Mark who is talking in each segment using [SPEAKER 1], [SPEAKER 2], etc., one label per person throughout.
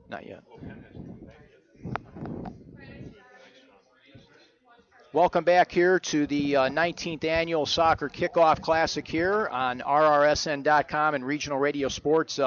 [SPEAKER 1] Not yet. Welcome back here to the 19th Annual Soccer Kickoff Classic here on RRSN.com and Regional Radio Sports.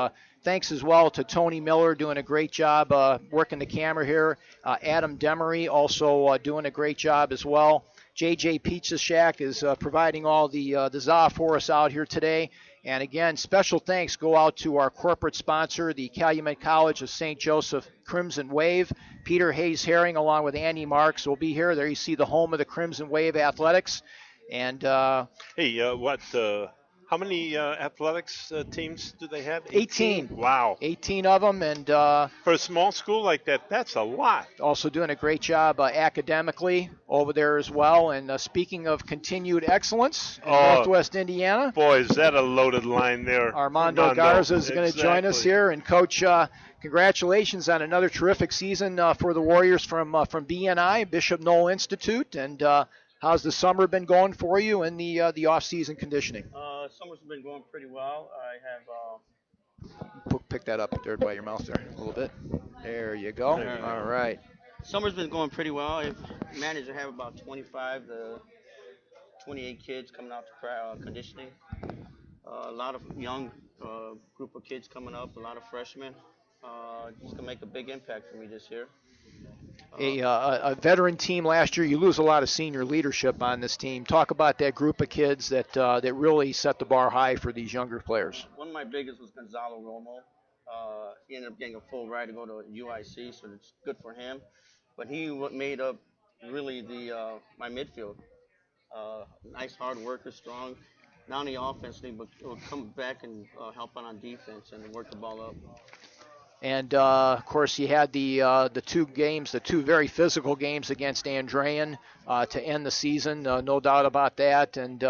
[SPEAKER 1] Thanks as well to Tony Miller doing a great job working the camera here. Adam Demery also doing a great job as well. JJ Pizza Shack is providing all the za for us out here today. And again, special thanks go out to our corporate sponsor, the Calumet College of St. Joseph Crimson Wave. Peter Hayes Herring, along with Andy Marks, will be here. There you see the home of the Crimson Wave Athletics. And
[SPEAKER 2] how many athletics teams do they have?
[SPEAKER 1] 18.
[SPEAKER 2] Wow.
[SPEAKER 1] 18 of them. And
[SPEAKER 2] for a small school like that, that's a lot.
[SPEAKER 1] Also doing a great job academically over there as well. And speaking of continued excellence in Northwest Indiana.
[SPEAKER 2] Boy, is that a loaded line there.
[SPEAKER 1] Armando Garza is going to join us here. And, Coach, congratulations on another terrific season for the Warriors from BNI, Bishop Noll Institute. And how's the summer been going for you in the off-season conditioning?
[SPEAKER 3] Summer's been going pretty well. I have
[SPEAKER 1] pick that up there by your mouth there a little bit. There you go. All right.
[SPEAKER 3] Summer's been going pretty well. I've managed to have about 25 to 28 kids coming out to conditioning. A lot of young group of kids coming up, a lot of freshmen. It's going to make a big impact for me this year.
[SPEAKER 1] A veteran team last year. You lose a lot of senior leadership on this team. Talk about that group of kids that really set the bar high for these younger players.
[SPEAKER 3] One of my biggest was Gonzalo Romo. He ended up getting a full ride to go to UIC, so it's good for him. But he made up really my midfield. Nice hard worker, strong, not only offensively, but will come back and help out on defense and work the ball up.
[SPEAKER 1] And, of course, you had the two very physical games against Andrean to end the season, no doubt about that. And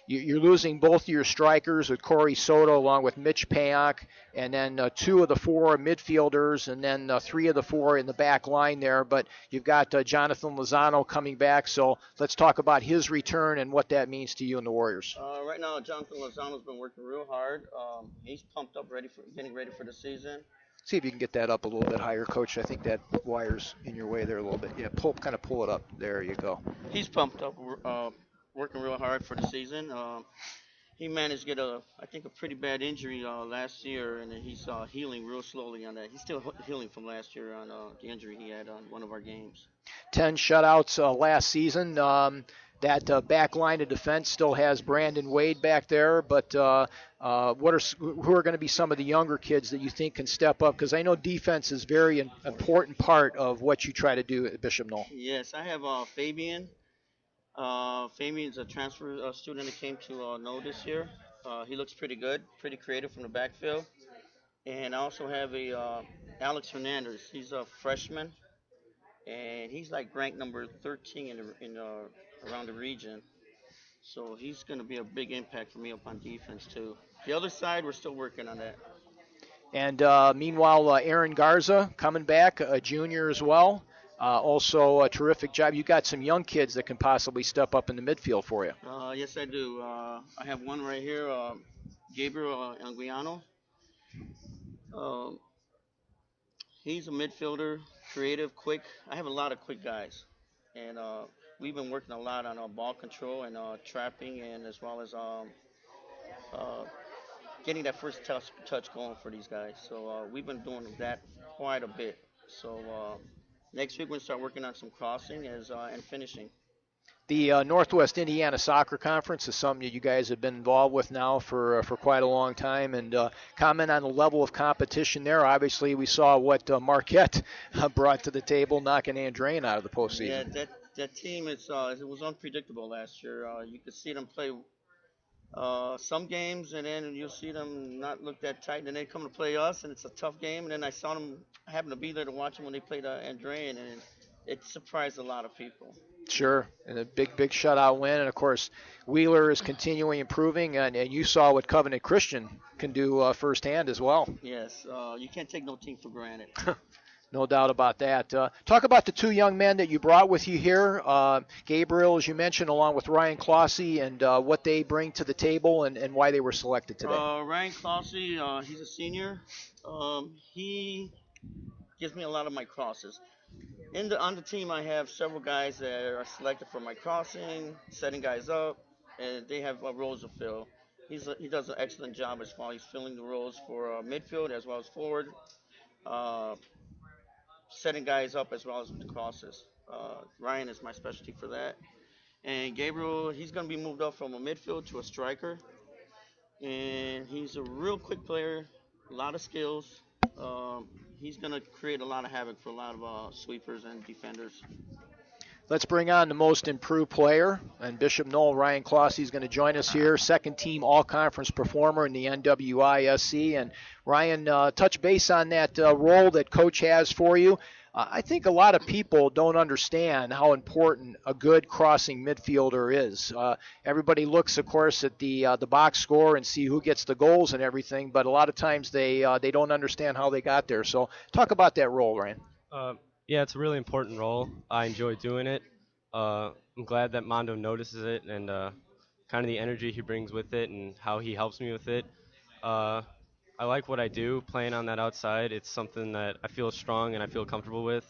[SPEAKER 1] you're losing both of your strikers with Corey Soto along with Mitch Payak, and then 2 of the 4 midfielders, and then 3 of the 4 in the back line there. But you've got Jonathan Lozano coming back, so let's talk about his return and what that means to you and the Warriors.
[SPEAKER 3] Right now, Jonathan Lozano's been working real hard. He's pumped up, getting ready for the season.
[SPEAKER 1] See if you can get that up a little bit higher, Coach. I think that wire's in your way there a little bit. Yeah, kind of pull it up. There you go.
[SPEAKER 3] He's pumped up, working real hard for the season. He managed to get a pretty bad injury last year, and he's healing real slowly on that. He's still healing from last year on the injury he had on one of our games.
[SPEAKER 1] 10 shutouts last season. That back line of defense still has Brandon Wade back there, but who are going to be some of the younger kids that you think can step up? Because I know defense is a very important part of what you try to do at Bishop Noll.
[SPEAKER 3] Yes, I have Fabian. Fabian's a transfer student that came to Noll this year. He looks pretty good, pretty creative from the backfield. And I also have Alex Hernandez. He's a freshman, and he's like ranked number 13 around the region. So he's going to be a big impact for me up on defense, too. The other side, we're still working on that.
[SPEAKER 1] And meanwhile, Aaron Garza coming back, a junior as well. Also a terrific job. You got some young kids that can possibly step up in the midfield for you.
[SPEAKER 3] Yes, I do. I have one right here, Gabriel Anguiano. He's a midfielder, creative, quick. I have a lot of quick guys. And we've been working a lot on ball control and trapping, and as well as getting that first touch going for these guys. So we've been doing that quite a bit. So next week we're going to start working on some crossing and finishing.
[SPEAKER 1] The Northwest Indiana Soccer Conference is something that you guys have been involved with now for quite a long time. And comment on the level of competition there. Obviously, we saw what Marquette brought to the table, knocking Andrean out of the postseason.
[SPEAKER 3] Yeah, that team it was unpredictable last year. You could see them play some games, and then you'll see them not look that tight, and then they come to play us, and it's a tough game. And then I happened to be there to watch them when they played Andrean, and it surprised a lot of people.
[SPEAKER 1] Sure, and a big shutout win. And, of course, Wheeler is continuing improving, and you saw what Covenant Christian can do firsthand as well.
[SPEAKER 3] Yes, you can't take no team for granted.
[SPEAKER 1] No doubt about that. Talk about the 2 young men that you brought with you here, Gabriel, as you mentioned, along with Ryan Clossy, and what they bring to the table and why they were selected today.
[SPEAKER 3] Ryan Clossy, he's a senior. He gives me a lot of my crosses. On the team, I have several guys that are selected for my crossing, setting guys up, and they have roles to fill. He does an excellent job as far as filling the roles for midfield as well as forward, uh, setting guys up as well as with the crosses. Ryan is my specialty for that. And Gabriel, he's going to be moved up from a midfield to a striker. And he's a real quick player, a lot of skills. He's going to create a lot of havoc for a lot of sweepers and defenders.
[SPEAKER 1] Let's bring on the most improved player, and Bishop Noll, Ryan Clossy, is going to join us here, second team all-conference performer in the NWISC. And Ryan, touch base on that role that Coach has for you. I think a lot of people don't understand how important a good crossing midfielder is. Everybody looks, of course, at the box score and see who gets the goals and everything, but a lot of times they don't understand how they got there. So talk about that role, Ryan.
[SPEAKER 4] Yeah, it's a really important role. I enjoy doing it. I'm glad that Mondo notices it and kind of the energy he brings with it and how he helps me with it. I like what I do, playing on that outside. It's something that I feel strong and I feel comfortable with.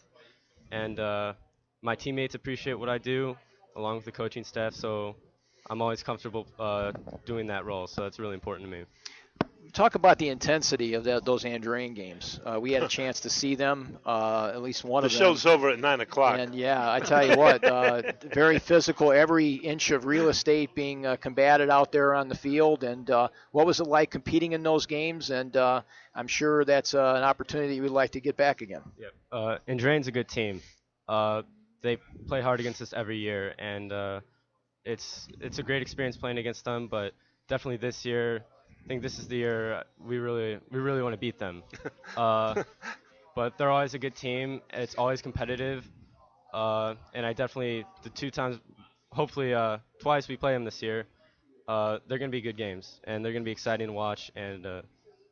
[SPEAKER 4] And my teammates appreciate what I do, along with the coaching staff, so I'm always comfortable doing that role, so that's really important to me.
[SPEAKER 1] Talk about the intensity of those Andrean games. We had a chance to see them, at least one of them.
[SPEAKER 2] The show's over at 9 o'clock.
[SPEAKER 1] And, yeah, I tell you what, very physical, every inch of real estate being combated out there on the field. And what was it like competing in those games? And I'm sure that's an opportunity we'd like to get back again.
[SPEAKER 4] Yep. Andrean's a good team. They play hard against us every year, and it's a great experience playing against them, but definitely this year – I think this is the year we really want to beat them. But they're always a good team. It's always competitive. And I definitely, the two times, hopefully twice we play them this year, they're going to be good games. And they're going to be exciting to watch. And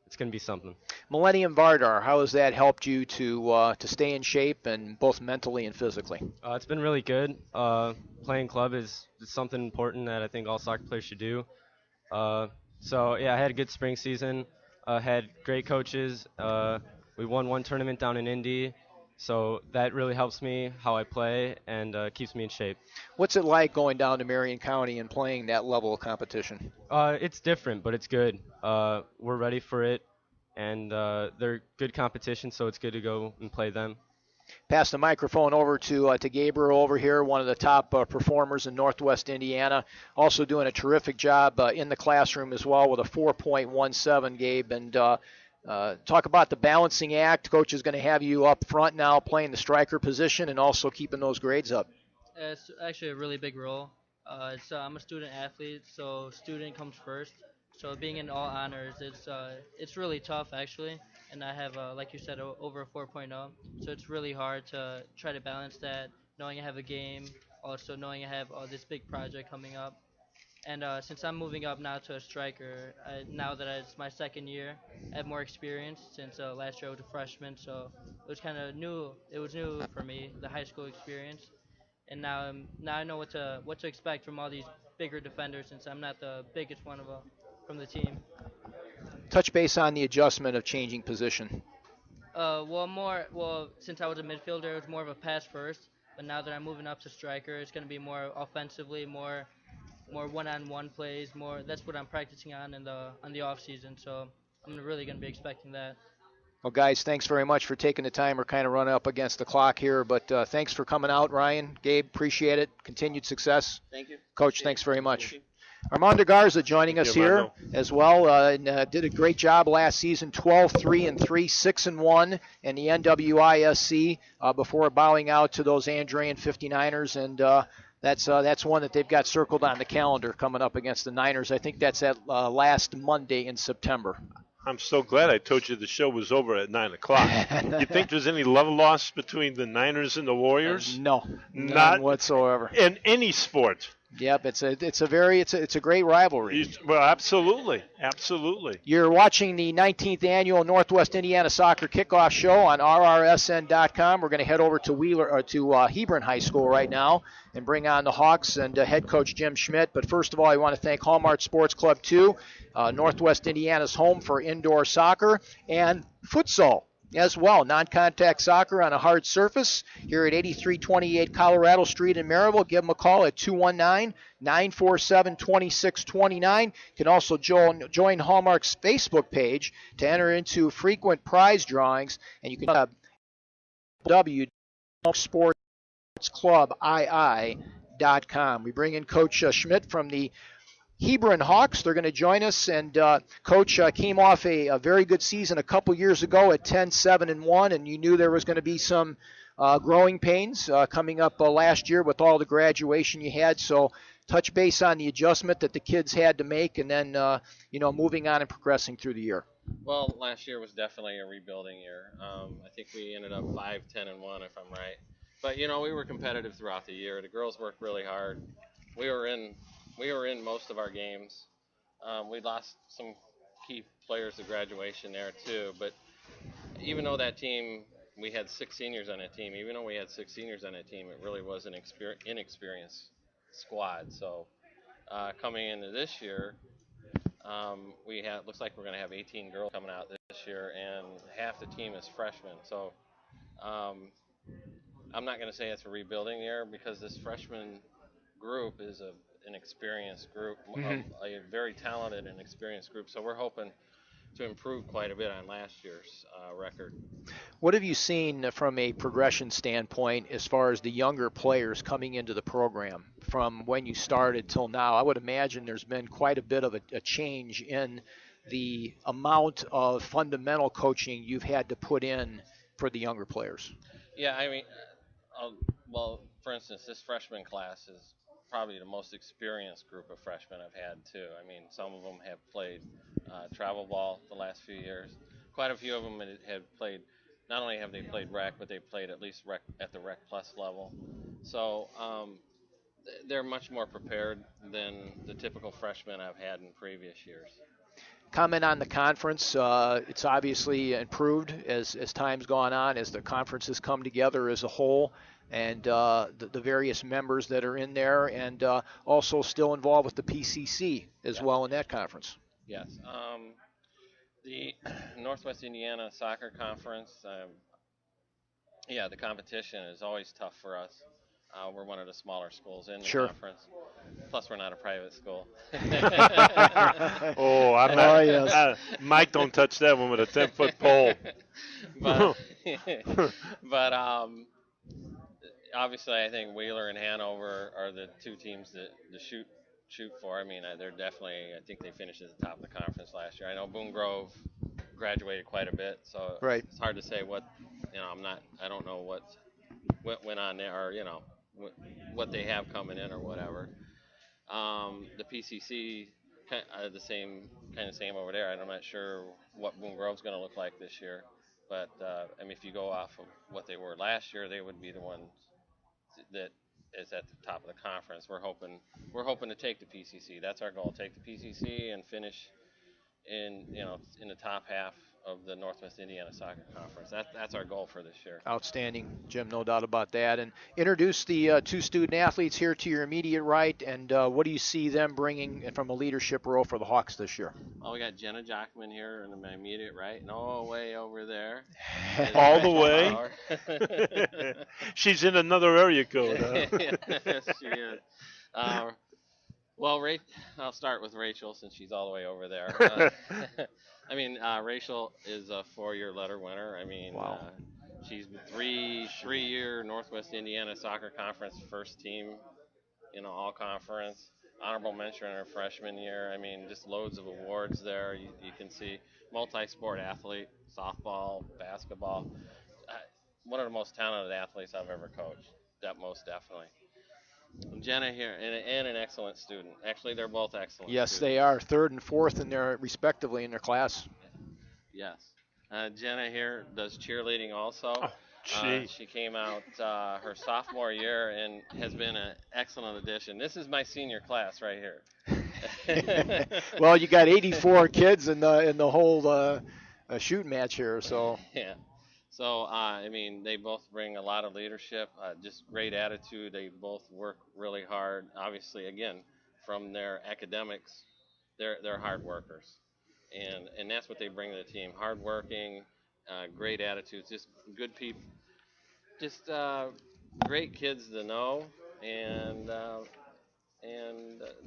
[SPEAKER 4] it's going to be something.
[SPEAKER 1] Millennium Vardar, how has that helped you to stay in shape, and both mentally and physically?
[SPEAKER 4] It's been really good. Playing club is something important that I think all soccer players should do. So, yeah, I had a good spring season, had great coaches. We won one tournament down in Indy, so that really helps me how I play and keeps me in shape.
[SPEAKER 1] What's it like going down to Marion County and playing that level of competition?
[SPEAKER 4] It's different, but it's good. We're ready for it, and they're good competition, so it's good to go and play them.
[SPEAKER 1] Pass the microphone over to Gabriel over here, one of the top performers in Northwest Indiana. Also doing a terrific job in the classroom as well with a 4.17, Gabe. And talk about the balancing act. Coach is going to have you up front now playing the striker position and also keeping those grades up.
[SPEAKER 5] It's actually a really big role. I'm a student athlete, so student comes first. So being in all honors, it's really tough actually. And I have, like you said, over a 4.0. So it's really hard to try to balance that, knowing I have a game, also knowing I have this big project coming up. And since I'm moving up now to a striker, now that it's my second year, I have more experience since last year I was a freshman. So it was kind of new. It was new for me, the high school experience. And now I know what to expect from all these bigger defenders since I'm not the biggest one of them from the team.
[SPEAKER 1] Touch base on the adjustment of changing position.
[SPEAKER 5] Since I was a midfielder, it was more of a pass first. But now that I'm moving up to striker, it's going to be more offensively, more one-on-one plays. That's what I'm practicing on the off season. So I'm really going to be expecting that.
[SPEAKER 1] Well, guys, thanks very much for taking the time. We're kind of running up against the clock here, but thanks for coming out, Ryan, Gabe. Appreciate it. Continued success.
[SPEAKER 3] Thank you.
[SPEAKER 1] Coach, thanks very much. Armando Garza joining us here as well, and did a great job last season, 12-3-3, 6-1 in the NWISC before bowing out to those Andrean 59ers, and that's one that they've got circled on the calendar coming up against the Niners. I think that's at last Monday in September.
[SPEAKER 2] I'm so glad I told you the show was over at 9 o'clock. You think there's any love lost between the Niners and the Warriors?
[SPEAKER 1] No, none whatsoever.
[SPEAKER 2] In any sport.
[SPEAKER 1] Yep, it's a great rivalry.
[SPEAKER 2] Well, absolutely.
[SPEAKER 1] You're watching the 19th annual Northwest Indiana Soccer Kickoff Show on RRSN.com. We're going to head over to Hebron High School right now and bring on the Hawks and head coach Jim Schmidt. But first of all, I want to thank Hallmark Sports Club 2, Northwest Indiana's home for indoor soccer and futsal. as well. Non-contact soccer on a hard surface here at 8328 Colorado Street in Maryville. Give them a call at 219-947-2629. You can also join Hallmark's Facebook page to enter into frequent prize drawings, and you can www.sportsclubii.com. We bring in Coach Schmidt from the Hebron Hawks. They're going to join us, and Coach came off a very good season a couple years ago at 10-7-1, and you knew there was going to be some growing pains coming up last year with all the graduation you had. So touch base on the adjustment that the kids had to make, and then moving on and progressing through the year.
[SPEAKER 6] Well, last year was definitely a rebuilding year. I think we ended up 5-10-1, if I'm right. But we were competitive throughout the year. The girls worked really hard. We were in most of our games. We lost some key players to graduation there too. But even though that team, we had 6 seniors on that team. Even though we had 6 seniors on that team, it really was an inexperienced squad. So coming into this year, looks like we're going to have 18 girls coming out this year, and half the team is freshmen. So I'm not going to say it's a rebuilding year, because this freshman group is an experienced group, a very talented and experienced group. So we're hoping to improve quite a bit on last year's record.
[SPEAKER 1] What have you seen from a progression standpoint as far as the younger players coming into the program from when you started till now? I would imagine there's been quite a bit of a change in the amount of fundamental coaching you've had to put in for the younger players.
[SPEAKER 6] Yeah, I mean, well, for instance, this freshman class is probably the most experienced group of freshmen I've had too. I mean, some of them have played travel ball the last few years. Quite a few of them have played. Not only have they played rec, but they've played at least rec at the rec plus level. So they're much more prepared than the typical freshmen I've had in previous years.
[SPEAKER 1] Comment on the conference. It's obviously improved as time's gone on, as the conferences come together as a whole, and the various members that are in there, and also still involved with the PCC as well in that conference.
[SPEAKER 6] Yes. The Northwest Indiana Soccer Conference, the competition is always tough for us. We're one of the smaller schools in the conference. Plus, we're not a private school.
[SPEAKER 2] I'm not. Yes. Mike, don't touch that one with a 10-foot pole.
[SPEAKER 6] But obviously, I think Wheeler and Hanover are the 2 teams that shoot for. I mean, they're definitely. I think they finished at the top of the conference last year. I know Boone Grove graduated quite a bit, so it's hard to say what. I don't know what went on there, or what they have coming in or whatever. The PCC, the same over there. I'm not sure what Boone Grove's going to look like this year, but if you go off of what they were last year, they would be the ones that is at the top of the conference. We're hoping to take the PCC. That's our goal. Take the PCC and finish in the top half of the Northwest Indiana Soccer Conference. That's our goal for this year.
[SPEAKER 1] Outstanding, Jim, no doubt about that. And introduce the 2 student athletes here to your immediate right, and what do you see them bringing from a leadership role for the Hawks this year?
[SPEAKER 6] Well, we got Jenna Jockman here in my immediate right, no way over there.
[SPEAKER 2] All the way? She's in another area code. Huh?
[SPEAKER 6] Yes, she is. Well, I'll start with Rachel, since she's all the way over there. Rachel is a 4-year letter winner.
[SPEAKER 1] Wow.
[SPEAKER 6] She's 3-year Northwest Indiana Soccer Conference first team, all conference. Honorable mention in her freshman year. Just loads of awards there. You can see multi-sport athlete, softball, basketball. One of the most talented athletes I've ever coached. That most definitely. Jenna here, and an excellent student. Actually, they're both excellent.
[SPEAKER 1] Yes,
[SPEAKER 6] students.
[SPEAKER 1] they are 3rd and 4th respectively in their class.
[SPEAKER 6] Yes. Jenna here does cheerleading also.
[SPEAKER 2] Oh,
[SPEAKER 6] she came out her sophomore year and has been an excellent addition. This is my senior class right here.
[SPEAKER 1] Well, you got 84 kids in the whole shoot match here, so.
[SPEAKER 6] Yeah. So, they both bring a lot of leadership, just great attitude. They both work really hard. Obviously, again, from their academics, they're hard workers. And that's what they bring to the team, hardworking, great attitudes, just good people, just great kids to know, and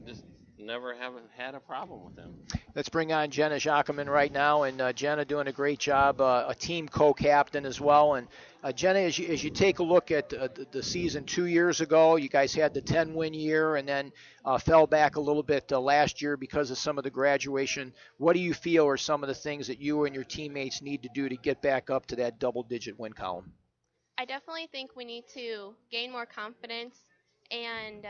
[SPEAKER 6] just never haven't had a problem with them.
[SPEAKER 1] Let's bring on Jenna Jacquemin right now, and Jenna doing a great job, a team co-captain as well. And Jenna, as you take a look at the season 2 years ago, you guys had the 10-win year, and then fell back a little bit last year because of some of the graduation. What do you feel are some of the things that you and your teammates need to do to get back up to that double-digit win column?
[SPEAKER 7] I definitely think we need to gain more confidence and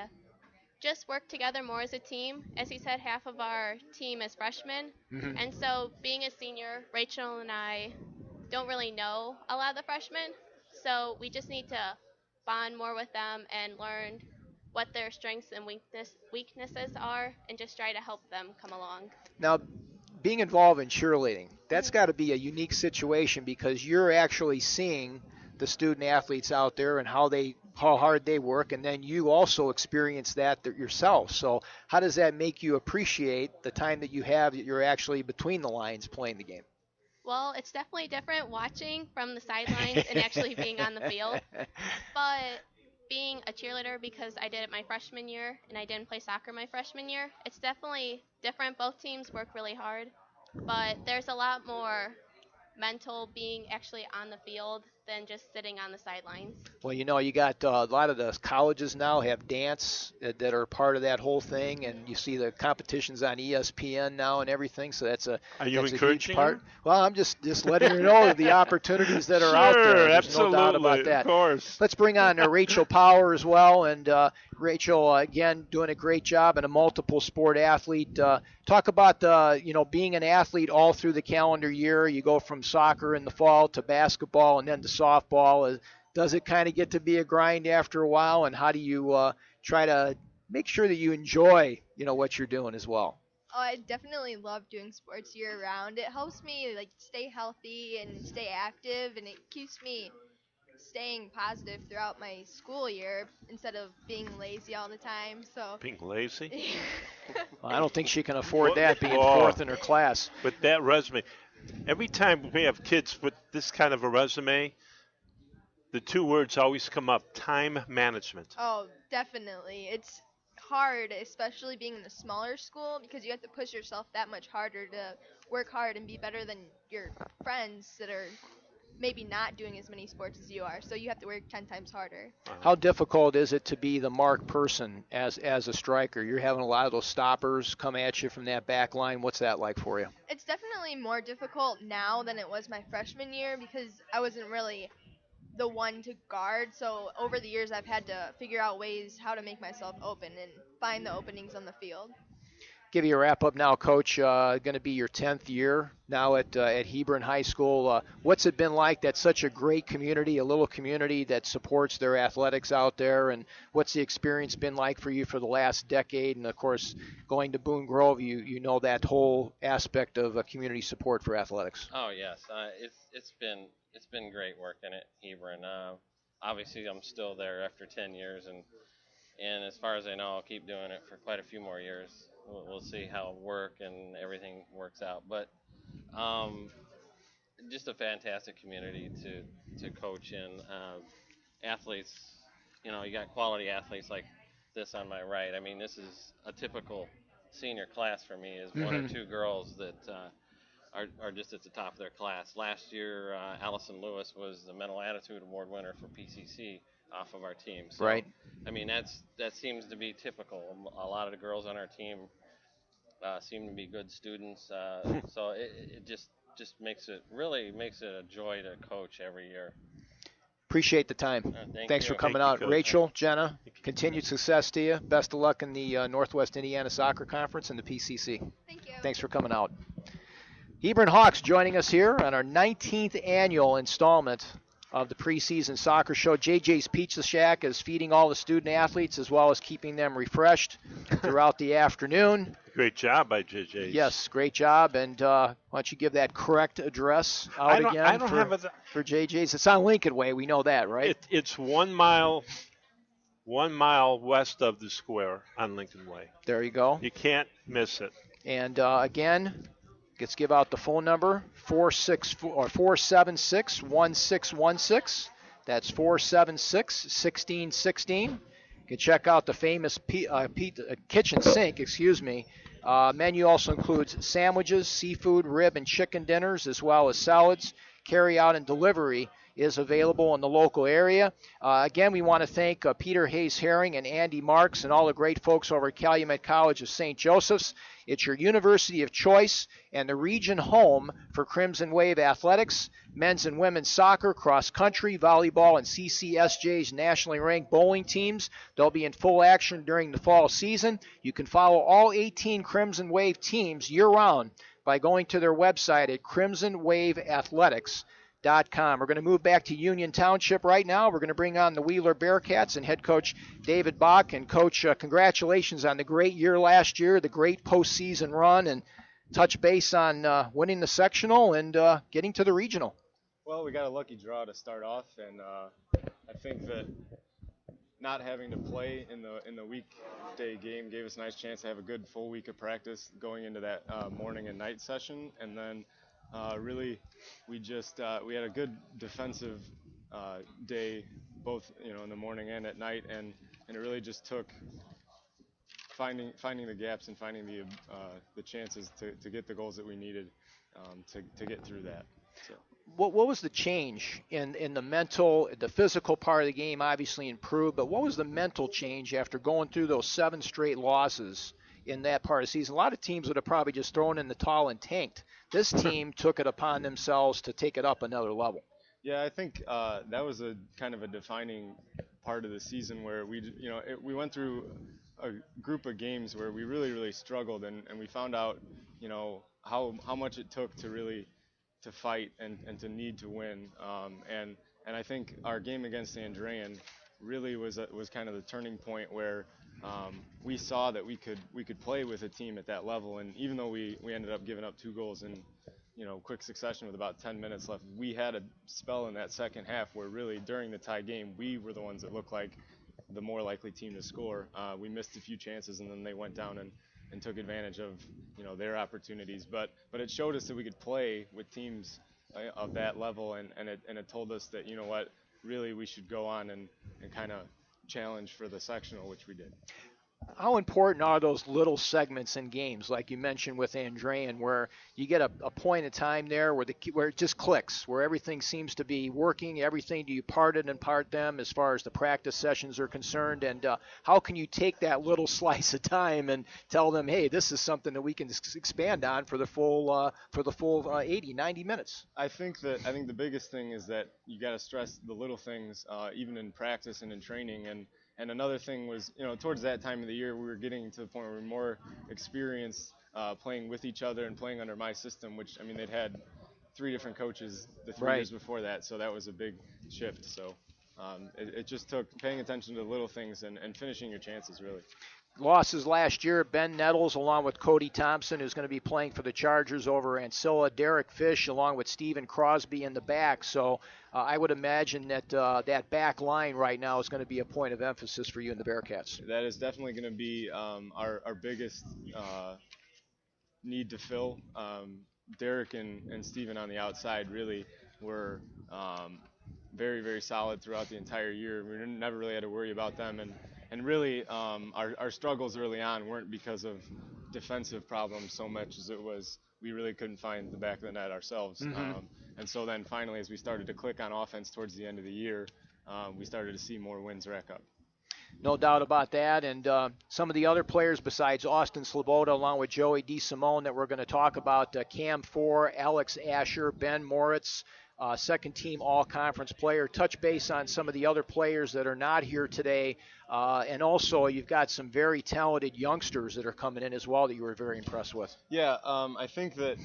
[SPEAKER 7] just work together more as a team. As he said, half of our team is freshmen.
[SPEAKER 1] Mm-hmm.
[SPEAKER 7] And so being a senior, Rachel and I don't really know a lot of the freshmen. So we just need to bond more with them and learn what their strengths and weaknesses are and just try to help them come along.
[SPEAKER 1] Now, being involved in cheerleading, that's got to be a unique situation because you're actually seeing the student athletes out there and how hard they work, and then you also experience that yourself. So how does that make you appreciate the time that you have that you're actually between the lines playing the game?
[SPEAKER 7] Well, it's definitely different watching from the sidelines and actually being on the field. But being a cheerleader, because I did it my freshman year and I didn't play soccer my freshman year, it's definitely different. Both teams work really hard, but there's a lot more mental being actually on the field than just sitting on the sidelines.
[SPEAKER 1] Well, you got a lot of the colleges now have dance that are part of that whole thing, and you see the competitions on ESPN now and everything. So that's a huge part.
[SPEAKER 2] Her?
[SPEAKER 1] Well, I'm just letting her know the opportunities that are out there. There's
[SPEAKER 2] absolutely,
[SPEAKER 1] no doubt about that.
[SPEAKER 2] Of course.
[SPEAKER 1] Let's bring on Rachel Power as well, and Rachel again doing a great job and a multiple sport athlete. Talk about being an athlete all through the calendar year. You go from soccer in the fall to basketball and then to softball. Does it kind of get to be a grind after a while, and how do you try to make sure that you enjoy what you're doing as well?
[SPEAKER 8] Oh, I definitely love doing sports year round. It helps me stay healthy and stay active, and it keeps me staying positive throughout my school year instead of being lazy all the time. So
[SPEAKER 2] being lazy?
[SPEAKER 1] Well, I don't think she can afford that being fourth in her class.
[SPEAKER 2] With that resume, every time we have kids with this kind of a resume, the two words always come up: time management.
[SPEAKER 8] Oh, definitely. It's hard, especially being in a smaller school, because you have to push yourself that much harder to work hard and be better than your friends that are maybe not doing as many sports as you are. So you have to work 10 times harder.
[SPEAKER 1] How difficult is it to be the mark person as a striker? You're having a lot of those stoppers come at you from that back line. What's that like for you?
[SPEAKER 8] It's definitely more difficult now than it was my freshman year because I wasn't really the one to guard. So over the years, I've had to figure out ways how to make myself open and find the openings on the field.
[SPEAKER 1] Give you a wrap up now, Coach. Going to be your 10th year now at Hebron High School. What's it been like? That's such a great community, a little community that supports their athletics out there. And what's the experience been like for you for the last decade? And of course, going to Boone Grove, you know that whole aspect of community support for athletics.
[SPEAKER 6] Oh yes, it's been great working at Hebron. Obviously, I'm still there after 10 years, and as far as I know, I'll keep doing it for quite a few more years. We'll see how work and everything works out, but just a fantastic community to coach in. Athletes, you got quality athletes like this on my right. I mean, this is a typical senior class for me. Is one or two girls that are just at the top of their class. Last year, Allison Lewis was the Mental Attitude Award winner for PCC off of our team. So,
[SPEAKER 1] right.
[SPEAKER 6] I mean, that seems to be typical. A lot of the girls on our team seem to be good students. So it just makes it a joy to coach every year.
[SPEAKER 1] Appreciate the time. Thanks for coming out. Rachel, Jenna, continued success to you. Best of luck in the Northwest Indiana Soccer Conference and the PCC.
[SPEAKER 8] Thank you.
[SPEAKER 1] Thanks for coming out. Hebron Hawks joining us here on our 19th annual installment of the preseason soccer show. JJ's Pizza Shack is feeding all the student athletes as well as keeping them refreshed throughout the afternoon.
[SPEAKER 2] Great job by JJ's.
[SPEAKER 1] Yes, great job. And why don't you give that correct address out again for JJ's? It's on Lincoln Way. We know that, right?
[SPEAKER 2] It's 1 mile west of the square on Lincoln Way.
[SPEAKER 1] There you go.
[SPEAKER 2] You can't miss it.
[SPEAKER 1] And again, Let's give out the phone number, 476-1616. That's 476-1616. You can check out the famous kitchen sink, menu also includes sandwiches, seafood, rib, and chicken dinners, as well as salads. Carry out and delivery is available in the local area. Again, we want to thank Peter Hayes Herring and Andy Marks and all the great folks over at Calumet College of St. Joseph's. It's your university of choice and the region home for Crimson Wave athletics, men's and women's soccer, cross country, volleyball, and CCSJ's nationally ranked bowling teams. They'll be in full action during the fall season. You can follow all 18 Crimson Wave teams year-round by going to their website at crimsonwaveathletics.com. We're going to move back to Union Township right now. We're going to bring on the Wheeler Bearcats and head coach David Bach. And, Coach, congratulations on the great year last year, the great postseason run, and touch base on winning the sectional and getting to the regional.
[SPEAKER 9] Well, we got a lucky draw to start off, and I think that not having to play in the weekday game gave us a nice chance to have a good full week of practice going into that morning and night session, and then really we had a good defensive day, both in the morning and at night, and it really just took finding the gaps and finding the chances to get the goals that we needed to get through that. So.
[SPEAKER 1] What was the change in the physical part of the game obviously improved, but what was the mental change after going through those 7 straight losses in that part of the season? A lot of teams would have probably just thrown in the towel and tanked. This team took it upon themselves to take it up another level.
[SPEAKER 9] Yeah, I think that was a kind of a defining part of the season where we went through a group of games where we really struggled, and we found out how much it took to really to fight and to need to win, and I think our game against Andrean really was kind of the turning point where we saw that we could play with a team at that level, and even though we ended up giving up 2 goals in quick succession with about 10 minutes left, we had a spell in that second half where really during the tie game we were the ones that looked like the more likely team to score. We missed a few chances, and then they went down and took advantage of their opportunities, but it showed us that we could play with teams of that level, and it told us that really we should go on and kind of challenge for the sectional, which we did.
[SPEAKER 1] How important are those little segments in games, like you mentioned with Andrean, where you get a point of time there where it just clicks, where everything seems to be working, everything, do you part it and part them as far as the practice sessions are concerned, and how can you take that little slice of time and tell them, hey, this is something that we can expand on for the full 80, 90 minutes?
[SPEAKER 9] I think the biggest thing is that you got to stress the little things, even in practice and in training, and another thing was, towards that time of the year, we were getting to the point where we were more experienced playing with each other and playing under my system, which, they'd had 3 different coaches the 3 years before that, so that was a big shift. So it just took paying attention to the little things and finishing your chances, really.
[SPEAKER 1] Losses last year, Ben Nettles along with Cody Thompson, who's going to be playing for the Chargers over Ancilla, Derek Fish along with Stephen Crosby in the back. So I would imagine that that back line right now is going to be a point of emphasis for you in the Bearcats.
[SPEAKER 9] That is definitely going to be our biggest need to fill. Derek and Stephen on the outside really were very, very solid throughout the entire year. We never really had to worry about them, and really our struggles early on weren't because of defensive problems so much as it was we really couldn't find the back of the net ourselves. And so then finally, as we started to click on offense towards the end of the year, we started to see more wins rack up.
[SPEAKER 1] No doubt about that. And some of the other players besides Austin Sloboda, along with Joey DeSimone, that we're going to talk about, Cam Four, Alex Asher, Ben Moritz, second team all-conference player. Touch base on some of the other players that are not here today. And also you've got some very talented youngsters that are coming in as well that you were very impressed with.
[SPEAKER 9] Yeah, I think that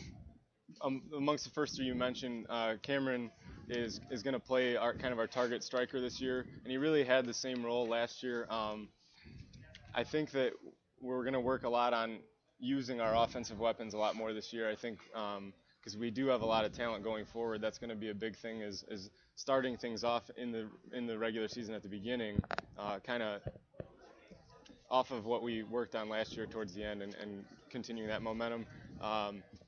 [SPEAKER 9] amongst the first 3 you mentioned, Cameron is going to play our target striker this year, and he really had the same role last year. I think that we're going to work a lot on using our offensive weapons a lot more this year. I think because we do have a lot of talent going forward, that's going to be a big thing is starting things off in the regular season at the beginning, kind of off of what we worked on last year towards the end and continuing that momentum.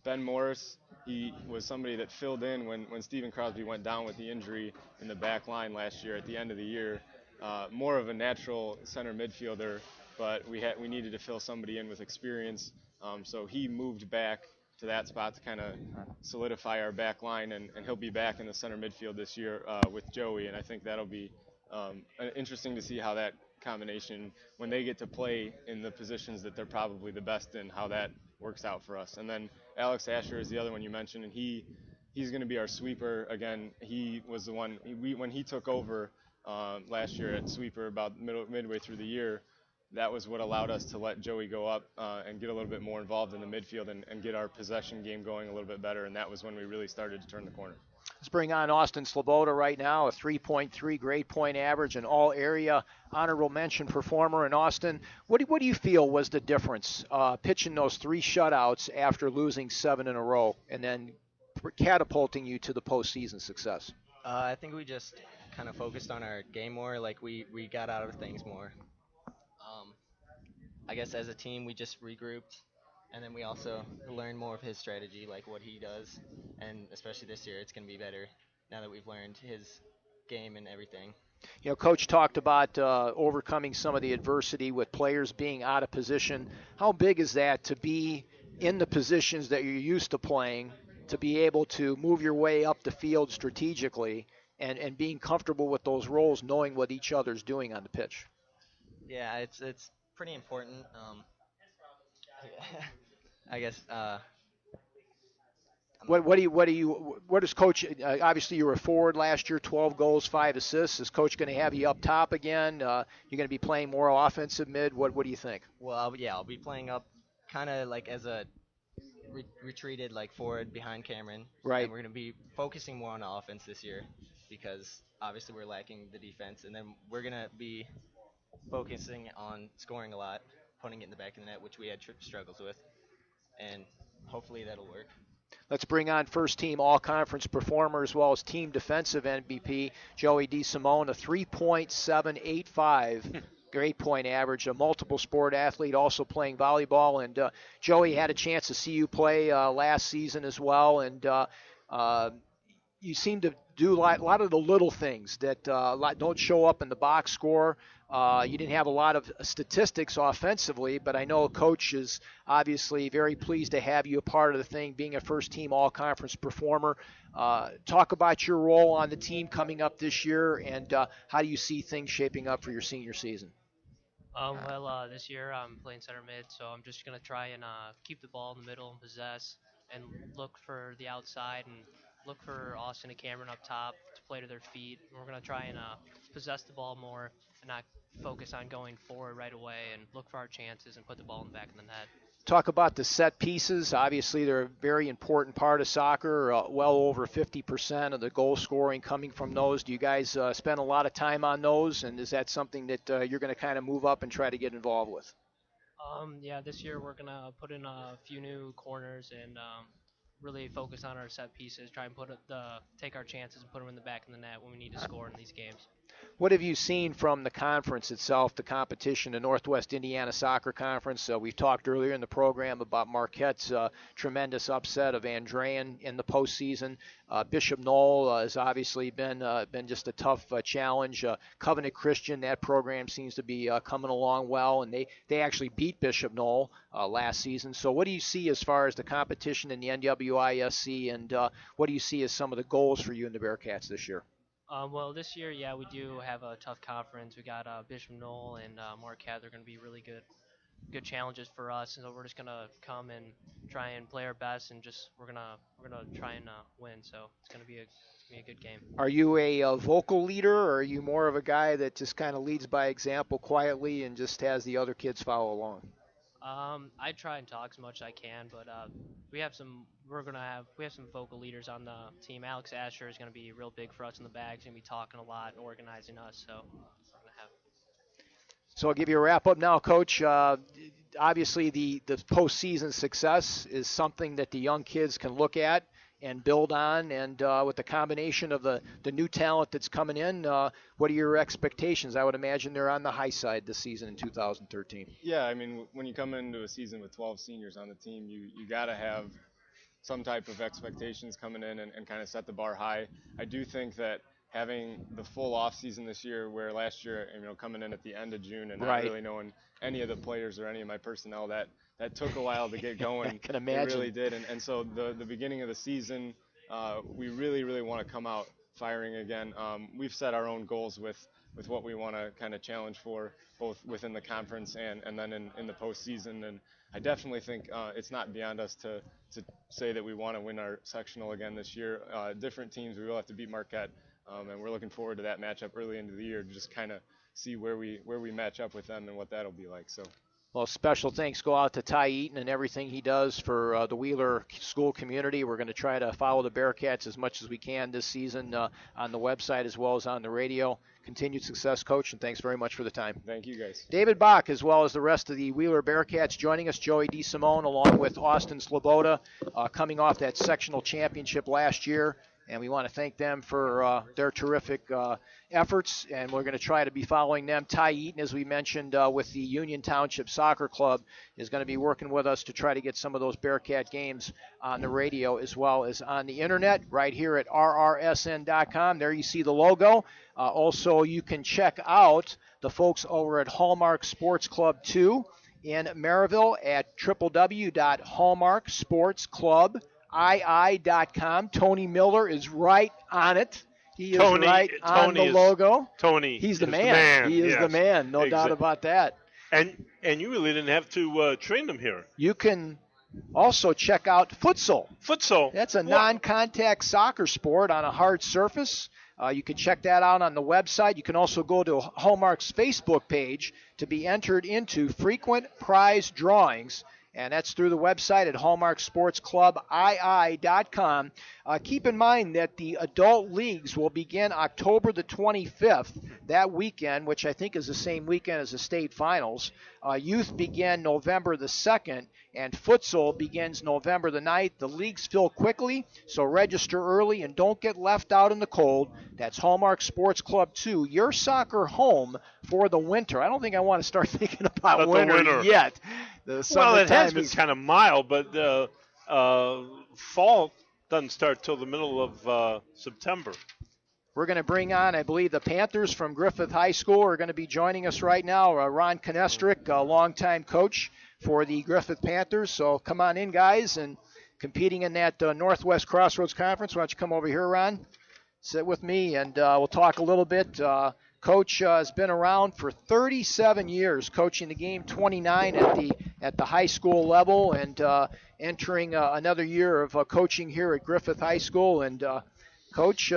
[SPEAKER 9] Ben Morris, he was somebody that filled in when Stephen Crosby went down with the injury in the back line last year at the end of the year. More of a natural center midfielder, but we needed to fill somebody in with experience. So he moved back to that spot to kind of solidify our back line, and he'll be back in the center midfield this year with Joey, and I think that'll be interesting to see how that combination, when they get to play in the positions that they're probably the best in, how that works out for us. And then Alex Asher is the other one you mentioned, and he's going to be our sweeper again. He was the one when he took over last year at sweeper about midway through the year. That was what allowed us to let Joey go up and get a little bit more involved in the midfield and get our possession game going a little bit better, and that was when we really started to turn the corner.
[SPEAKER 1] Let's bring on Austin Sloboda right now, a 3.3 grade point average, an all-area honorable mention performer in Austin. What do you feel was the difference pitching those 3 shutouts after losing 7 in a row and then catapulting you to the postseason success?
[SPEAKER 10] I think we just kind of focused on our game more, like we got out of things more. I guess as a team we just regrouped, and then we also learned more of his strategy, like what he does, and especially this year it's going to be better now that we've learned his game and everything.
[SPEAKER 1] You know, Coach talked about overcoming some of the adversity with players being out of position. How big is that to be in the positions that you're used to playing, to be able to move your way up the field strategically and being comfortable with those roles, knowing what each other's doing on the pitch?
[SPEAKER 10] Yeah, it's pretty important. I guess.
[SPEAKER 1] What does Coach? Obviously, you were a forward last year, 12 goals, 5 assists. Is Coach going to have you up top again? You're going to be playing more offensive mid. What do you think?
[SPEAKER 10] Well, I'll be playing up, kind of like as a retreated like forward behind Cameron.
[SPEAKER 1] Right.
[SPEAKER 10] And we're going to be focusing more on the offense this year because obviously we're lacking the defense, and then we're going to be focusing on scoring a lot, putting it in the back of the net, which we had struggles with, and hopefully that'll work.
[SPEAKER 1] Let's bring on first-team all-conference performer as well as team defensive MVP, Joey DeSimone, a 3.785 grade point average, a multiple sport athlete, also playing volleyball. And Joey, had a chance to see you play last season as well, and you seem to do a lot of the little things that don't show up in the box score. You didn't have a lot of statistics offensively, but I know Coach is obviously very pleased to have you a part of the thing, being a first-team all-conference performer. Talk about your role on the team coming up this year, and how do you see things shaping up for your senior season?
[SPEAKER 11] This year I'm playing center mid, so I'm just going to try and keep the ball in the middle and possess and look for the outside and look for Austin and Cameron up top to play to their feet. We're going to try and possess the ball more and not focus on going forward right away and look for our chances and put the ball in the back of the net.
[SPEAKER 1] Talk about the set pieces. Obviously, they're a very important part of soccer. Well over 50% of the goal scoring coming from those. Do you guys spend a lot of time on those, and is that something that you're going to kind of move up and try to get involved with?
[SPEAKER 11] This year we're going to put in a few new corners and really focus on our set pieces, try and take our chances and put them in the back of the net when we need to score in these games.
[SPEAKER 1] What have you seen from the conference itself, the competition, the Northwest Indiana Soccer Conference? We've talked earlier in the program about Marquette's tremendous upset of Andrean in the postseason. Bishop Noll has obviously been just a tough challenge. Covenant Christian, that program seems to be coming along well, and they actually beat Bishop Noll last season. So what do you see as far as the competition in the NWISC, and what do you see as some of the goals for you and the Bearcats this year?
[SPEAKER 11] This year, we do have a tough conference. We got Bishop Noll and Marquette. They're going to be really good challenges for us, and so we're just going to come and try and play our best, and we're gonna try and win. So it's going to be a good game.
[SPEAKER 1] Are you a vocal leader, or are you more of a guy that just kind of leads by example quietly and just has the other kids follow along?
[SPEAKER 11] I try and talk as much as I can, but we have some vocal leaders on the team. Alex Asher is going to be real big for us in the back. He's going to be talking a lot and organizing us. So we're going to have.
[SPEAKER 1] So I'll give you a wrap up now, Coach. Obviously, the postseason success is something that the young kids can look at. and build on. And with the combination of the new talent that's coming in, what are your expectations? I would imagine they're on the high side this season in 2013.
[SPEAKER 9] Yeah, I mean, when you come into a season with 12 seniors on the team, you got to have some type of expectations coming in and kind of set the bar high. I do think that having the full off season this year, where last year, coming in at the end of June and not really knowing any of the players or any of my personnel, that took a while to get going.
[SPEAKER 1] I can imagine.
[SPEAKER 9] It really did. And so the beginning of the season, we really, really want to come out firing again. We've set our own goals with what we want to kind of challenge for, both within the conference and then in the postseason. And I definitely think it's not beyond us to say that we want to win our sectional again this year. Different teams, we will have to beat Marquette, and we're looking forward to that matchup early into the year to just kind of see where we match up with them and what that'll be like. So.
[SPEAKER 1] Well, special thanks go out to Ty Eaton and everything he does for the Wheeler school community. We're going to try to follow the Bearcats as much as we can this season on the website as well as on the radio. Continued success, Coach, and thanks very much for the time.
[SPEAKER 9] Thank you, guys.
[SPEAKER 1] David Bach, as well as the rest of the Wheeler Bearcats, joining us. Joey DeSimone, along with Austin Sloboda, coming off that sectional championship last year. And we want to thank them for their terrific efforts, and we're going to try to be following them. Ty Eaton, as we mentioned, with the Union Township Soccer Club, is going to be working with us to try to get some of those Bearcat games on the radio as well as on the internet right here at rrsn.com. There you see the logo. Also, you can check out the folks over at Hallmark Sports Club 2 in Maryville at www.hallmarksportsclub.com. Tony Miller is right on it. He is right on the logo. He's the man. He is the man, no doubt about that.
[SPEAKER 2] And you really didn't have to train them here.
[SPEAKER 1] You can also check out futsal.
[SPEAKER 2] Futsal.
[SPEAKER 1] That's a non-contact soccer sport on a hard surface. You can check that out on the website. You can also go to Hallmark's Facebook page to be entered into frequent prize drawings. And that's through the website at hallmarksportsclubii.com. Keep in mind that the adult leagues will begin October the 25th, that weekend, which I think is the same weekend as the state finals. Youth begin November the 2nd, and futsal begins November the 9th. The leagues fill quickly, so register early and don't get left out in the cold. That's Hallmark Sports Club 2, your soccer home for the winter. I don't think I want to start thinking about winter yet.
[SPEAKER 2] Well, it has been kind of mild, but fall doesn't start till the middle of September.
[SPEAKER 1] We're going to bring on, I believe, the Panthers from Griffith High School are going to be joining us right now. Ron Knestrick, a longtime coach for the Griffith Panthers. So come on in, guys, and competing in that Northwest Crossroads Conference. Why don't you come over here, Ron? Sit with me, and we'll talk a little bit. Coach has been around for 37 years, coaching the game, 29 at the high school level, and entering another year of coaching here at Griffith High School. And Coach,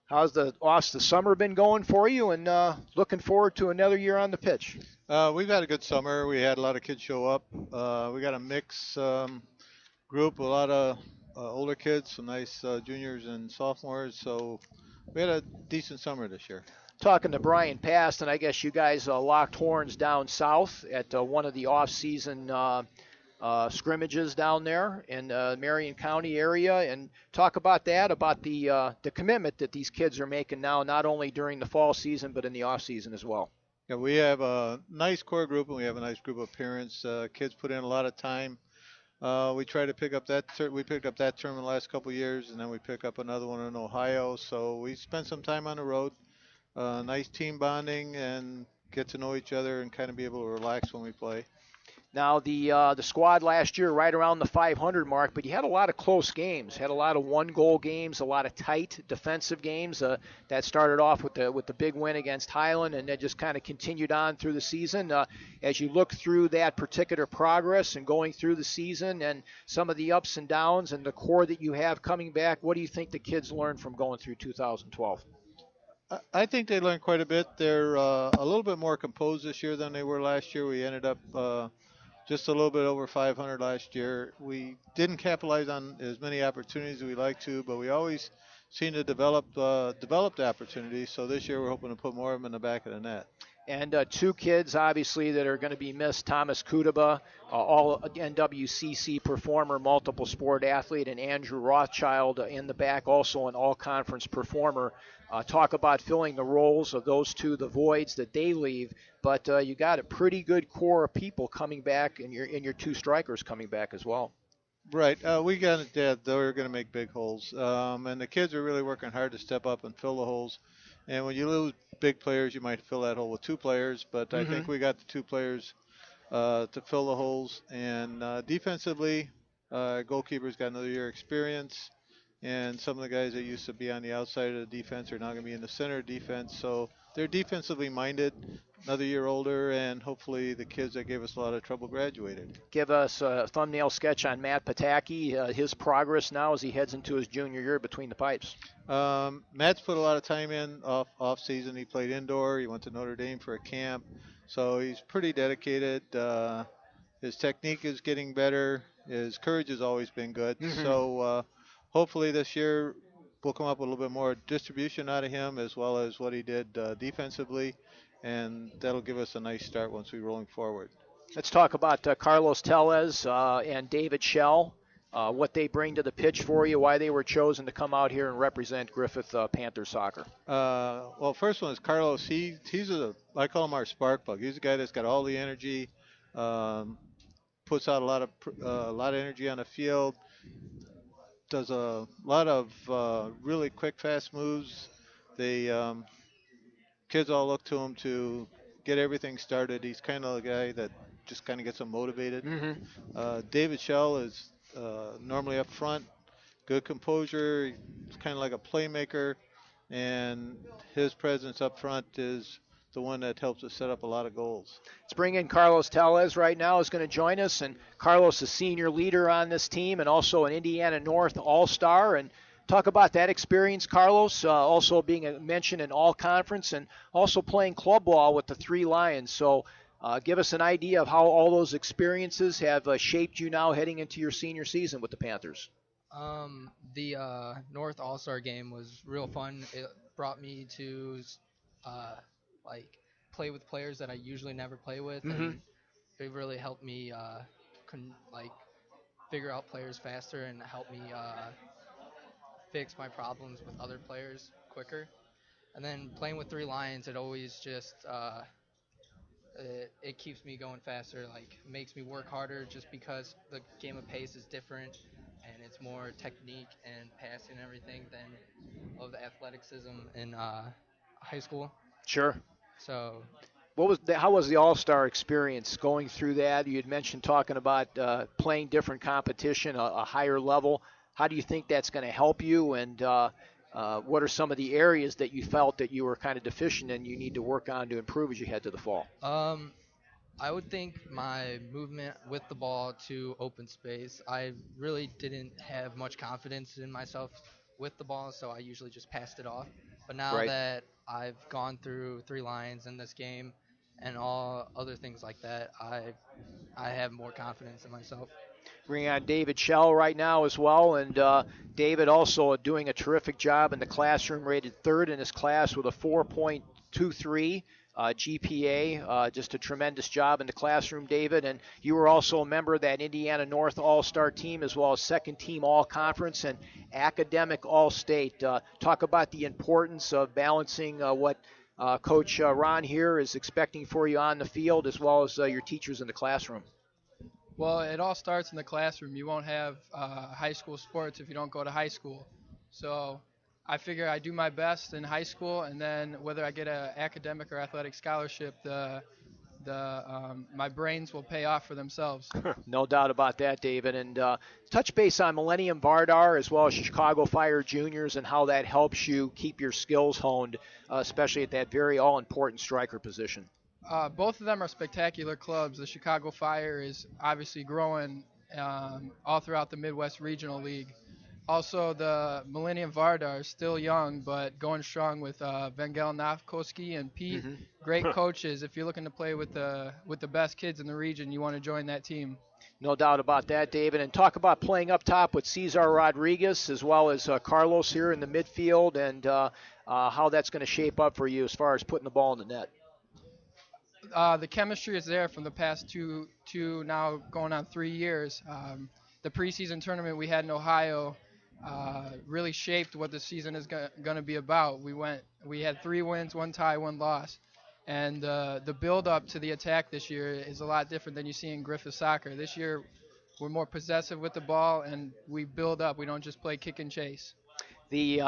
[SPEAKER 1] how's the summer been going for you? And looking forward to another year on the pitch.
[SPEAKER 12] We've had a good summer. We had a lot of kids show up. We got a mix group, a lot of older kids, some nice juniors and sophomores. So we had a decent summer this year.
[SPEAKER 1] Talking to Brian Past, and I guess you guys locked horns down south at one of the off-season scrimmages down there in Marion County area, and talk about that, about the commitment that these kids are making now, not only during the fall season but in the off-season as well.
[SPEAKER 12] Yeah, we have a nice core group, and we have a nice group of parents. Kids put in a lot of time. We try to pick up that. We picked up that term in the last couple of years, and then we pick up another one in Ohio. So we spent some time on the road. Nice team bonding and get to know each other and kind of be able to relax when we play.
[SPEAKER 1] Now, the squad last year right around the 500 mark, but you had a lot of close games, had a lot of one-goal games, a lot of tight defensive games. That started off with the big win against Highland, and then just kind of continued on through the season. As you look through that particular progress and going through the season and some of the ups and downs and the core that you have coming back, what do you think the kids learned from going through 2012?
[SPEAKER 12] I think they learned quite a bit. They're a little bit more composed this year than they were last year. We ended up just a little bit over 500 last year. We didn't capitalize on as many opportunities as we like to, but we always seem to develop the opportunities. So this year we're hoping to put more of them in the back of the net.
[SPEAKER 1] And two kids, obviously, that are going to be missed. Thomas Kudaba, all NWCC performer, multiple sport athlete, and Andrew Rothschild in the back, also an all-conference performer. Talk about filling the roles of those two, the voids that they leave. But you got a pretty good core of people coming back, and your two strikers coming back as well.
[SPEAKER 12] Right. We got it. Yeah, they're going to make big holes. And the kids are really working hard to step up and fill the holes. And when you lose big players, you might fill that hole with two players. But I think we got the two players to fill the holes. And defensively, goalkeeper's got another year experience. And some of the guys that used to be on the outside of the defense are now going to be in the center of defense. So they're defensively minded, another year older, and hopefully the kids that gave us a lot of trouble graduated.
[SPEAKER 1] Give us a thumbnail sketch on Matt Pataki, his progress now as he heads into his junior year between the pipes.
[SPEAKER 12] Matt's put a lot of time in off season. He played indoor. He went to Notre Dame for a camp. So he's pretty dedicated. His technique is getting better. His courage has always been good. So hopefully this year we'll come up with a little bit more distribution out of him as well as what he did defensively, and that'll give us a nice start once we're rolling forward.
[SPEAKER 1] Let's talk about Carlos Tellez and David Shell, what they bring to the pitch for you, why they were chosen to come out here and represent Griffith Panther soccer.
[SPEAKER 12] Well, first one is Carlos. He's I call him our spark plug. He's a guy that's got all the energy, puts out a lot of energy on the field, does a lot of really quick, fast moves. The kids all look to him to get everything started. He's kind of a guy that just kind of gets them motivated. David Shell is normally up front, good composure. He's kind of like a playmaker, and his presence up front is the one that helps us set up a lot of goals.
[SPEAKER 1] Let's bring in Carlos Tellez right now, is going to join us, and Carlos is senior leader on this team and also an Indiana North All-Star. And talk about that experience, Carlos, also being mentioned in all-conference and also playing club ball with the Three Lions. So give us an idea of how all those experiences have shaped you now heading into your senior season with the Panthers.
[SPEAKER 13] The North All-Star game was real fun. It brought me to play with players that I usually never play with, and it really helped me figure out players faster and help me fix my problems with other players quicker. And then playing with Three Lions, it always just it keeps me going faster, makes me work harder just because the game of pace is different and it's more technique and passing and everything than of the athleticism in high school.
[SPEAKER 1] Sure.
[SPEAKER 13] So
[SPEAKER 1] how was the All-Star experience going through that? You had mentioned talking about playing different competition, a higher level. How do you think that's going to help you, and what are some of the areas that you felt that you were kind of deficient in you need to work on to improve as you head to the fall?
[SPEAKER 13] I would think my movement with the ball to open space. I really didn't have much confidence in myself with the ball, so I usually just passed it off. But now that I've gone through Three Lions in this game and all other things like that, I have more confidence in myself.
[SPEAKER 1] Bringing on David Shell right now as well, and David also doing a terrific job in the classroom, rated third in his class with a 4.23 GPA. Just a tremendous job in the classroom, David. And you were also a member of that Indiana North All-Star team as well as second team All-Conference and academic All-State. Talk about the importance of balancing what Coach Ron here is expecting for you on the field as well as your teachers in the classroom.
[SPEAKER 14] Well, it all starts in the classroom. You won't have high school sports if you don't go to high school. So I figure I do my best in high school, and then whether I get an academic or athletic scholarship, my brains will pay off for themselves.
[SPEAKER 1] No doubt about that, David. And touch base on Millennium Vardar as well as Chicago Fire Juniors and how that helps you keep your skills honed, especially at that very all-important striker position.
[SPEAKER 14] Both of them are spectacular clubs. The Chicago Fire is obviously growing all throughout the Midwest Regional League. Also, the Millennium Vardar is still young, but going strong with Vangel Navkoski and Pete. Great coaches. If you're looking to play with the best kids in the region, you want to join that team.
[SPEAKER 1] No doubt about that, David. And talk about playing up top with Cesar Rodriguez as well as Carlos here in the midfield and how that's going to shape up for you as far as putting the ball in the net.
[SPEAKER 14] the chemistry is there from the past two now going on 3 years. The preseason tournament we had in Ohio really shaped what the season is going to be about. We had 3 wins, 1 tie, 1 loss, and the build up to the attack this year is a lot different than you see in Griffith soccer. This year we're more possessive with the ball and we build up. We don't just play kick and chase.
[SPEAKER 1] The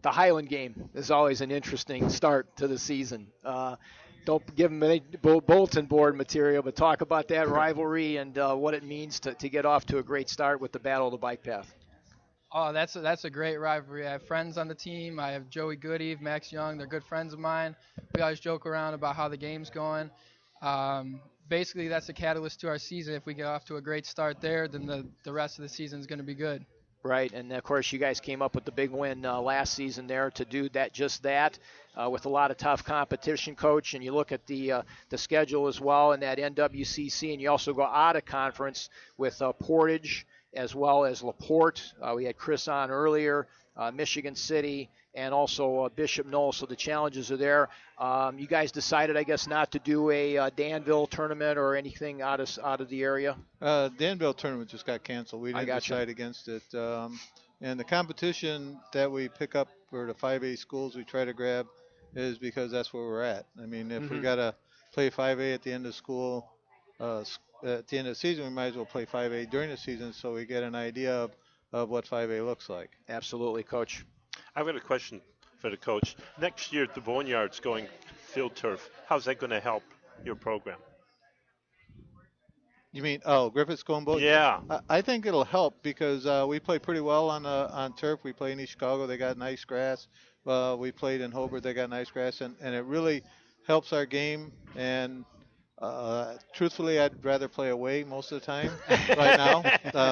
[SPEAKER 1] Highland game is always an interesting start to the season. Don't give them any bulletin board material, but talk about that rivalry and what it means to get off to a great start with the Battle of the Bike Path.
[SPEAKER 14] Oh, that's a great rivalry. I have friends on the team. I have Joey Goodeve, Max Young. They're good friends of mine. We always joke around about how the game's going. Basically, that's a catalyst to our season. If we get off to a great start there, then the rest of the season is going to be good.
[SPEAKER 1] Right, and of course you guys came up with the big win last season there to do that with a lot of tough competition, Coach. And you look at the schedule as well in that NWCC, and you also go out of conference with Portage as well as LaPorte. We had Chris on earlier, Michigan City, and also Bishop Noll. So the challenges are there. You guys decided, I guess, not to do a Danville tournament or anything out of the area.
[SPEAKER 12] Danville tournament just got canceled. We didn't decide against it. And the competition that we pick up for the 5A schools we try to grab is because that's where we're at. I mean, if we got to play 5A at the end of school, at the end of the season, we might as well play 5A during the season so we get an idea of what 5A looks like.
[SPEAKER 1] Absolutely, Coach.
[SPEAKER 2] I've got a question for the coach. Next year, the Boneyard's going field turf. How's that going to help your program?
[SPEAKER 12] You mean, Griffith's going both?
[SPEAKER 2] Yeah.
[SPEAKER 12] I think it'll help because we play pretty well on turf. We play in East Chicago. They got nice grass. We played in Hobart. They got nice grass. And it really helps our game. And truthfully, I'd rather play away most of the time right now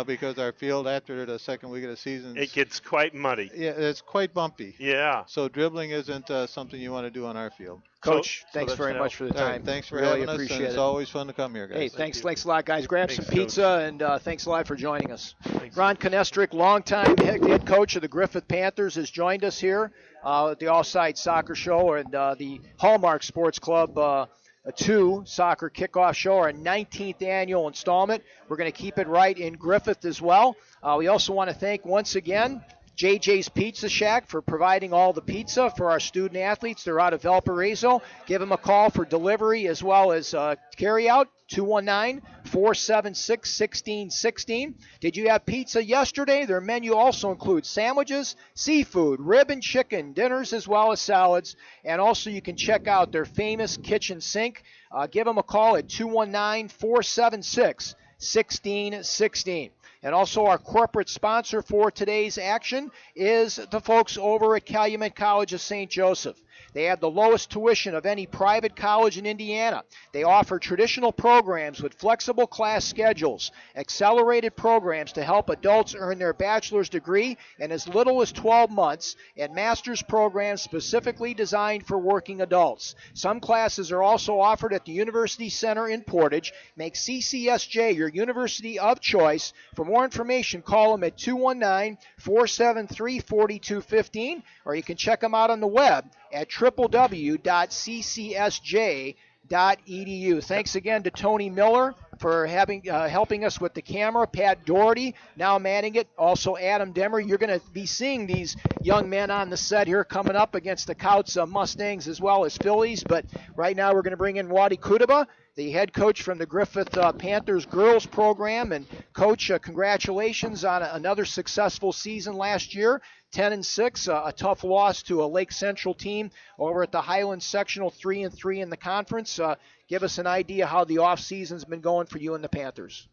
[SPEAKER 12] because our field after the second week of the season,
[SPEAKER 2] it gets quite muddy.
[SPEAKER 12] Yeah, it's quite bumpy.
[SPEAKER 2] Yeah.
[SPEAKER 12] So dribbling isn't something you want to do on our field.
[SPEAKER 1] Coach, thanks very much for the time.
[SPEAKER 12] Right, thanks for
[SPEAKER 1] really
[SPEAKER 12] having us.
[SPEAKER 1] Appreciate
[SPEAKER 12] and
[SPEAKER 1] it.
[SPEAKER 12] It's always fun to come here, guys.
[SPEAKER 1] Hey, thanks a lot, guys. Grab
[SPEAKER 2] Thanks,
[SPEAKER 1] some pizza, and thanks a lot for joining us. Ron Konestrick, longtime head coach of the Griffith Panthers, has joined us here at the All-Side Soccer Show and the Hallmark Sports Club a 2 soccer kickoff show, our 19th annual installment. We're going to keep it right in Griffith as well. We also want to thank once again JJ's Pizza Shack for providing all the pizza for our student athletes. They're out of Valparaiso. Give them a call for delivery as well as carry out. 219-476-1616. Did you have pizza yesterday? Their menu also includes sandwiches, seafood, rib and chicken, dinners as well as salads. And also you can check out their famous kitchen sink. Give them a call at 219-476-1616. And also our corporate sponsor for today's action is the folks over at Calumet College of St. Joseph. They have the lowest tuition of any private college in Indiana. They offer traditional programs with flexible class schedules, accelerated programs to help adults earn their bachelor's degree in as little as 12 months, and master's programs specifically designed for working adults. Some classes are also offered at the University Center in Portage. Make CCSJ your university of choice. For more information, call them at 219-473-4215, or you can check them out on the web at www.ccsj.edu. Thanks again to Tony Miller for helping us with the camera. Pat Doherty now manning it. Also Adam Demmer. You're going to be seeing these young men on the set here coming up against the Kouts Mustangs as well as Phillies. But right now we're going to bring in Wadi Kudaba, the head coach from the Griffith Panthers girls program. And Coach, congratulations on another successful season last year. 10-6, a tough loss to a Lake Central team over at the Highland sectional, 3-3 in the conference. Give us an idea how the off season's been going for you and the Panthers.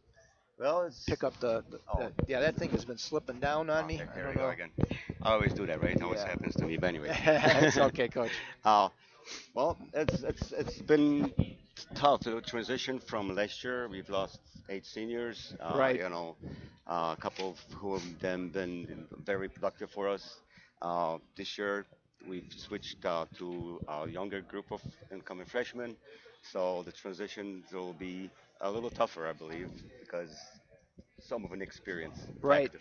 [SPEAKER 15] Well, it's
[SPEAKER 1] pick up yeah, that thing has been slipping down on me.
[SPEAKER 15] There we go again. I always do that, right? It always happens to me, but anyway.
[SPEAKER 1] It's okay, Coach.
[SPEAKER 15] Well, it's been tough to transition from last year. We've lost 8 seniors.
[SPEAKER 1] Right.
[SPEAKER 15] You know, a couple of who have been very productive for us. This year, we've switched to a younger group of incoming freshmen. So the transition will be a little tougher, I believe, because some of an experience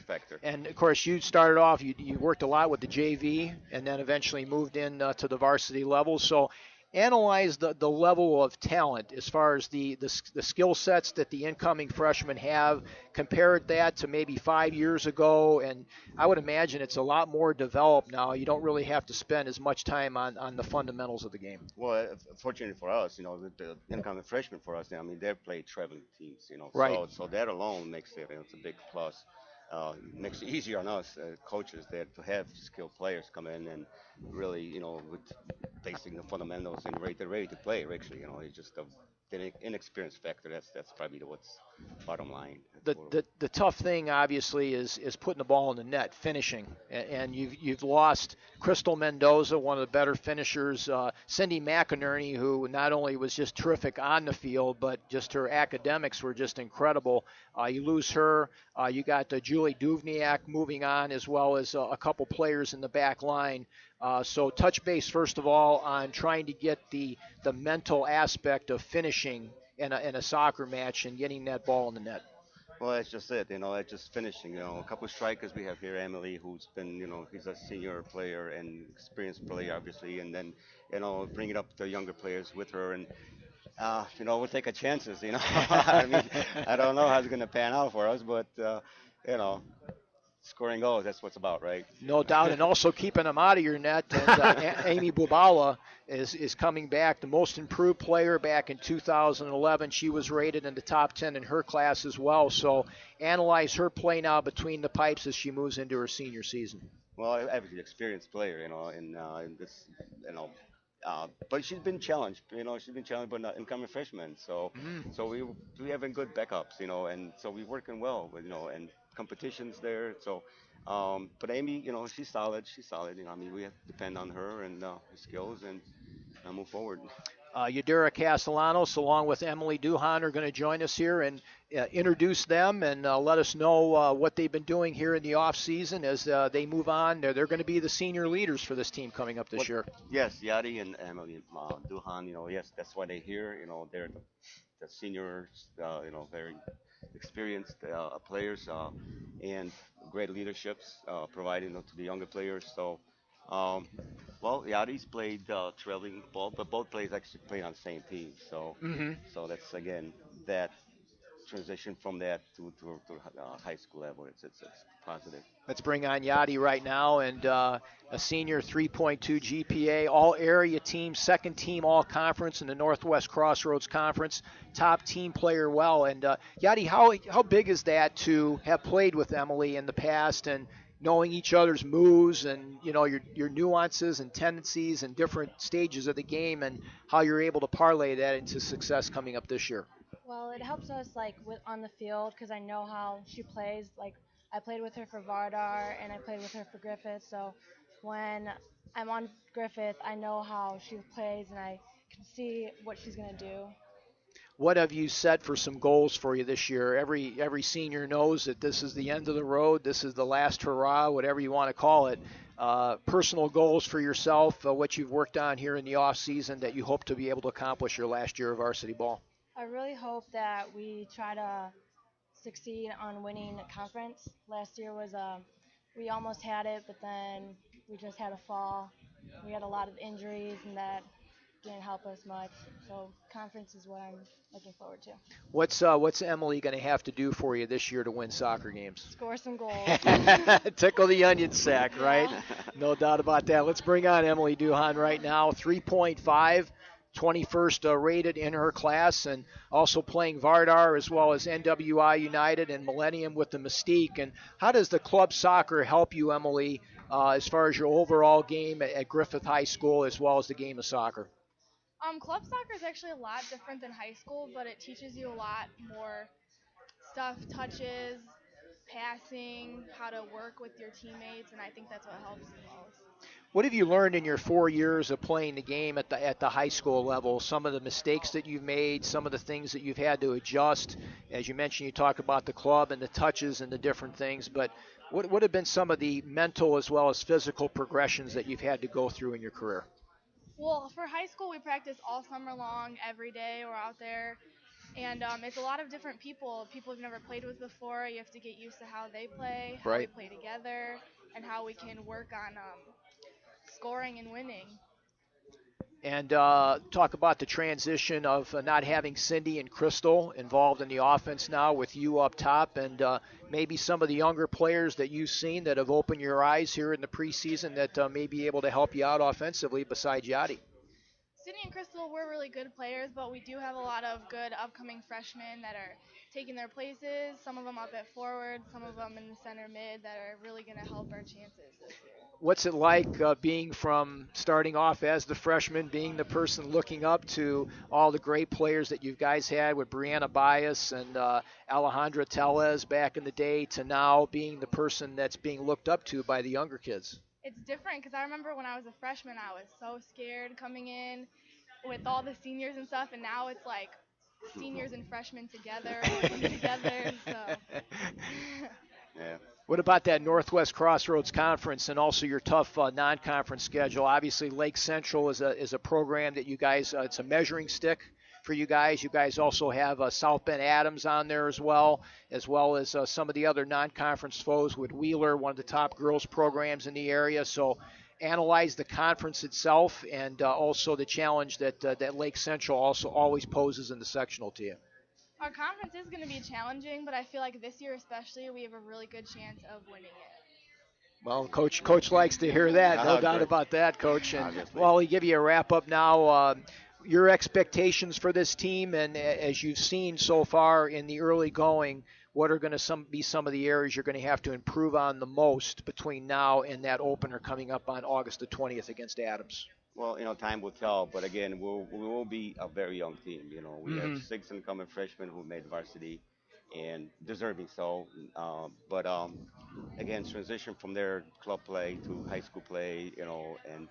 [SPEAKER 15] factor.
[SPEAKER 1] And of course, you started off. You worked a lot with the JV, and then eventually moved in to the varsity level. So, analyze the level of talent as far as the skill sets that the incoming freshmen have. Compare that to maybe 5 years ago, and I would imagine it's a lot more developed now. You don't really have to spend as much time on the fundamentals of the game.
[SPEAKER 15] Well, fortunately for us, the incoming freshmen for us, I mean, they play traveling teams,
[SPEAKER 1] Right.
[SPEAKER 15] so that alone makes it, it's a big plus. Makes it easier on us coaches there to have skilled players come in and really, with basic the fundamentals and they're ready to play. Actually, it's just the inexperience factor. That's probably what's bottom line.
[SPEAKER 1] The tough thing obviously is putting the ball in the net, finishing, and you've lost Crystal Mendoza, one of the better finishers, Cindy McInerney, who not only was just terrific on the field, but just her academics were just incredible. You lose her. You got Julie Duvniak moving on, as well as a couple players in the back line. So touch base first of all on trying to get the mental aspect of finishing in a soccer match and getting that ball in the net.
[SPEAKER 15] Well, that's just it. That's just finishing. A couple of strikers we have here. Emily, who's been, he's a senior player and experienced player, obviously, and then, bringing up the younger players with her, and we'll take our chances. I mean, I don't know how it's going to pan out for us, but you know, scoring goals, that's what it's about, right?
[SPEAKER 1] No doubt, and also keeping them out of your net. And Amy Bubala is coming back, the most improved player back in 2011. She was rated in the top 10 in her class as well. So analyze her play now between the pipes as she moves into her senior season.
[SPEAKER 15] Well, obviously experienced player, in this, but she's been challenged. She's been challenged by incoming freshmen. So we having good backups, and so we're working well, and competitions there. So, but Amy, she's solid. She's solid. I mean, we have to depend on her and her skills and move forward.
[SPEAKER 1] Yadira Castellanos, along with Emily Duhan, are going to join us here and introduce them and let us know what they've been doing here in the off season as they move on. They're going to be the senior leaders for this team coming up this year.
[SPEAKER 15] Yes, Yadi and Emily Duhan. Yes, that's why they're here. They're the seniors. Very experienced players and great leaderships providing to the younger players. So. Well, Yadi's played traveling ball, but both players actually played on the same team. So that's again that transition from that to high school level. It's positive.
[SPEAKER 1] Let's bring on Yadi right now, and a senior 3.2 GPA, all area team, second team all conference in the Northwest Crossroads Conference, top team player. Well, and Yadi, how big is that to have played with Emily in the past and knowing each other's moves and your nuances and tendencies and different stages of the game, and how you're able to parlay that into success coming up this year?
[SPEAKER 16] Well, it helps us on the field because I know how she plays. I played with her for Vardar and I played with her for Griffith. So when I'm on Griffith, I know how she plays and I can see what she's going to do.
[SPEAKER 1] What have you set for some goals for you this year? Every senior knows that this is the end of the road. This is the last hurrah, whatever you want to call it. Personal goals for yourself, what you've worked on here in the off season that you hope to be able to accomplish your last year of varsity ball.
[SPEAKER 16] I really hope that we try to succeed on winning a conference. Last year was we almost had it, but then we just had a fall. We had a lot of injuries, and that didn't help us much. So conference is what I'm looking forward to.
[SPEAKER 1] What's Emily going to have to do for you this year to win soccer games?
[SPEAKER 16] Score some goals.
[SPEAKER 1] Tickle the onion sack, right? No doubt about that. Let's bring on Emily Duhan right now. 3.5, 21st rated in her class, and also playing Vardar as well as NWI United and Millennium with the Mystique. And how does the club soccer help you, Emily, as far as your overall game at Griffith High School as well as the game of soccer?
[SPEAKER 17] Club soccer is actually a lot different than high school, but it teaches you a lot more stuff, touches, passing, how to work with your teammates, and I think that's what helps the most.
[SPEAKER 1] What have you learned in your 4 years of playing the game at the high school level? Some of the mistakes that you've made, some of the things that you've had to adjust. As you mentioned, you talk about the club and the touches and the different things, but what have been some of the mental as well as physical progressions that you've had to go through in your career?
[SPEAKER 17] Well, for high school, we practice all summer long, every day. We're out there, and it's a lot of different people you've never played with before. You have to get used to how they play, how we play together, and how we can work on scoring and winning.
[SPEAKER 1] and talk about the transition of not having Cindy and Crystal involved in the offense now with you up top, and maybe some of the younger players that you've seen that have opened your eyes here in the preseason that may be able to help you out offensively besides Yachty.
[SPEAKER 18] Sydney and Crystal were really good players, but we do have a lot of good upcoming freshmen that are taking their places, some of them up at forward, some of them in the center mid that are really going to help our chances this year.
[SPEAKER 1] What's it like being from starting off as the freshman, being the person looking up to all the great players that you guys had with Brianna Bias and Alejandra Tellez back in the day to now being the person that's being looked up to by the younger kids?
[SPEAKER 18] It's different because I remember when I was a freshman, I was so scared coming in with all the seniors and stuff, and now it's like seniors and freshmen together, working together. So.
[SPEAKER 15] Yeah.
[SPEAKER 1] What about that Northwest Crossroads Conference and also your tough non-conference schedule? Obviously, Lake Central is a program that you guys, it's a measuring stick for you guys. You guys also have South Bend Adams on there as well as some of the other non-conference foes with Wheeler, one of the top girls programs in the area. So analyze the conference itself and also the challenge that Lake Central also always poses in the sectional to you.
[SPEAKER 18] Our conference is going to be challenging, but I feel like this year especially we have a really good chance of winning it.
[SPEAKER 1] Well, Coach likes to hear that. No doubt about that, Coach. And well, we give you a wrap-up now. Your expectations for this team, and as you've seen so far in the early going, what are going to be some of the areas you're going to have to improve on the most between now and that opener coming up on August the 20th against Adams?
[SPEAKER 15] Well, time will tell, but again, we will be a very young team. We have 6 incoming freshmen who made varsity, and deserving so. But again, transition from their club play to high school play, and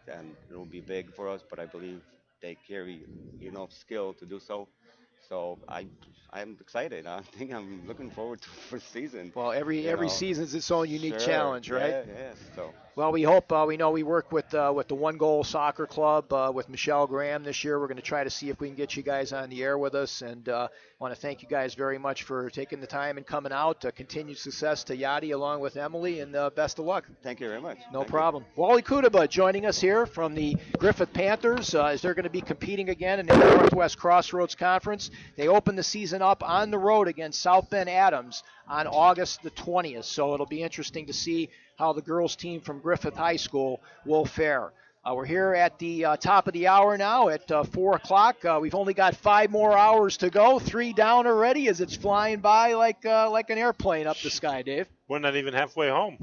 [SPEAKER 15] it will be big for us. But I believe they carry enough skill to do so. So I'm excited. I think I'm looking forward to the first season.
[SPEAKER 1] Well, every season's its own unique challenge, right?
[SPEAKER 15] Yeah. So.
[SPEAKER 1] Well, we hope we know we work with the One Goal Soccer Club with Michelle Graham this year. We're going to try to see if we can get you guys on the air with us, and want to thank you guys very much for taking the time and coming out. Continued success to Yachty along with Emily, and best of luck.
[SPEAKER 15] Thank you very much.
[SPEAKER 1] No problem. Wally Kudaba joining us here from the Griffith Panthers as they're going to be competing again in the Northwest Crossroads Conference. They open the season up on the road against South Bend Adams on August the 20th, so it'll be interesting to see how the girls team from Griffith High School will fare. We're here at the top of the hour now at 4 o'clock. We've only got 5 more hours to go. 3 down already as it's flying by like an airplane up the sky, Dave.
[SPEAKER 2] We're not even halfway home.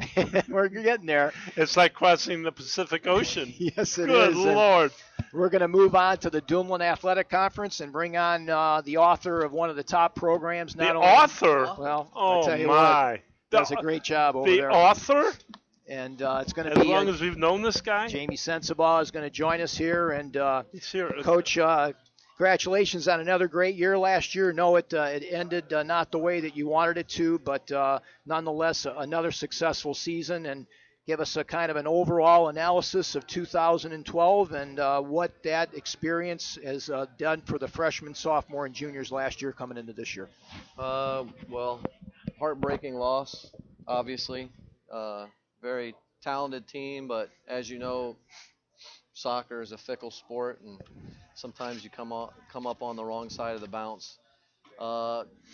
[SPEAKER 1] We're getting there.
[SPEAKER 2] It's like crossing the Pacific Ocean.
[SPEAKER 1] Yes, it
[SPEAKER 2] Good
[SPEAKER 1] is.
[SPEAKER 2] Good Lord.
[SPEAKER 1] We're going to move on to the Dumoulin Athletic Conference and bring on the author of one of the top programs.
[SPEAKER 2] Author?
[SPEAKER 1] Well,
[SPEAKER 2] oh,
[SPEAKER 1] I tell you
[SPEAKER 2] my.
[SPEAKER 1] What, does a great job over there.
[SPEAKER 2] The author?
[SPEAKER 1] And it's going to be
[SPEAKER 2] as long as we've known this guy.
[SPEAKER 1] Jamie Sensabaugh is going to join us here, and
[SPEAKER 2] he's here.
[SPEAKER 1] Coach, congratulations on another great year last year. No, it ended not the way that you wanted it to, but nonetheless another successful season. And give us a kind of an overall analysis of 2012 and what that experience has done for the freshmen, sophomore, and juniors last year coming into this year.
[SPEAKER 19] Well, heartbreaking loss, obviously. Very talented team, but as you know, soccer is a fickle sport, and sometimes you come up on the wrong side of the bounce.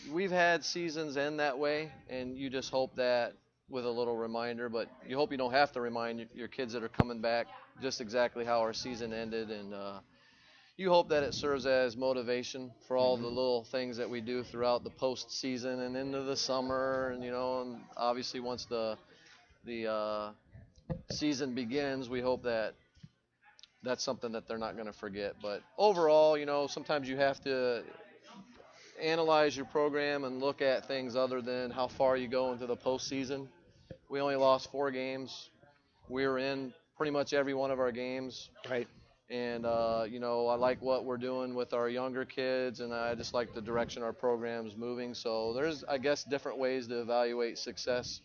[SPEAKER 19] We've had seasons end that way, and you just hope that with a little reminder, but you hope you don't have to remind your kids that are coming back just exactly how our season ended, and you hope that it serves as motivation for all the little things that we do throughout the postseason and into the summer, and and obviously once the season begins, we hope that that's something that they're not going to forget. But overall, sometimes you have to analyze your program and look at things other than how far you go into the postseason. We only lost 4 games. We were in pretty much every one of our games.
[SPEAKER 1] Right.
[SPEAKER 19] And, I like what we're doing with our younger kids, and I just like the direction our program's moving. So there's, I guess, different ways to evaluate success.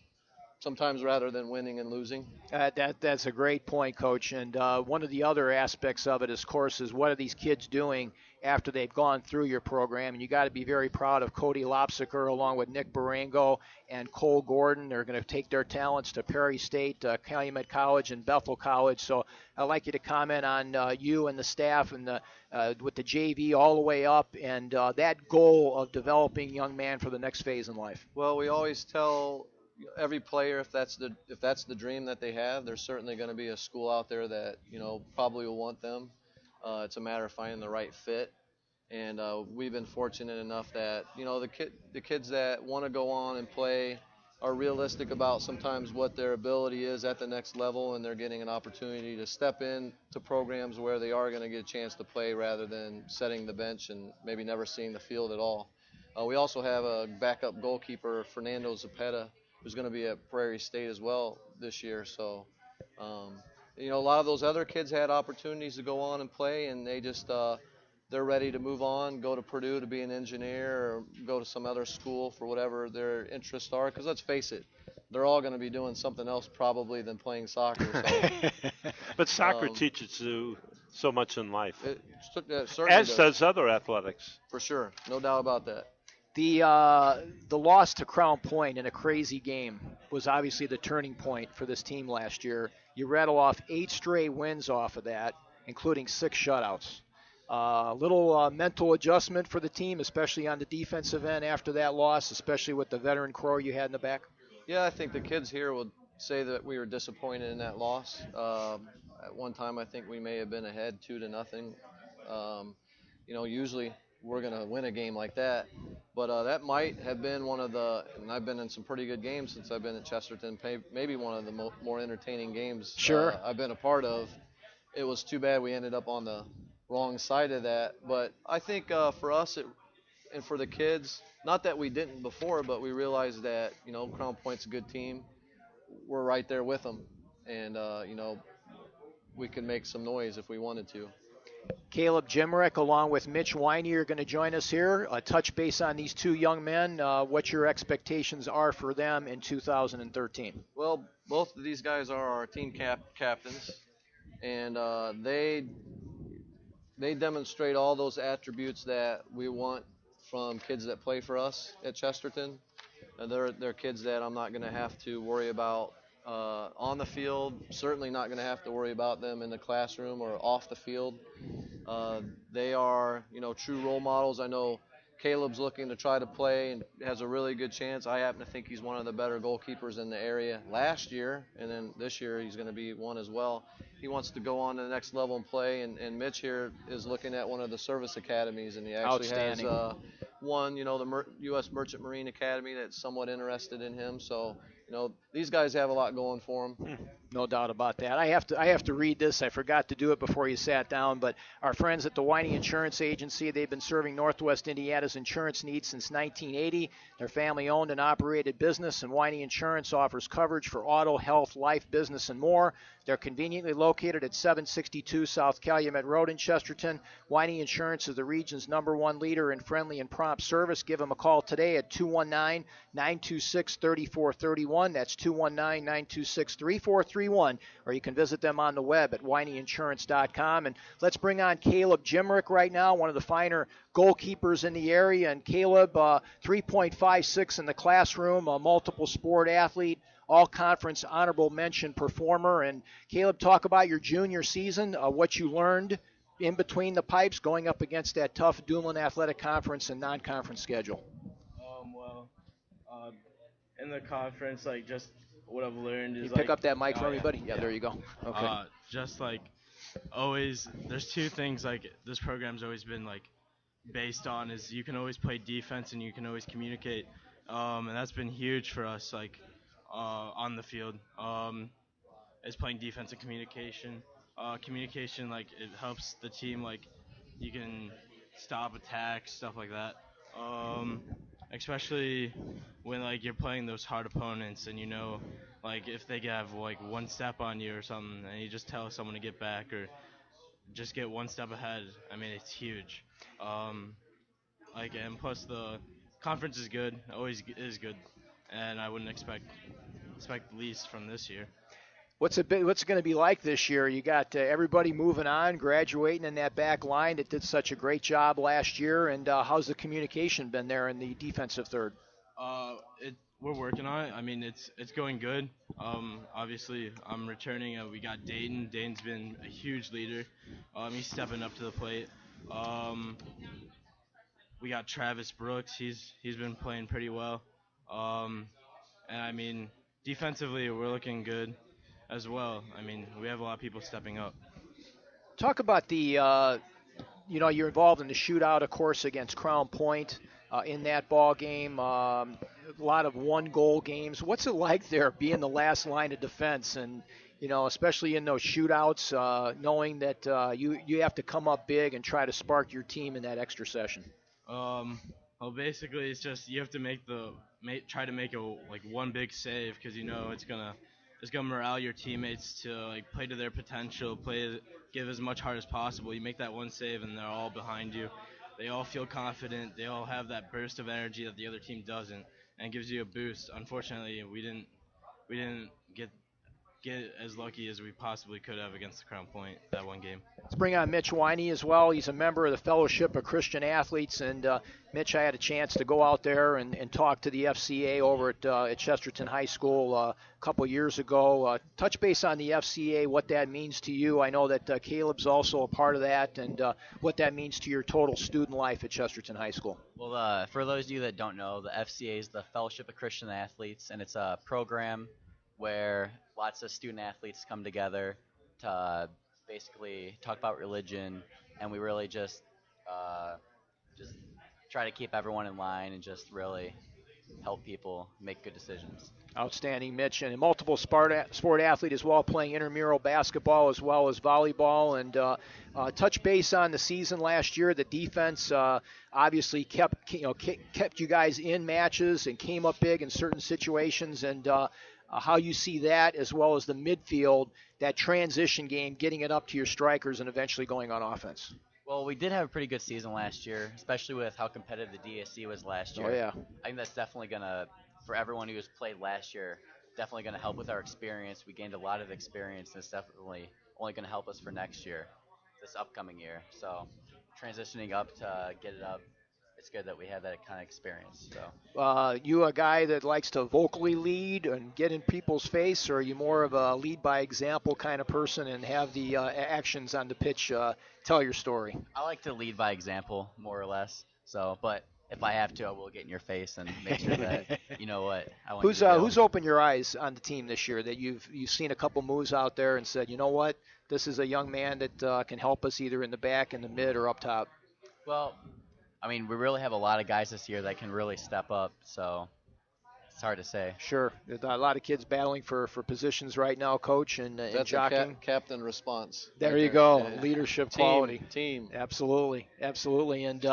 [SPEAKER 19] sometimes rather than winning and losing.
[SPEAKER 1] That's a great point, Coach. And one of the other aspects of it, of course, is what are these kids doing after they've gone through your program? And you got to be very proud of Cody Lopsiker along with Nick Barango and Cole Gordon. They're going to take their talents to Perry State, Calumet College, and Bethel College. So I'd like you to comment on you and the staff and with the JV all the way up and that goal of developing young man for the next phase in life.
[SPEAKER 19] Well, we always tell every player if that's the dream that they have, there's certainly going to be a school out there that probably will want them. It's a matter of finding the right fit, and we've been fortunate enough that the kids that want to go on and play are realistic about sometimes what their ability is at the next level, and they're getting an opportunity to step in to programs where they are going to get a chance to play rather than setting the bench and maybe never seeing the field at all. We also have a backup goalkeeper, Fernando Zapeta, who's going to be at Prairie State as well this year. So, a lot of those other kids had opportunities to go on and play, and they're ready to move on, go to Purdue to be an engineer or go to some other school for whatever their interests are. Because let's face it, they're all going to be doing something else probably than playing soccer. So.
[SPEAKER 2] But soccer teaches you so much in life,
[SPEAKER 19] as
[SPEAKER 2] does other athletics.
[SPEAKER 19] For sure, no doubt about that.
[SPEAKER 1] The loss to Crown Point in a crazy game was obviously the turning point for this team last year. You rattle off 8 straight wins off of that, including 6 shutouts. Little mental adjustment for the team, especially on the defensive end after that loss, especially with the veteran core you had in the back?
[SPEAKER 19] Yeah, I think the kids here would say that we were disappointed in that loss. At one time, I think we may have been ahead 2-0. Usually we're going to win a game like that. But that might have been one of and I've been in some pretty good games since I've been at Chesterton, maybe one of the more entertaining games I've been a part of. It was too bad we ended up on the wrong side of that. But I think for us and for the kids, not that we didn't before, but we realized that, Crown Point's a good team. We're right there with them. And, we can make some noise if we wanted to.
[SPEAKER 1] Caleb Jimerick along with Mitch Winey are going to join us here. Touch base on these 2 young men, what your expectations are for them in 2013.
[SPEAKER 19] Well, both of these guys are our team captains, and they demonstrate all those attributes that we want from kids that play for us at Chesterton. They're kids that I'm not going to have to worry about on the field, certainly not going to have to worry about them in the classroom or off the field. They are, true role models. I know Caleb's looking to try to play and has a really good chance. I happen to think he's one of the better goalkeepers in the area last year, and then this year he's going to be one as well. He wants to go on to the next level and play, and Mitch here is looking at one of the service academies, and he actually has one, the U.S. Merchant Marine Academy that's somewhat interested in him. So, these guys have a lot going for them.
[SPEAKER 1] No doubt about that. I have to read this. I forgot to do it before you sat down, but our friends at the Winey Insurance Agency, they've been serving Northwest Indiana's insurance needs since 1980. They're family-owned and operated business, and Winey Insurance offers coverage for auto, health, life, business, and more. They're conveniently located at 762 South Calumet Road in Chesterton. Winey Insurance is the region's #1 leader in friendly and prompt service. Give them a call today at 219-926-3431. That's 219-926-3431. Or you can visit them on the web at wineyinsurance.com. And let's bring on Caleb Jimerick right now, one of the finer goalkeepers in the area. And Caleb, 3.56 in the classroom, a multiple sport athlete, all-conference honorable mention performer. And Caleb, talk about your junior season, what you learned in between the pipes going up against that tough Duneland Athletic Conference and non-conference schedule.
[SPEAKER 20] In the conference, just what I've learned is
[SPEAKER 1] you pick up that mic for everybody? Yeah, there you go. Okay.
[SPEAKER 20] Just always, there's 2 things this program's always been based on is you can always play defense and you can always communicate, and that's been huge for us on the field. Is playing defense and communication. Communication it helps the team you can stop attacks, stuff like that. Especially when you're playing those hard opponents and if they have one step on you or something and you just tell someone to get back or just get one step ahead. I mean, it's huge. And plus the conference is good, always is good, and I wouldn't expect expect the least from this year.
[SPEAKER 1] What's it going to be like this year? You got everybody moving on, graduating in that back line that did such a great job last year, and how's the communication been there in the defensive third?
[SPEAKER 20] We're working on it. I mean, it's going good. Obviously, I'm returning. We got Dayton. Dayton's been a huge leader. He's stepping up to the plate. We got Travis Brooks. He's been playing pretty well. And I mean, defensively, we're looking good as well. I mean, we have a lot of people stepping up.
[SPEAKER 1] Talk about the you're involved in the shootout, of course, against Crown Point in that ball game. A lot of one-goal games. What's it like there, being the last line of defense, and especially in those shootouts, knowing that you have to come up big and try to spark your team in that extra session?
[SPEAKER 20] Well, basically, it's just you have to try to make one big save because it's gonna morale your teammates to play to their potential, give as much heart as possible. You make that one save and they're all behind you. They all feel confident. They all have that burst of energy that the other team doesn't, and it gives you a boost. Unfortunately, we didn't get as lucky as we possibly could have against the Crown Point that one game.
[SPEAKER 1] Let's bring on Mitch Winey as well. He's a member of the Fellowship of Christian Athletes. And, Mitch, I had a chance to go out there and talk to the FCA over at Chesterton High School a couple years ago. Touch base on the FCA, what that means to you. I know that Caleb's also a part of that, and what that means to your total student life at Chesterton High School.
[SPEAKER 21] Well, for those of you that don't know, the FCA is the Fellowship of Christian Athletes, and it's a program where lots of student athletes come together to basically talk about religion, and we really just try to keep everyone in line and just really help people make good decisions.
[SPEAKER 1] Outstanding, Mitch, and a multiple sport athlete as well, playing intramural basketball as well as volleyball. And touch base on the season last year. The defense obviously kept you guys in matches and came up big in certain situations, and how you see that, as well as the midfield, that transition game, getting it up to your strikers and eventually going on offense.
[SPEAKER 21] Well, we did have a pretty good season last year, especially with how competitive the DSC was last year.
[SPEAKER 1] Oh, yeah.
[SPEAKER 21] I think that's definitely going to, for everyone who has played last year, definitely going to help with our experience. We gained a lot of experience, and it's definitely only going to help us for next year, this upcoming year. So transitioning up to get it up, it's good that we have that kind of experience. So,
[SPEAKER 1] you a guy that likes to vocally lead and get in people's face, or are you more of a lead by example kind of person and have the actions on the pitch tell your story?
[SPEAKER 21] I like to lead by example, more or less. So, but if I have to, I will get in your face and make sure that you know what I want.
[SPEAKER 1] Who's opened your eyes on the team this year, that you've seen a couple moves out there and said, you know what, this is a young man that can help us either in the back, in the mid, or up top?
[SPEAKER 21] Well, I mean, we really have a lot of guys this year that can really step up, so it's hard to say.
[SPEAKER 1] Sure. There's a lot of kids battling for positions right now, Coach, and jockeying.
[SPEAKER 19] Captain response.
[SPEAKER 1] There you go. Leadership quality.
[SPEAKER 19] Team.
[SPEAKER 1] Absolutely. And,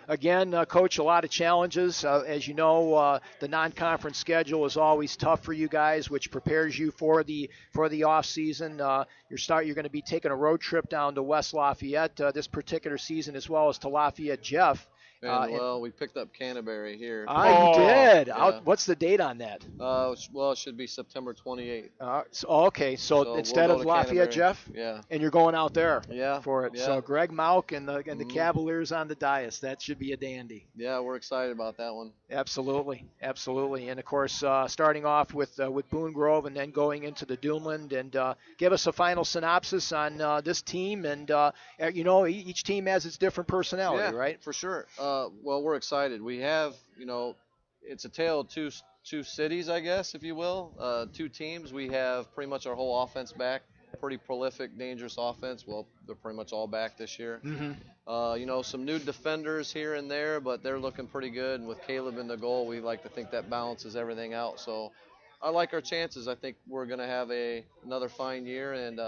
[SPEAKER 1] again, Coach, a lot of challenges. As you know, the non-conference schedule is always tough for you guys, which prepares you for the off season. You're going to be taking a road trip down to West Lafayette this particular season, as well as to Lafayette Jeff.
[SPEAKER 19] And, we picked up Canterbury here.
[SPEAKER 1] You did?
[SPEAKER 19] Yeah.
[SPEAKER 1] What's the date on that?
[SPEAKER 19] It should be September 28th.
[SPEAKER 1] Okay, so instead
[SPEAKER 19] we'll
[SPEAKER 1] of
[SPEAKER 19] go to
[SPEAKER 1] Lafayette,
[SPEAKER 19] Canterbury.
[SPEAKER 1] Jeff?
[SPEAKER 19] Yeah.
[SPEAKER 1] And you're going out there
[SPEAKER 19] for
[SPEAKER 1] it.
[SPEAKER 19] Yeah.
[SPEAKER 1] So Greg Mauk and the Cavaliers on the dais. That should be a dandy.
[SPEAKER 19] Yeah, we're excited about that one.
[SPEAKER 1] Absolutely. And, of course, starting off with Boone Grove and then going into the Duneland. And give us a final synopsis on this team. And, each team has its different personality, right?
[SPEAKER 19] For sure. Well, we're excited. We have, it's a tale of two cities, I guess, if you will. Two teams. We have pretty much our whole offense back. Pretty prolific, dangerous offense. Well, they're pretty much all back this year.
[SPEAKER 1] Mm-hmm.
[SPEAKER 19] Some new defenders here and there, but they're looking pretty good. And with Caleb in the goal, we like to think that balances everything out. So I like our chances. I think we're going to have another fine year, and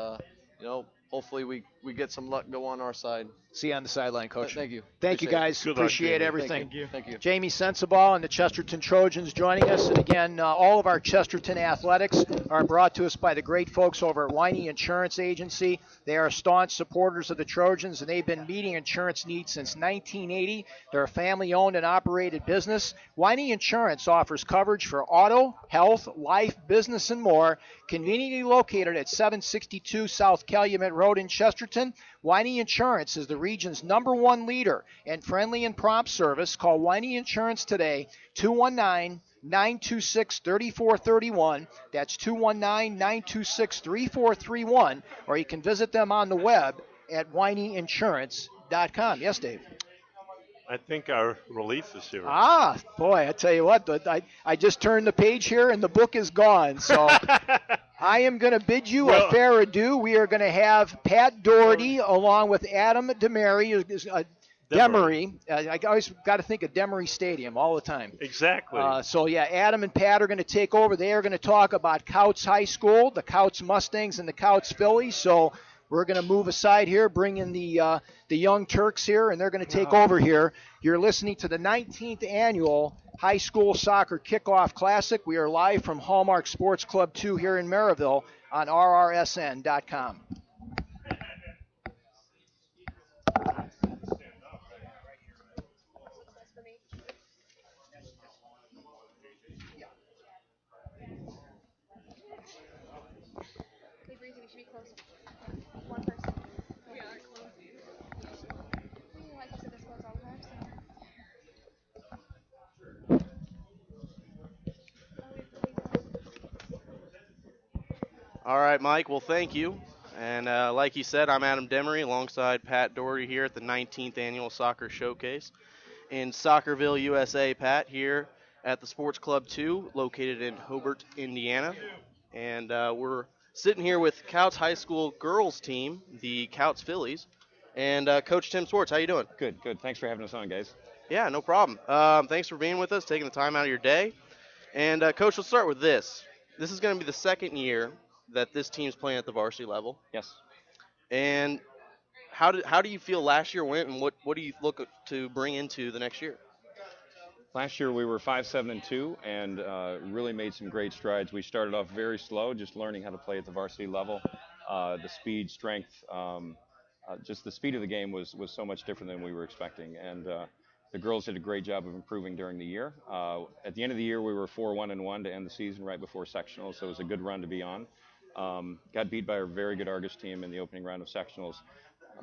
[SPEAKER 19] hopefully we get some luck go on our side.
[SPEAKER 1] See you on the sideline, Coach.
[SPEAKER 19] Thank you.
[SPEAKER 1] Thank you,
[SPEAKER 19] Appreciate it.
[SPEAKER 1] guys.
[SPEAKER 2] Good luck,
[SPEAKER 1] Appreciate
[SPEAKER 2] Jamie.
[SPEAKER 1] everything.
[SPEAKER 19] Thank you. Thank you.
[SPEAKER 1] Jamie Sensabaugh and the Chesterton Trojans joining us. And again, all of our Chesterton athletics are brought to us by the great folks over at Winey Insurance Agency. They are staunch supporters of the Trojans, and they've been meeting insurance needs since 1980. They're a family-owned and operated business. Winey Insurance offers coverage for auto, health, life, business, and more. Conveniently located at 762 South Calumet Road in Chesterton, Winey Insurance is the region's #1 leader in friendly and prompt service. Call Winey Insurance today, 219-926-3431. That's 219-926-3431. Or you can visit them on the web at wineyinsurance.com. Yes, Dave?
[SPEAKER 2] I think our relief is here.
[SPEAKER 1] Ah, boy, I tell you what, I just turned the page here and the book is gone. So I am going to bid you a fair adieu. We are going to have Pat Doherty along with Adam Demery. Demery. I always got to think of Demery Stadium all the time.
[SPEAKER 2] Exactly.
[SPEAKER 1] So, yeah, Adam and Pat are going to take over. They are going to talk about Kouts High School, the Kouts Mustangs, and the Kouts Phillies. So we're going to move aside here, bring in the Young Turks here, and they're going to take over here. You're listening to the 19th Annual High School Soccer Kickoff Classic. We are live from Hallmark Sports Club 2 here in Maryville on RRSN.com.
[SPEAKER 4] All right, Mike. Well, thank you. And like you said, I'm Adam Demery alongside Pat Doherty here at the 19th Annual Soccer Showcase in Soccerville, USA. Pat here at the Sports Club 2, located in Hobart, Indiana. And we're sitting here with Kouts High School girls team, the Kouts Phillies, and Coach Tim Swartz. How you doing?
[SPEAKER 22] Good. Thanks for having us on, guys.
[SPEAKER 4] Yeah, no problem. Thanks for being with us, taking the time out of your day. And, Coach, let's start with this. This is going to be the second year that this team's playing at the varsity level.
[SPEAKER 22] Yes.
[SPEAKER 4] And how do you feel last year went, and what do you look to bring into the next year?
[SPEAKER 22] Last year we were 5-7-2 and really made some great strides. We started off very slow, just learning how to play at the varsity level. The speed, strength, just the speed of the game was so much different than we were expecting. And the girls did a great job of improving during the year. At the end of the year, we were 4-1-1 to end the season right before sectionals, so it was a good run to be on. Got beat by a very good Argus team in the opening round of sectionals.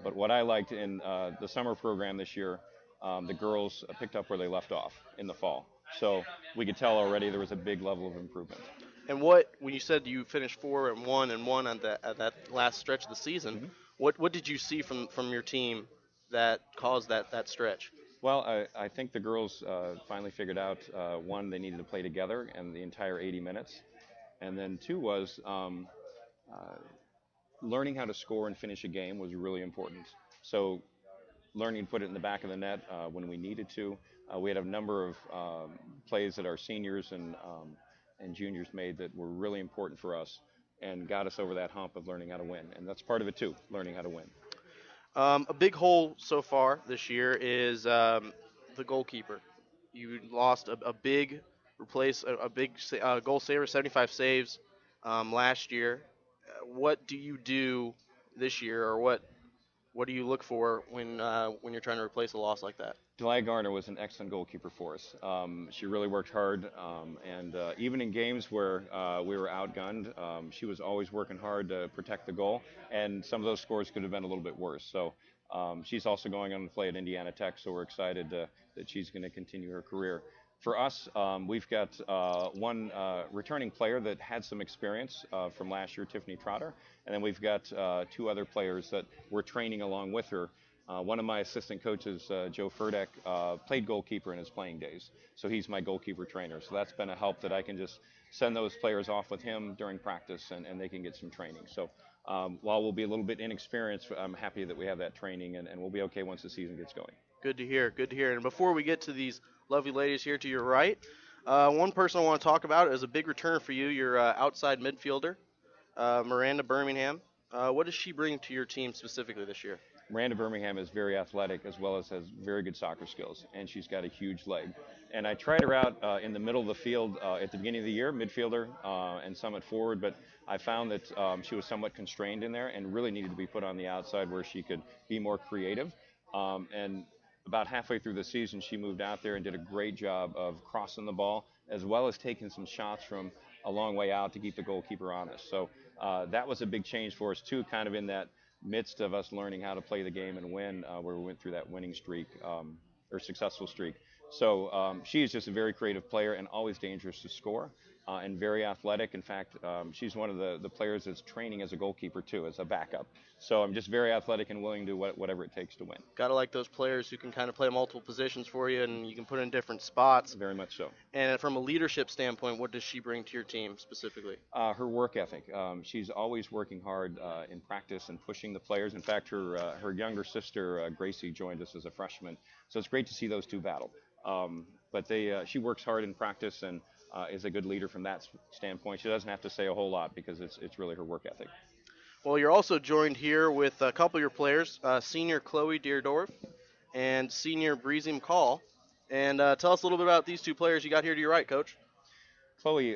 [SPEAKER 22] But what I liked in the summer program this year, the girls picked up where they left off in the fall. So we could tell already there was a big level of improvement.
[SPEAKER 4] And when you said you finished 4-1-1 on that last stretch of the season, what did you see from your team that caused that stretch?
[SPEAKER 22] Well, I think the girls finally figured out, one, they needed to play together and the entire 80 minutes. And then two was learning how to score and finish a game was really important. So learning to put it in the back of the net when we needed to. We had a number of plays that our seniors and juniors made that were really important for us and got us over that hump of learning how to win. And that's part of it too, learning how to win.
[SPEAKER 4] A big hole so far this year is the goalkeeper. You lost a big goal saver, 75 saves last year. What do you do this year, or what do you look for when you're trying to replace a loss like that?
[SPEAKER 22] Delia Garner was an excellent goalkeeper for us. She really worked hard, and even in games where we were outgunned, she was always working hard to protect the goal, and some of those scores could have been a little bit worse. So she's also going on to play at Indiana Tech, so we're excited that she's going to continue her career. For us, we've got one returning player that had some experience from last year, Tiffany Trotter, and then we've got two other players that we're training along with her. One of my assistant coaches, Joe Furdak, played goalkeeper in his playing days, so he's my goalkeeper trainer. So that's been a help that I can just send those players off with him during practice, and they can get some training. So while we'll be a little bit inexperienced, I'm happy that we have that training, and we'll be okay once the season gets going.
[SPEAKER 4] Good to hear. Good to hear. And before we get to these lovely ladies here to your right, one person I want to talk about is a big return for you, your outside midfielder, Miranda Birmingham. What does she bring to your team specifically this year?
[SPEAKER 22] Miranda Birmingham is very athletic as well as has very good soccer skills, and she's got a huge leg. And I tried her out in the middle of the field at the beginning of the year, midfielder and some at forward, but I found that she was somewhat constrained in there and really needed to be put on the outside where she could be more creative. And about halfway through the season, she moved out there and did a great job of crossing the ball as well as taking some shots from a long way out to keep the goalkeeper honest. So that was a big change for us too, kind of in that midst of us learning how to play the game and win, where we went through that winning streak or successful streak. So she is just a very creative player and always dangerous to score and very athletic. In fact, she's one of the players that's training as a goalkeeper too, as a backup. So I'm just very athletic and willing to do whatever it takes to win.
[SPEAKER 4] Gotta like those players who can kind of play multiple positions for you and you can put in different spots.
[SPEAKER 22] Very much so.
[SPEAKER 4] And from a leadership standpoint, what does she bring to your team specifically?
[SPEAKER 22] Her work ethic. She's always working hard in practice and pushing the players. In fact, her younger sister, Gracie, joined us as a freshman. So it's great to see those two battle. But she works hard in practice and is a good leader from that standpoint. She doesn't have to say a whole lot because it's really her work ethic.
[SPEAKER 4] Well, you're also joined here with a couple of your players, senior Chloe Deerdorf and senior Breezy McCall. And tell us a little bit about these two players you got here to your right, Coach.
[SPEAKER 22] Chloe,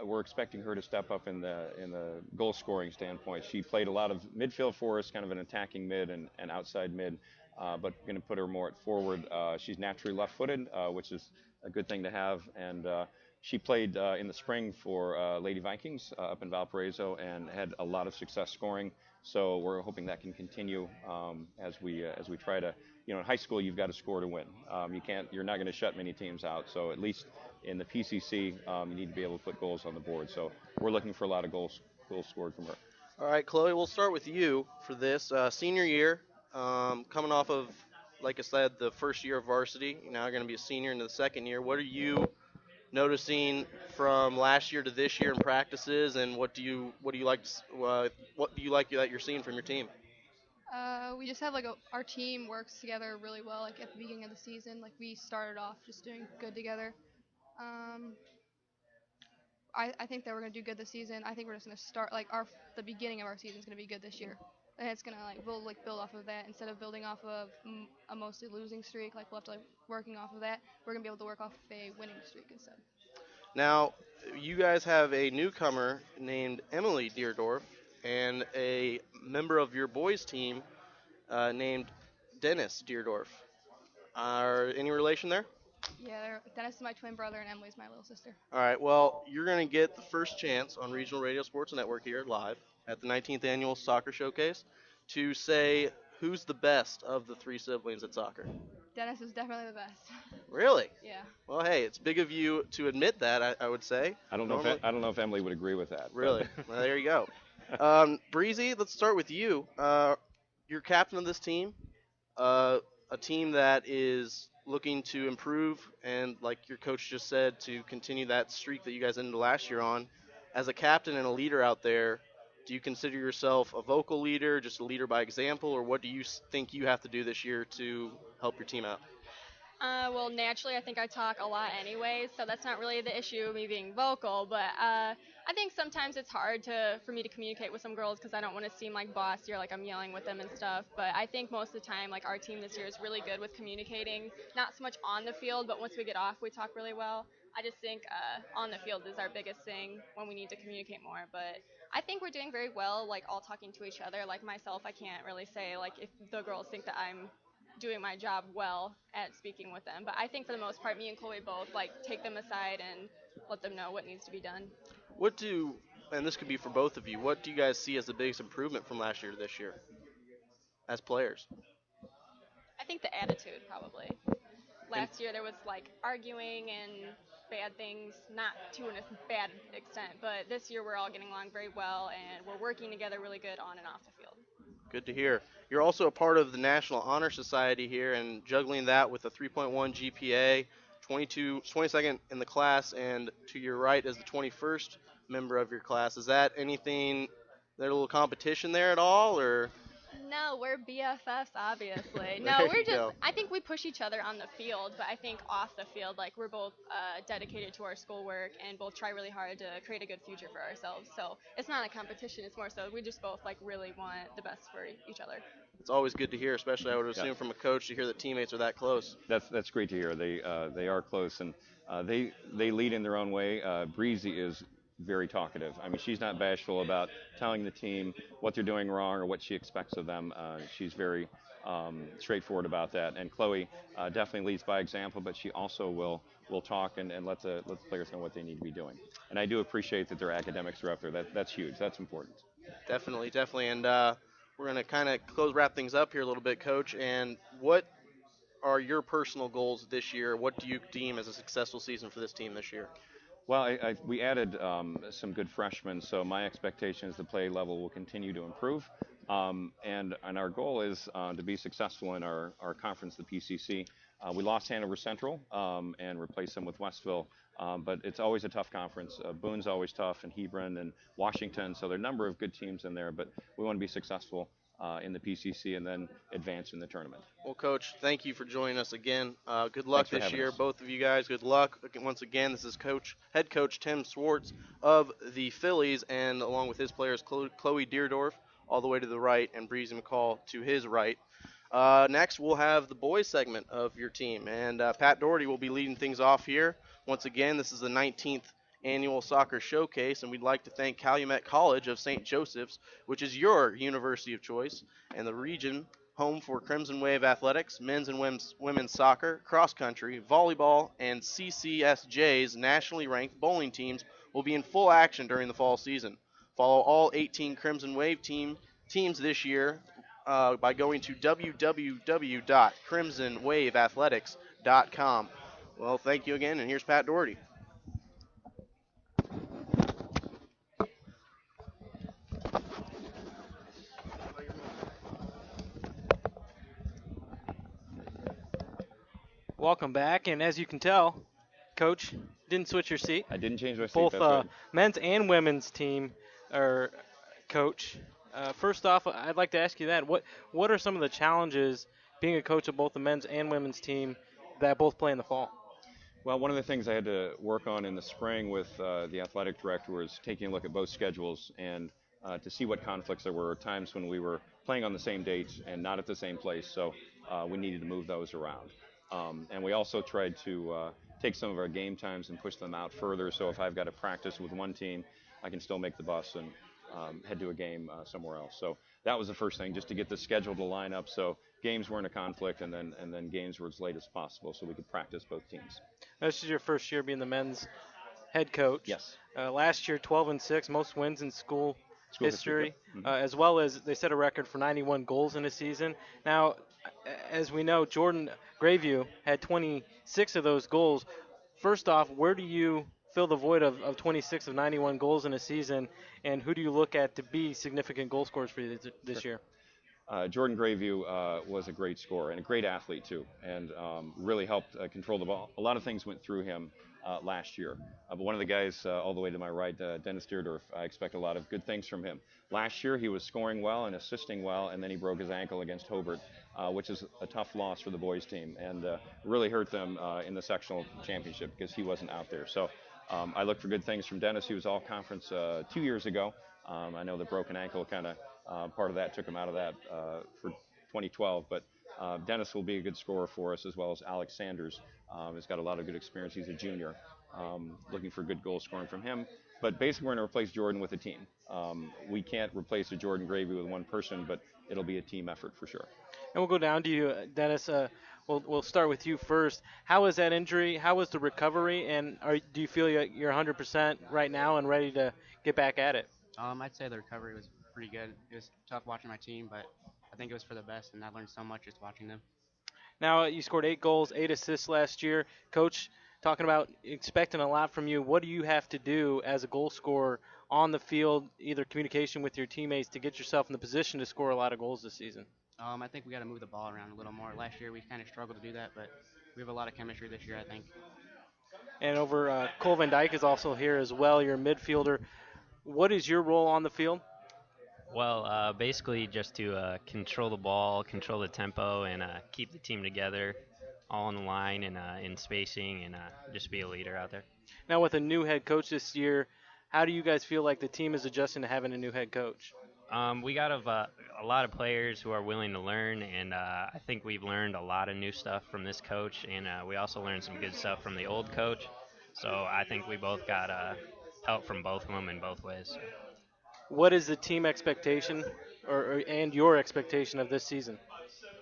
[SPEAKER 22] we're expecting her to step up in the goal scoring standpoint. She played a lot of midfield for us, kind of an attacking mid and outside mid, but going to put her more at forward. She's naturally left-footed, which is a good thing to have, and she played in the spring for Lady Vikings up in Valparaiso and had a lot of success scoring. So we're hoping that can continue as we try to, in high school you've got to score to win. You're not going to shut many teams out. So at least in the PCC, you need to be able to put goals on the board. So we're looking for a lot of goals scored from her.
[SPEAKER 4] All right, Chloe, we'll start with you for this senior year, coming off of, like I said, the first year of varsity. You're now going to be a senior into the second year. What are you noticing from last year to this year in practices, and what do you like that you're seeing from your team?
[SPEAKER 3] We just have our team works together really well. Like at the beginning of the season, we started off just doing good together. I think that we're gonna do good this season. I think we're just gonna start the beginning of our season is gonna be good this year, and it's gonna we'll build off of that instead of building off of a mostly losing streak. We'll have to working off of that. We're gonna be able to work off of a winning streak instead.
[SPEAKER 4] Now, you guys have a newcomer named Emily Deerdorf and a member of your boys' team named Dennis Deerdorf. Are any relation there?
[SPEAKER 3] Yeah, Dennis is my twin brother and Emily's my little sister.
[SPEAKER 4] All right, well, you're going to get the first chance on Regional Radio Sports Network here live at the 19th Annual Soccer Showcase to say who's the best of the three siblings at soccer.
[SPEAKER 3] Dennis is definitely the best.
[SPEAKER 4] Really?
[SPEAKER 3] Yeah.
[SPEAKER 4] Well, hey, it's big of you to admit that, I would say.
[SPEAKER 22] I don't know if Emily would agree with that.
[SPEAKER 4] Really? Well, there you go. Breezy, let's start with you. You're captain of this team, a team that is looking to improve and, like your coach just said, to continue that streak that you guys ended last year on. As a captain and a leader out there, do you consider yourself a vocal leader, just a leader by example, or what do you think you have to do this year to help your team out?
[SPEAKER 5] Well, naturally, I think I talk a lot anyways, so that's not really the issue, me being vocal, but I think sometimes it's hard for me to communicate with some girls because I don't want to seem like bossy or like I'm yelling with them and stuff, but I think most of the time, our team this year is really good with communicating, not so much on the field, but once we get off, we talk really well. I just think on the field is our biggest thing when we need to communicate more, but I think we're doing very well, all talking to each other. Like myself, I can't really say, if the girls think that I'm doing my job well at speaking with them. But I think for the most part, me and Chloe both take them aside and let them know what needs to be done.
[SPEAKER 4] And this could be for both of you, what do you guys see as the biggest improvement from last year to this year as players?
[SPEAKER 5] I think the attitude, probably. Last year there was arguing and bad things, not to a bad extent, but this year we're all getting along very well and we're working together really good on and off the field.
[SPEAKER 4] Good to hear. You're also a part of the National Honor Society here, and juggling that with a 3.1 GPA, 22nd in the class, and to your right is the 21st member of your class. Is that anything, there a little competition there at all, or?
[SPEAKER 5] No, we're BFFs, obviously. I think we push each other on the field, but I think off the field, we're both dedicated to our schoolwork and both try really hard to create a good future for ourselves. So it's not a competition, it's more so we just both really want the best for each other.
[SPEAKER 4] It's always good to hear, especially I would assume
[SPEAKER 22] Yeah.
[SPEAKER 4] from a coach to hear that teammates are that close.
[SPEAKER 22] That's great to hear. They are close, and they lead in their own way. Breezy is very talkative. I mean, she's not bashful about telling the team what they're doing wrong or what she expects of them. She's very straightforward about that. And Chloe definitely leads by example, but she also will talk and let the players know what they need to be doing. And I do appreciate that their academics are up there. That's huge. That's important.
[SPEAKER 4] Definitely, definitely. And we're going to kind of wrap things up here a little bit, Coach. And what are your personal goals this year? What do you deem as a successful season for this team this year?
[SPEAKER 22] Well, we added some good freshmen, so my expectation is the play level will continue to improve. And our goal is to be successful in our conference, the PCC. We lost Hanover Central and replaced them with Westville, but it's always a tough conference. Boone's always tough, and Hebron and Washington, so there are a number of good teams in there, but we want to be successful in the PCC and then advance in the tournament.
[SPEAKER 4] Well, Coach, thank you for joining us again. Good luck this year,
[SPEAKER 22] us.
[SPEAKER 4] both of you guys. Good luck. Once again, this is head coach Tim Swartz of the Phillies, and along with his players, Chloe Deerdorf, all the way to the right, and Breezy McCall to his right. Next, we'll have the boys segment of your team, and Pat Doherty will be leading things off here. Once again, this is the 19th annual soccer showcase, and we'd like to thank Calumet College of St. Joseph's, which is your university of choice, and the region home for Crimson Wave athletics, men's and women's soccer, cross country, volleyball, and CCSJ's nationally ranked bowling teams will be in full action during the fall season. Follow all 18 Crimson Wave teams this year by going to www.crimsonwaveathletics.com. Well, thank you again, and here's Pat Doherty.
[SPEAKER 6] Welcome back, and as you can tell, Coach didn't switch your seat.
[SPEAKER 22] I didn't change my seat.
[SPEAKER 6] Both
[SPEAKER 22] That's right.
[SPEAKER 6] men's and women's team are coach. First off, I'd like to ask you that. What are some of the challenges being a coach of both the men's and women's team that both play in the fall?
[SPEAKER 22] Well, one of the things I had to work on in the spring with the athletic director was taking a look at both schedules and to see what conflicts there were. Times when we were playing on the same dates and not at the same place, so we needed to move those around. And we also tried to take some of our game times and push them out further, so if I've got to practice with one team, I can still make the bus and head to a game somewhere else. So that was the first thing, just to get the schedule to line up so games weren't a conflict, and then games were as late as possible so we could practice both teams.
[SPEAKER 6] This is your first year being the men's head coach.
[SPEAKER 22] Yes.
[SPEAKER 6] Last year, 12-6, most wins in school history,
[SPEAKER 22] yep.
[SPEAKER 6] as well as they set a record for 91 goals in a season. Now, as we know, Jordan Grayview had 26 of those goals. First off, where do you fill the void of 26 of 91 goals in a season, and who do you look at to be significant goal scorers for you this year?
[SPEAKER 22] Jordan Grayview was a great scorer and a great athlete too, and really helped control the ball. A lot of things went through him last year. But one of the guys all the way to my right, Dennis Deerdorf, I expect a lot of good things from him. Last year he was scoring well and assisting well, and then he broke his ankle against Hobart, which is a tough loss for the boys team, and really hurt them in the sectional championship because he wasn't out there. So I look for good things from Dennis. He was all conference 2 years ago. I know the broken ankle kind of part of that took him out of that for 2012, but Dennis will be a good scorer for us, as well as Alex Sanders. He's got a lot of good experience. He's a junior. Looking for good goal scoring from him. But basically, we're going to replace Jordan with a team. We can't replace a Jordan Gravy with one person, but it'll be a team effort for sure.
[SPEAKER 6] And we'll go down to you, Dennis. We'll start with you first. How was that injury? How was the recovery? And do you feel you're 100% right now and ready to get back at it?
[SPEAKER 7] I'd say the recovery was pretty good. It was tough watching my team, but I think it was for the best, and I learned so much just watching them.
[SPEAKER 6] Now, you scored 8 goals, 8 assists last year. Coach, talking about expecting a lot from you, what do you have to do as a goal scorer on the field, either communication with your teammates, to get yourself in the position to score a lot of goals this season?
[SPEAKER 7] I think we got to move the ball around a little more. Last year we kind of struggled to do that, but we have a lot of chemistry this year, I think.
[SPEAKER 6] And over Cole Van Dyke is also here as well. You're a midfielder. What is your role on the field?
[SPEAKER 23] Well, basically just to control the ball, control the tempo, and keep the team together, all on the line and in spacing, and just be a leader out there.
[SPEAKER 6] Now, with a new head coach this year, how do you guys feel like the team is adjusting to having a new head coach?
[SPEAKER 23] We got a lot of players who are willing to learn, and I think we've learned a lot of new stuff from this coach, and we also learned some good stuff from the old coach. So I think we both got help from both of them in both ways.
[SPEAKER 6] What is the team expectation, and your expectation of this season?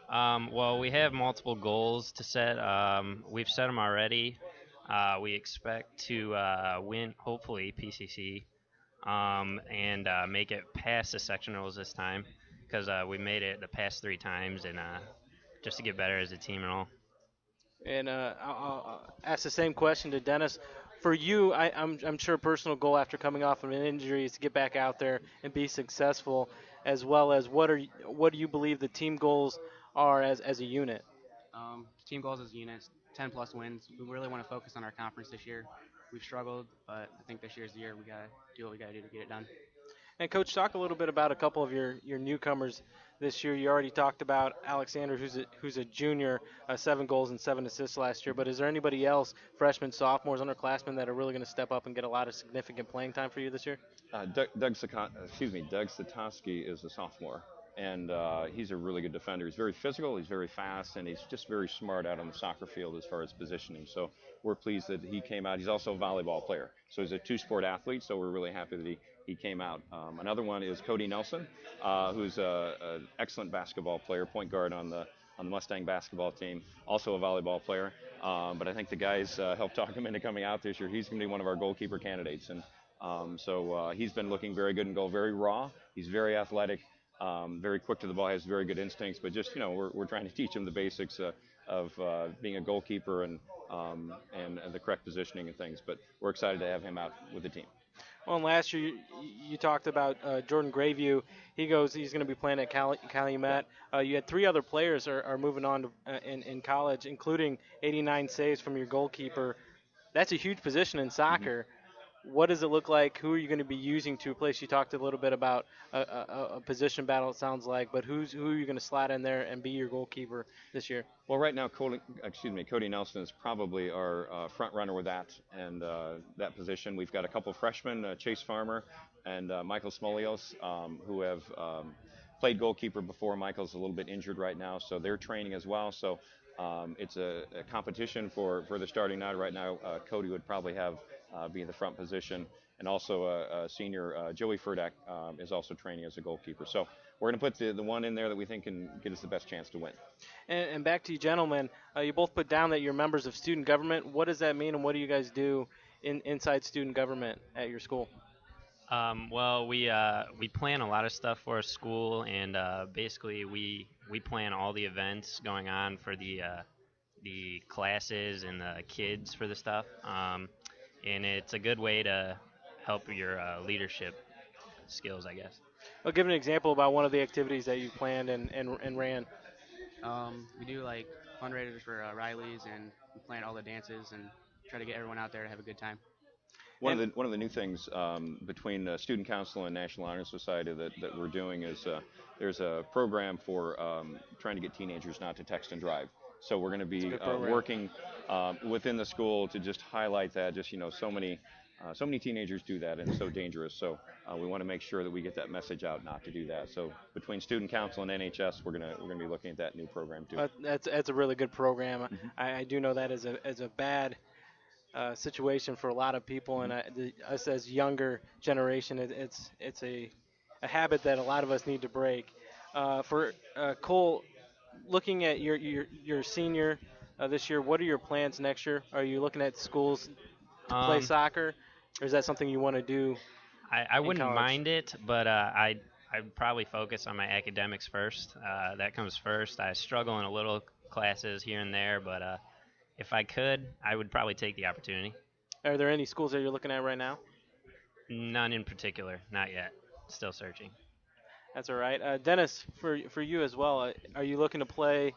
[SPEAKER 23] Well, we have multiple goals to set. We've set them already. We expect to win, hopefully, PCC, and make it past the sectionals this time, because we made it the past 3 times, and just to get better as a team and all.
[SPEAKER 6] And I'll ask the same question to Dennis. For you, I'm sure a personal goal after coming off of an injury is to get back out there and be successful, as well as what do you believe the team goals are as a unit?
[SPEAKER 7] Team goals as units, 10 plus wins. We really want to focus on our conference this year. We've struggled, but I think this year's the year we got to do what we got to do to get it done.
[SPEAKER 6] And Coach, talk a little bit about a couple of your newcomers this year. You already talked about Alexander, who's a junior, 7 goals and 7 assists last year. But is there anybody else, freshmen, sophomores, underclassmen, that are really going to step up and get a lot of significant playing time for you this year?
[SPEAKER 22] Doug Satosky is a sophomore, and he's a really good defender. He's very physical, he's very fast, and he's just very smart out on the soccer field as far as positioning. So we're pleased that he came out. He's also a volleyball player, so he's a two-sport athlete, so we're really happy that he came out. Another one is Cody Nelson, who's an excellent basketball player, point guard on the Mustang basketball team, also a volleyball player. But I think the guys helped talk him into coming out this year. He's going to be one of our goalkeeper candidates, and so he's been looking very good in goal, very raw. He's very athletic, very quick to the ball, has very good instincts. But just we're trying to teach him the basics of being a goalkeeper and the correct positioning and things. But we're excited to have him out with the team.
[SPEAKER 6] Well, and last year you talked about Jordan Grayview. He's going to be playing at Calumet. You had 3 other players are moving on to, in college, including 89 saves from your goalkeeper. That's a huge position in soccer. What does it look like? Who are you going to be using to replace? You talked a little bit about a position battle, it sounds like, but who are you going to slide in there and be your goalkeeper this year?
[SPEAKER 22] Well, right now, Cody Nelson is probably our front runner with that that position. We've got a couple of freshmen, Chase Farmer and Michael Smolios, who have played goalkeeper before. Michael's a little bit injured right now, so they're training as well. So it's a competition for the starting nine right now. Cody would probably be in the front position, and also a senior, Joey Furdak, is also training as a goalkeeper. So we're going to put the one in there that we think can get us the best chance to win.
[SPEAKER 6] And back to you, gentlemen. You both put down that you're members of student government. What does that mean, and what do you guys do inside student government at your school?
[SPEAKER 23] Well, we plan a lot of stuff for our school, and basically we plan all the events going on for the classes and the kids for the stuff. And it's a good way to help your leadership skills, I guess.
[SPEAKER 6] Well, give an example about one of the activities that you planned and ran.
[SPEAKER 7] We do like fundraisers for Riley's, and we plan all the dances and try to get everyone out there to have a good time.
[SPEAKER 22] One of the new things between Student Council and National Honor Society that we're doing is there's a program for trying to get teenagers not to text and drive. So we're going to be working within the school to just highlight that. Just so many teenagers do that, and it's so dangerous. So we want to make sure that we get that message out not to do that. So between Student Council and NHS, we're gonna be looking at that new program too.
[SPEAKER 6] That's a really good program. Mm-hmm. I do know that as a bad situation for a lot of people, and us as younger generation, it's a habit that a lot of us need to break. For Cole, looking at your senior this year, what are your plans next year? Are you looking at schools to play soccer, or is that something you want to do?
[SPEAKER 23] I wouldn't mind it, but I'd probably focus on my academics first. That comes first. I struggle in a little classes here and there, but if I could, I would probably take the opportunity.
[SPEAKER 6] Are there any schools that you're looking at right now?
[SPEAKER 23] None in particular, not yet. Still searching.
[SPEAKER 6] That's all right. Dennis, for you as well, are you looking to play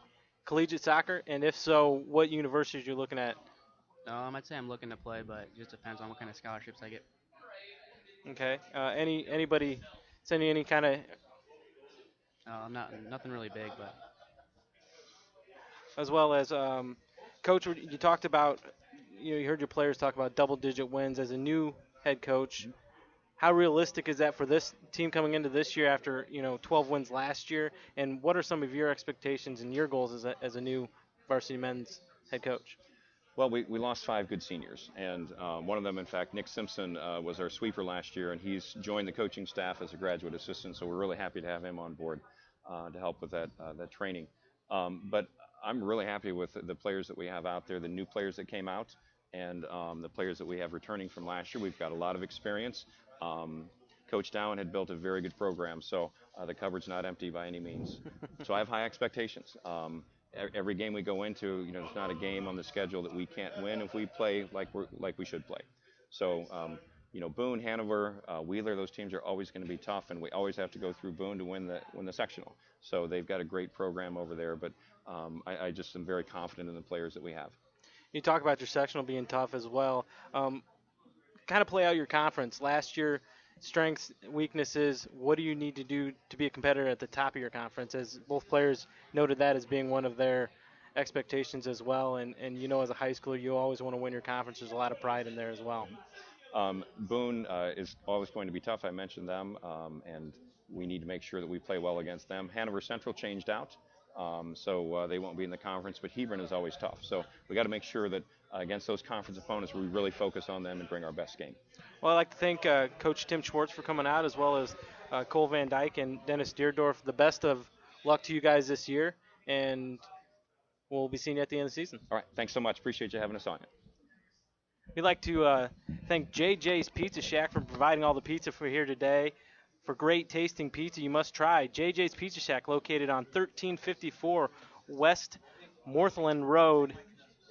[SPEAKER 6] collegiate soccer? And if so, what universities are you looking at?
[SPEAKER 7] I'd say I'm looking to play, but it just depends on what kind of scholarships I get.
[SPEAKER 6] Okay. Anybody sending any kind of?
[SPEAKER 7] Nothing really big, but.
[SPEAKER 6] As well as, Coach, you talked about, you heard your players talk about double-digit wins as a new head coach. how realistic is that for this team coming into this year after 12 wins last year? And what are some of your expectations and your goals as a new varsity men's head coach?
[SPEAKER 22] Well, we lost 5 good seniors, and one of them, in fact, Nick Simpson, was our sweeper last year, and he's joined the coaching staff as a graduate assistant. So we're really happy to have him on board to help with that training. But I'm really happy with the players that we have out there, the new players that came out, and the players that we have returning from last year. We've got a lot of experience. Coach Dowen had built a very good program, so the cupboard's not empty by any means. So I have high expectations. Every game we go into, there's not a game on the schedule that we can't win if we play like we should play. So, Boone, Hanover, Wheeler, those teams are always going to be tough, and we always have to go through Boone to win the sectional. So they've got a great program over there, but I just am very confident in the players that we have.
[SPEAKER 6] You talk about your sectional being tough as well. Kind of play out your conference. Last year, strengths, weaknesses, what do you need to do to be a competitor at the top of your conference? As both players noted that as being one of their expectations as well. And as a high schooler, you always want to win your conference. There's a lot of pride in there as well.
[SPEAKER 22] Boone is always going to be tough. I mentioned them, and we need to make sure that we play well against them. Hanover Central changed out, so they won't be in the conference, but Hebron is always tough. So we got to make sure that against those conference opponents, we really focus on them and bring our best game.
[SPEAKER 6] Well, I'd like to thank Coach Tim Schwartz for coming out, as well as Cole Van Dyke and Dennis Deerdorf. The best of luck to you guys this year, and we'll be seeing you at the end of the season.
[SPEAKER 22] All right. Thanks so much. Appreciate you having us on.
[SPEAKER 6] We'd like to thank JJ's Pizza Shack for providing all the pizza for here today. For great tasting pizza, you must try JJ's Pizza Shack, located on 1354 West Northland Road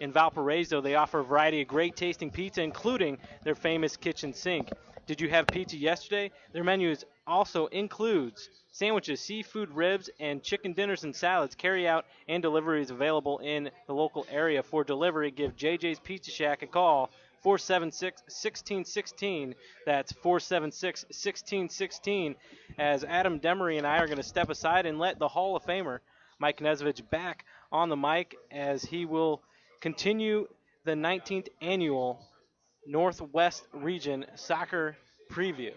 [SPEAKER 6] in Valparaiso. They offer a variety of great tasting pizza, including their famous kitchen sink. Did you have pizza yesterday? Their menu also includes sandwiches, seafood ribs, and chicken dinners and salads. Carry out and delivery is available in the local area. For delivery, give JJ's Pizza Shack a call, 476-1616. That's 476-1616. As Adam Demery and I are going to step aside and let the Hall of Famer Mike Knesevich back on the mic as he will continue the 19th annual Northwest Region Soccer Preview.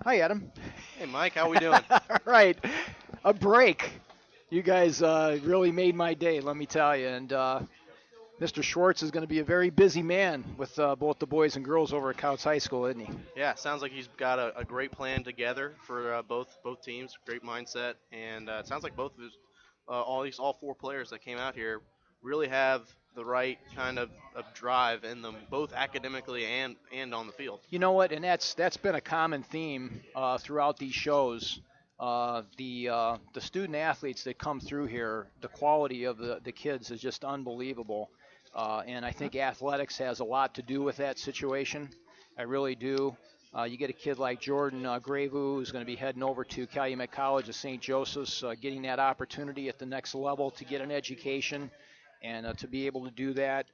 [SPEAKER 1] Hi, Adam.
[SPEAKER 4] Hey, Mike. How we doing?
[SPEAKER 1] All right. A break. You guys really made my day, let me tell you. And Mr. Schwartz is going to be a very busy man with both the boys and girls over at Kouts High School, isn't he?
[SPEAKER 4] Yeah, sounds like he's got a great plan together for both teams. Great mindset, and it sounds like both of his, all 4 players that came out here really have the right kind of drive in them, both academically and on the field.
[SPEAKER 1] You know what? And that's been a common theme throughout these shows. The student athletes that come through here, the quality of the kids is just unbelievable. And I think athletics has a lot to do with that situation. I really do. You get a kid like Jordan Gravu, who's going to be heading over to Calumet College of St. Joseph's, getting that opportunity at the next level to get an education. And to be able to do that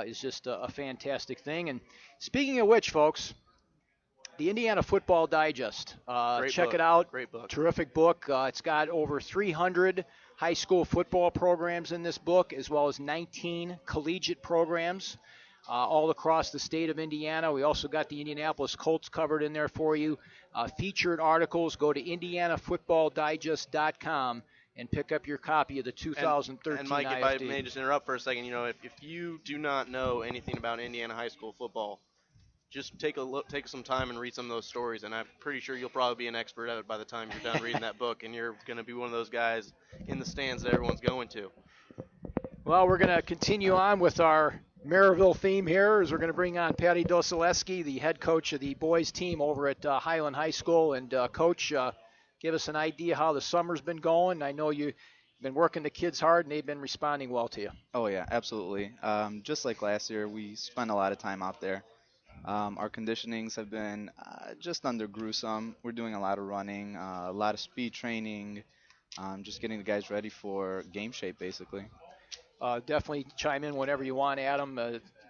[SPEAKER 1] is just a fantastic thing. And speaking of which, folks, the Indiana Football Digest. Check it out.
[SPEAKER 4] Great book.
[SPEAKER 1] Terrific book. It's got over 300 high school football programs in this book, as well as 19 collegiate programs all across the state of Indiana. We also got the Indianapolis Colts covered in there for you. Featured articles. Go to indianafootballdigest.com and pick up your copy of the 2013
[SPEAKER 4] And Mike,
[SPEAKER 1] IFD.
[SPEAKER 4] if I may just interrupt for a second, if you do not know anything about Indiana high school football, just take some time and read some of those stories, and I'm pretty sure you'll probably be an expert at it by the time you're done reading that book, and you're going to be one of those guys in the stands that everyone's going to.
[SPEAKER 1] Well, we're going to continue on with our Maryville theme here, as we're going to bring on Patty Dosileski, the head coach of the boys team over at Highland High School. And Coach, give us an idea how the summer's been going. I know you've been working the kids hard, and they've been responding well to you.
[SPEAKER 8] Oh, yeah, absolutely. Just like last year, we spent a lot of time out there. Our conditionings have been just under gruesome. We're doing a lot of running, a lot of speed training, just getting the guys ready for game shape, basically.
[SPEAKER 1] Definitely chime in whenever you want, Adam.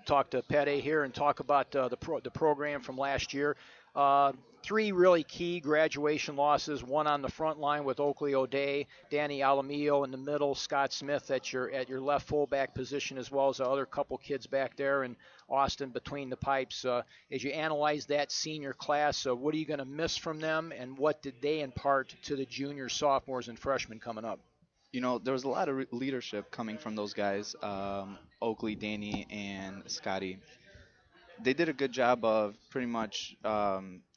[SPEAKER 1] talk to Pete here and talk about the program from last year. Three really key graduation losses. One on the front line with Oakley O'Day, Danny Alamillo in the middle, Scott Smith at your left fullback position, as well as the other couple kids back there, and Austin between the pipes. As you analyze that senior class, what are you going to miss from them, and what did they impart to the juniors, sophomores, and freshmen coming up?
[SPEAKER 8] There was a lot of leadership coming from those guys, Oakley, Danny, and Scotty. They did a good job of pretty much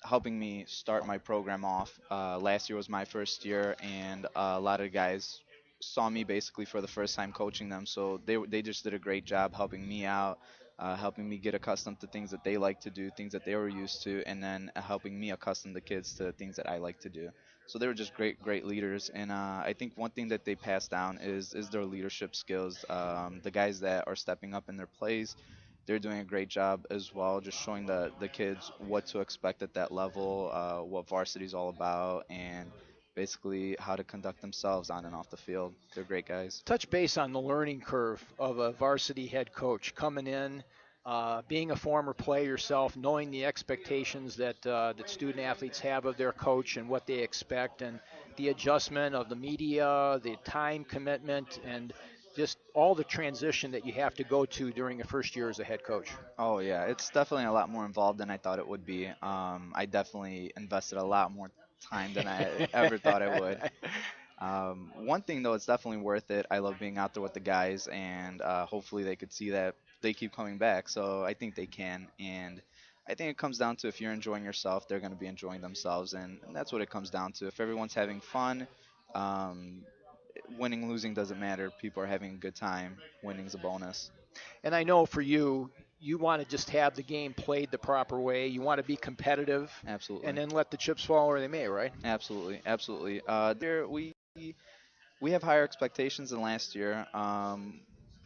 [SPEAKER 8] helping me start my program off. Last year was my first year, and a lot of guys saw me basically for the first time coaching them. So they just did a great job helping me out, helping me get accustomed to things that they like to do, things that they were used to, and then helping me accustom the kids to things that I like to do. So they were just great leaders, and I think one thing that they passed down is their leadership skills. The guys that are stepping up in their plays, they're doing a great job as well, just showing the kids what to expect at that level, what varsity is all about, and basically how to conduct themselves on and off the field. They're great guys.
[SPEAKER 1] Touch base on the learning curve of a varsity head coach coming in, being a former player yourself, knowing the expectations that student athletes have of their coach and what they expect, and the adjustment of the media, the time commitment, and just all the transition that you have to go to during the first year as a head coach.
[SPEAKER 8] Oh yeah, it's definitely a lot more involved than I thought it would be. I definitely invested a lot more time than I ever thought I would. One thing though, it's definitely worth it. I love being out there with the guys, and hopefully they could see that they keep coming back. So I think they can, and I think it comes down to if you're enjoying yourself, they're going to be enjoying themselves, and that's what it comes down to. If everyone's having fun, um, winning, losing doesn't matter. People are having a good time. Winning's a bonus.
[SPEAKER 1] And I know for you, you want to just have the game played the proper way. You want to be competitive.
[SPEAKER 8] Absolutely.
[SPEAKER 1] And then let the chips fall where they may, right?
[SPEAKER 8] Absolutely. There we have higher expectations than last year.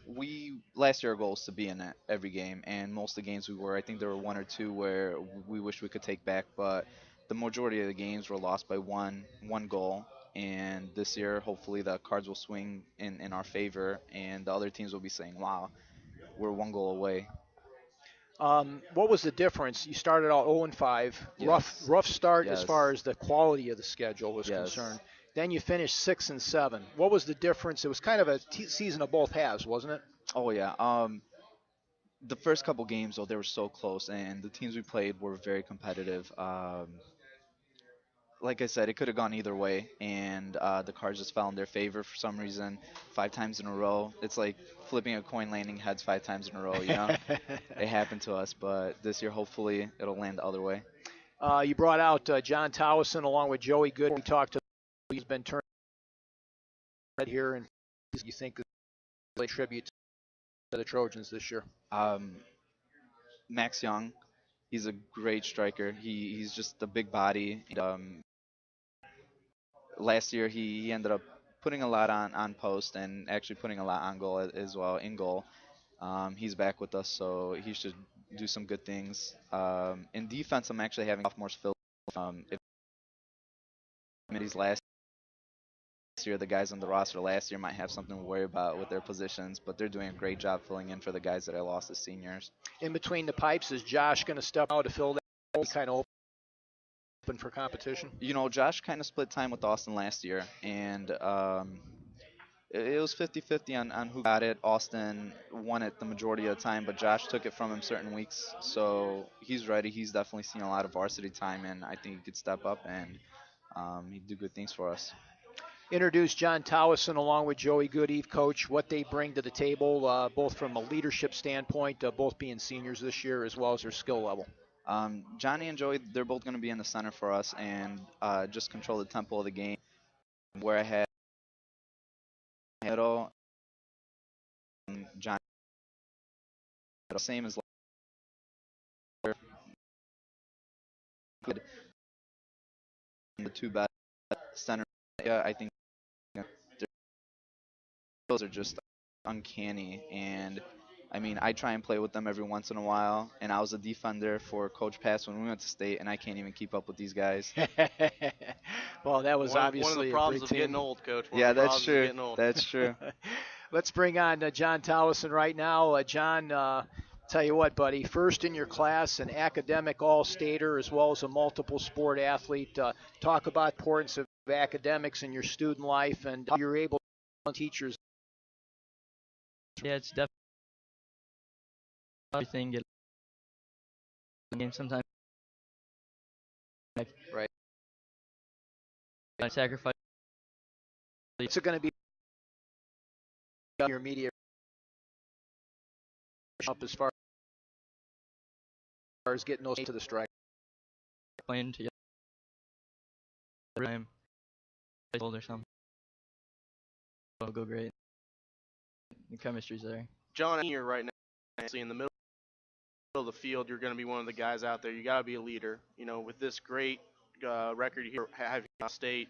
[SPEAKER 8] We last year our goal was to be in it every game, and most of the games we were. I think there were one or two where we wish we could take back, but the majority of the games were lost by one goal. And this year, hopefully, the cards will swing in our favor, and the other teams will be saying, "Wow, we're one goal away."
[SPEAKER 1] What was the difference? You started out 0-5,
[SPEAKER 8] Yes.
[SPEAKER 1] rough start as
[SPEAKER 8] Yes.
[SPEAKER 1] far as the quality of the schedule was
[SPEAKER 8] Yes.
[SPEAKER 1] concerned. Then you finished 6-7. What was the difference? It was kind of a season of both halves, wasn't it?
[SPEAKER 8] Oh yeah. The first couple games though they were so close, and the teams we played were very competitive. Like I said, it could have gone either way, and the cards just fell in their favor for some reason. 5 times in a row, it's like flipping a coin, landing heads 5 times in a row. It happened to us, but this year hopefully it'll land the other way.
[SPEAKER 1] You brought out John Towson along with Joey Good. We talked to he's been turned right here, and you think is a tribute to the Trojans this year.
[SPEAKER 8] Max Young, he's a great striker. He's just a big body. Last year he ended up putting a lot on post and actually putting a lot on goal as well in goal. He's back with us, so he should do some good things. In defense, I'm actually having sophomores fill. If committees last year, the guys on the roster last year might have something to worry about with their positions, but they're doing a great job filling in for the guys that I lost as seniors.
[SPEAKER 1] In between the pipes, is Josh going to step out to fill that hole, kind of open for competition?
[SPEAKER 8] Josh kind of split time with Austin last year, and it was 50-50 on who got it. Austin won it the majority of the time, but Josh took it from him certain weeks, so he's ready. He's definitely seen a lot of varsity time, and I think he could step up and he'd do good things for us.
[SPEAKER 1] Introduce John Towson along with Joey Goodeve, coach, what they bring to the table, both from a leadership standpoint, both being seniors this year, as well as their skill level.
[SPEAKER 8] Johnny and Joey, they're both going to be in the center for us and just control the tempo of the game. Where I had middle, Johnny, same as the two best center. Yeah, I think those are just uncanny, and I mean, I try and play with them every once in a while, and I was a defender for Coach Pass when we went to state, and I can't even keep up with these guys.
[SPEAKER 1] Well, that was obviously
[SPEAKER 4] one of the problems of getting old, Coach.
[SPEAKER 8] Yeah, that's true. That's true.
[SPEAKER 1] Let's bring on John Towson right now. John, Tell you what, buddy, first in your class, an academic all-stater as well as a multiple sport athlete. Talk about the importance of academics in your student life and how you're able to teachers.
[SPEAKER 9] Yeah, it's definitely everything. Get game sometimes.
[SPEAKER 1] Right.
[SPEAKER 9] I sacrifice.
[SPEAKER 1] It's going to be your media up as far as getting those to the strike.
[SPEAKER 9] Playing together. Time. Or something. It'll go great. The chemistry's there.
[SPEAKER 4] John, you're right now, actually in the middle of the field. You're going to be one of the guys out there. You got to be a leader. You know, with this great record here, having state,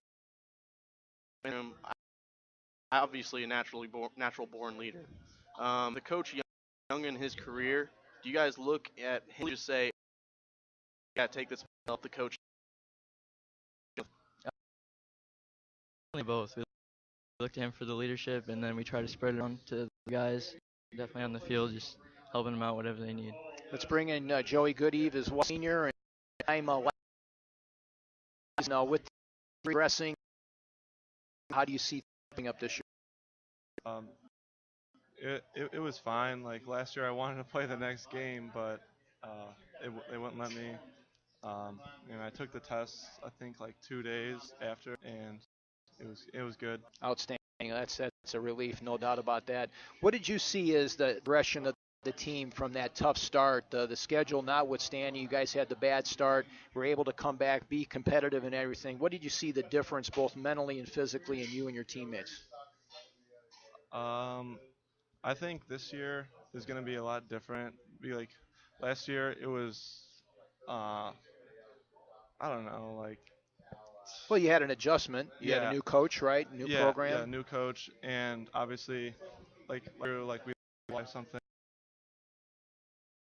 [SPEAKER 4] obviously a natural born leader. The coach Young in his career, do you guys look at him and just say, "Yeah, take this help the coach"?
[SPEAKER 9] Both. We look to him for the leadership, and then we try to spread it on to the guys. Definitely on the field, just helping them out whatever they need.
[SPEAKER 1] Let's bring in Joey Goodeve as well, senior, and I'm with progressing. How do you see coming up this
[SPEAKER 10] year? It was fine. Like last year, I wanted to play the next game, but they wouldn't let me. And I took the test, I think like 2 days after, and it was good.
[SPEAKER 1] Outstanding. That's a relief, no doubt about that. What did you see as the progression of the team from that tough start? The schedule notwithstanding, you guys had the bad start, were able to come back, be competitive and everything. What did you see the difference both mentally and physically in you and your teammates?
[SPEAKER 10] I think this year is going to be a lot different. Be like last year, it was, I don't know, like.
[SPEAKER 1] Well, you had an adjustment. You had a new coach, right? New program.
[SPEAKER 10] Yeah, new coach, and obviously, like we learned something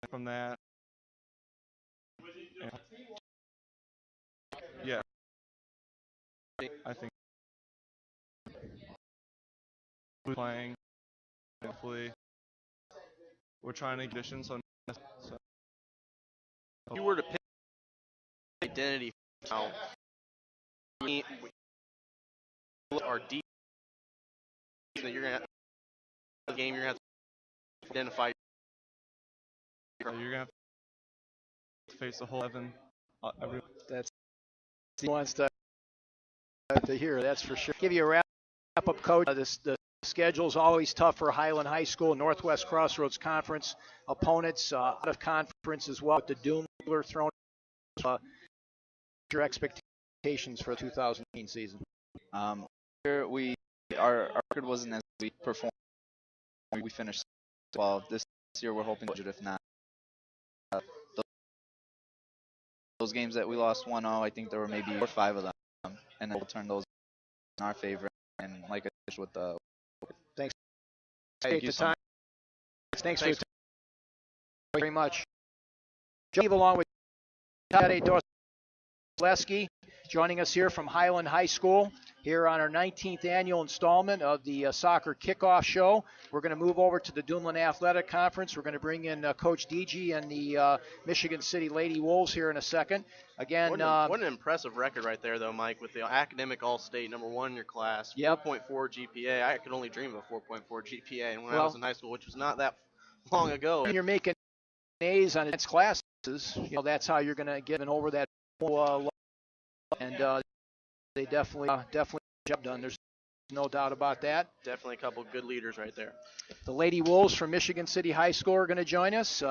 [SPEAKER 10] from that. And yeah, I think we're playing. Hopefully, we're trying to condition. So,
[SPEAKER 4] if you were to pick identity now, our deep that you're gonna have the game, you're gonna have to identify.
[SPEAKER 10] You're gonna have to face the whole 11.
[SPEAKER 1] That's he wants to hear. That's for sure. Give you a wrap-up, coach. The schedule's always tough for Highland High School, Northwest Crossroads Conference opponents, out of conference as well. With the Doomler thrown. Your expectations for the 2018 season?
[SPEAKER 8] Our record wasn't as we performed. We finished 12. This year we're hoping to, if not. Those games that we lost 1-0, I think there were maybe 4 or 5 of them, and then we'll turn those in our favor. And like I said, with the
[SPEAKER 1] thanks.
[SPEAKER 8] Thank you so much.
[SPEAKER 1] Thanks for your time very much. Joe, along with Tade Dorleski, joining us here from Highland High School here on our 19th annual installment of the Soccer Kickoff Show. We're going to move over to the Duneland Athletic Conference. We're going to bring in Coach DG and the Michigan City Lady Wolves here in a second. Again,
[SPEAKER 4] what an impressive record right there, though, Mike, with the academic all-state #1 in your class.
[SPEAKER 1] Yep.
[SPEAKER 4] 4.4 GPA. I could only dream of a 4.4 GPA when I was in high school, which was not that long ago.
[SPEAKER 1] When you're making A's on advanced classes, that's how you're going to get over that. And they definitely job done. There's no doubt about that.
[SPEAKER 4] Definitely a couple good leaders right there.
[SPEAKER 1] The Lady Wolves from Michigan City High School are going to join us.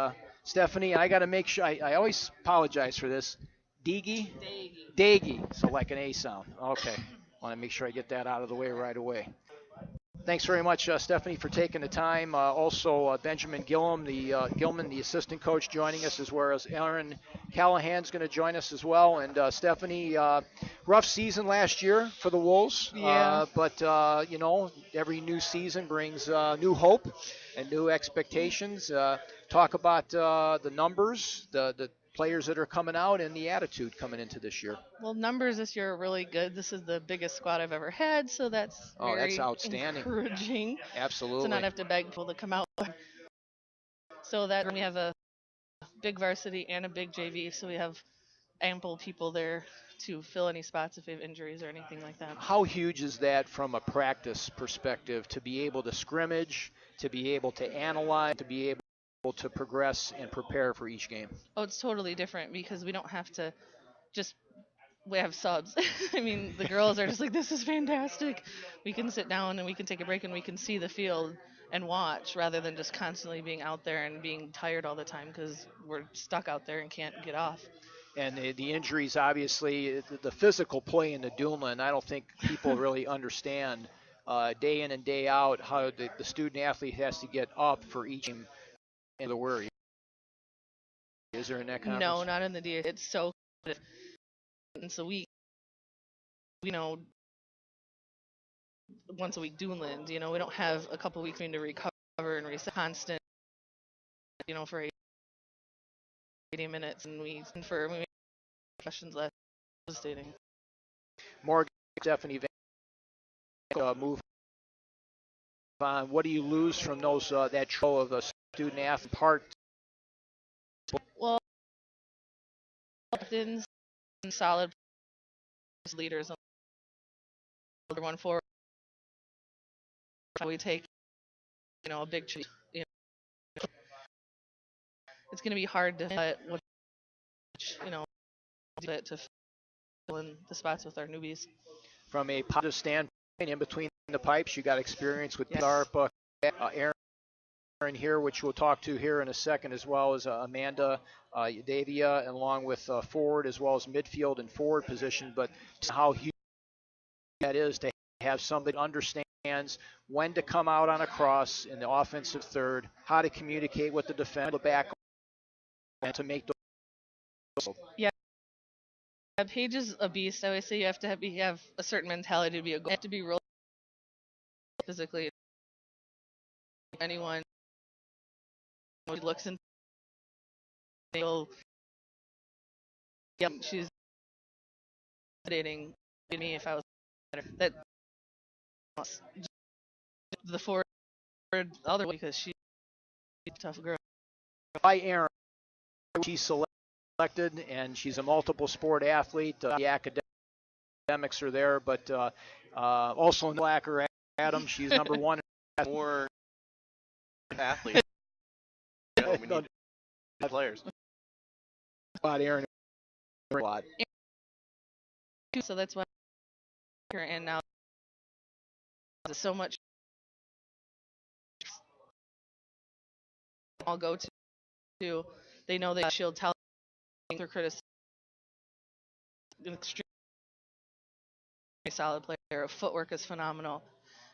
[SPEAKER 1] Stephanie, I got to make sure. I always apologize for this. Daggy. So like an A sound. Okay. Want to make sure I get that out of the way right away. Thanks very much, Stephanie, for taking the time. Also, Benjamin Gilman, the assistant coach, joining us, as well as Aaron Callahan's going to join us as well. And Stephanie, rough season last year for the Wolves.
[SPEAKER 11] Yeah.
[SPEAKER 1] But every new season brings new hope and new expectations. Talk about the numbers, the players that are coming out, and the attitude coming into this year.
[SPEAKER 11] Well, numbers this year are really good. This is the biggest squad I've ever had, so that's
[SPEAKER 1] that's outstanding.
[SPEAKER 11] Encouraging.
[SPEAKER 1] Absolutely.
[SPEAKER 11] To not have to beg people to come out. So that we have a big varsity and a big JV, so we have ample people there to fill any spots if we have injuries or anything like that.
[SPEAKER 1] How huge is that from a practice perspective to be able to scrimmage, to be able to analyze, to be able to progress and prepare for each game?
[SPEAKER 11] Oh, it's totally different because we don't have to just we have subs. I mean, the girls are just like, this is fantastic. We can sit down and we can take a break and we can see the field and watch rather than just constantly being out there and being tired all the time because we're stuck out there and can't get off.
[SPEAKER 1] And the injuries, obviously, the physical play in the Duneland, I don't think people really understand day in and day out how the student athlete has to get up for each game and the worry. Is there in that conference?
[SPEAKER 11] No, not in the D. It's so once a week, once a week Duneland, we don't have a couple weeks to recover and reset constant, for 80 minutes, and we make questions less devastating.
[SPEAKER 1] Morgan, Stephanie, move on. What do you lose from those that show of a student athlete part?
[SPEAKER 11] Well, captains and solid leaders on the one forward. We take, a big chance. It's going to be hard to to fill in the spots with our newbies.
[SPEAKER 1] From a positive standpoint, in between the pipes, you got experience with DARPA, Aaron here, which we'll talk to here in a second, as well as Amanda Davia, along with forward, as well as midfield and forward position. But how huge that is to have somebody who understands when to come out on a cross in the offensive third, how to communicate with the defender, the back, and to make those.
[SPEAKER 11] Yeah. Paige is a beast. I always say you have to have a certain mentality to be a goal. You have to be real physically. Anyone who looks in, she's intimidating me if I was better. That the forward other way because she's a tough girl.
[SPEAKER 1] By Aaron, she's selected, and she's a multiple sport athlete. The academics are there, but also Blacker Adam, she's number one.
[SPEAKER 4] More athletes. We need players.
[SPEAKER 1] About Aaron, a lot.
[SPEAKER 11] So that's why, and now there's so much. I'll go to. They know that she'll tell their criticism. An extremely solid player. Her footwork is phenomenal,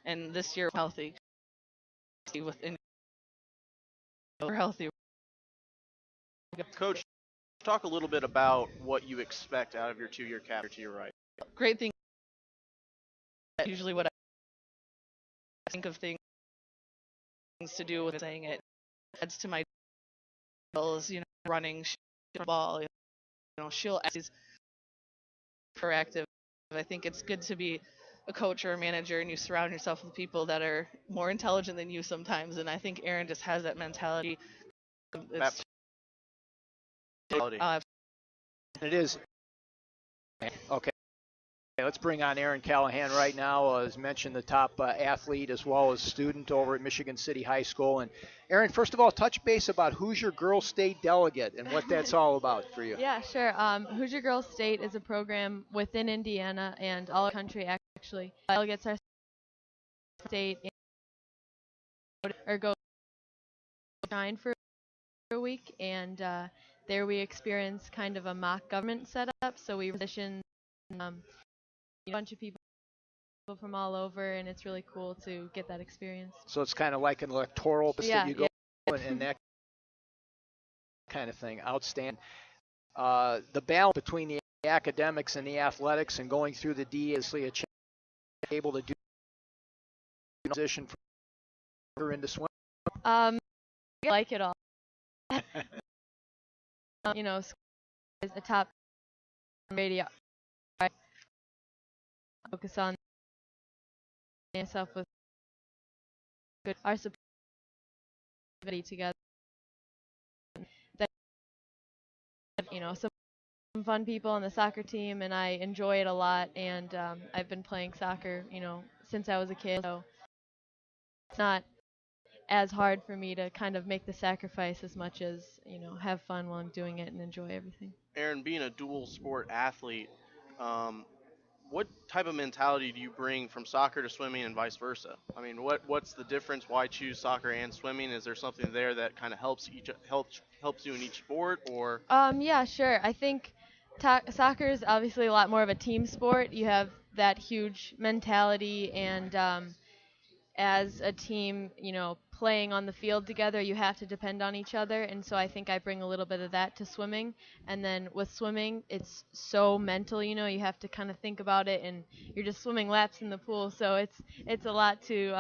[SPEAKER 11] and this year healthy. We're healthy.
[SPEAKER 4] Coach, talk a little bit about what you expect out of your two-year cap to your right.
[SPEAKER 11] Great thing. Usually, what I think of things to do with saying it adds to my skills. Running, ball. She'll she's proactive. I think it's good to be a coach or a manager, and you surround yourself with people that are more intelligent than you sometimes. And I think Erin just has that mentality.
[SPEAKER 1] It is. Okay. Let's bring on Aaron Callahan right now. As mentioned, the top athlete as well as student over at Michigan City High School. And Aaron, first of all, touch base about Hoosier Girls State Delegate and what that's all about for you.
[SPEAKER 12] Yeah, sure. Hoosier Girls State is a program within Indiana and all country, actually. Delegates are state or go shine for a week, and there we experience kind of a mock government setup. So we position a bunch of people from all over, and it's really cool to get that experience.
[SPEAKER 1] So it's kind of like an electoral that you go and that kind of thing. Outstanding. The balance between the academics and the athletics and going through the D is a chance able to do position for into swim.
[SPEAKER 12] I like it all. Is a top radio. I focus on myself with good our support together. some fun people on the soccer team, and I enjoy it a lot. And I've been playing soccer, since I was a kid, so it's not as hard for me to kind of make the sacrifice as much as have fun while I'm doing it and enjoy everything.
[SPEAKER 4] Aaron, being a dual sport athlete, um, what type of mentality do you bring from soccer to swimming and vice versa? I mean, what's the difference? Why choose soccer and swimming? Is there something there that kind of helps you in each sport, or?
[SPEAKER 12] Yeah, sure. I think soccer is obviously a lot more of a team sport. You have that huge mentality, and as a team, playing on the field together, you have to depend on each other. And so I think I bring a little bit of that to swimming. And then with swimming, it's so mental, you have to kind of think about it, and you're just swimming laps in the pool. So it's a lot to,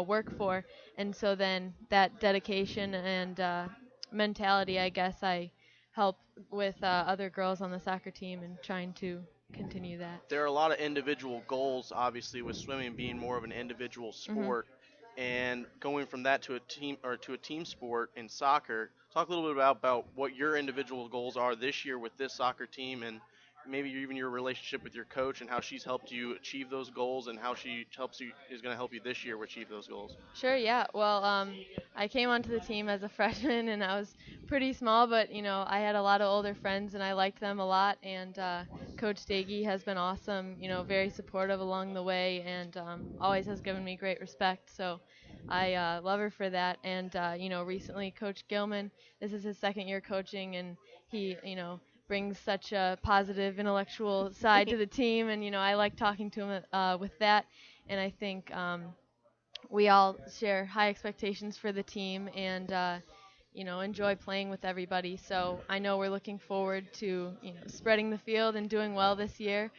[SPEAKER 12] work for. And so then that dedication and mentality, I guess I help with other girls on the soccer team and trying to continue that.
[SPEAKER 4] There are a lot of individual goals, obviously, with swimming being more of an individual sport, and going from that to a team sport in soccer. Talk a little bit about what your individual goals are this year with this soccer team, and maybe even your relationship with your coach and how she's helped you achieve those goals, and how she is going to help you this year achieve those goals.
[SPEAKER 12] Sure, yeah. Well, I came onto the team as a freshman, and I was pretty small, but I had a lot of older friends, and I liked them a lot. And Coach Daggy has been awesome, very supportive along the way, and always has given me great respect. So I love her for that. And recently, Coach Gilman, this is his second year coaching, and he, brings such a positive intellectual side to the team, and I like talking to him with that. And I think we all share high expectations for the team, and enjoy playing with everybody. So I know we're looking forward to spreading the field and doing well this year.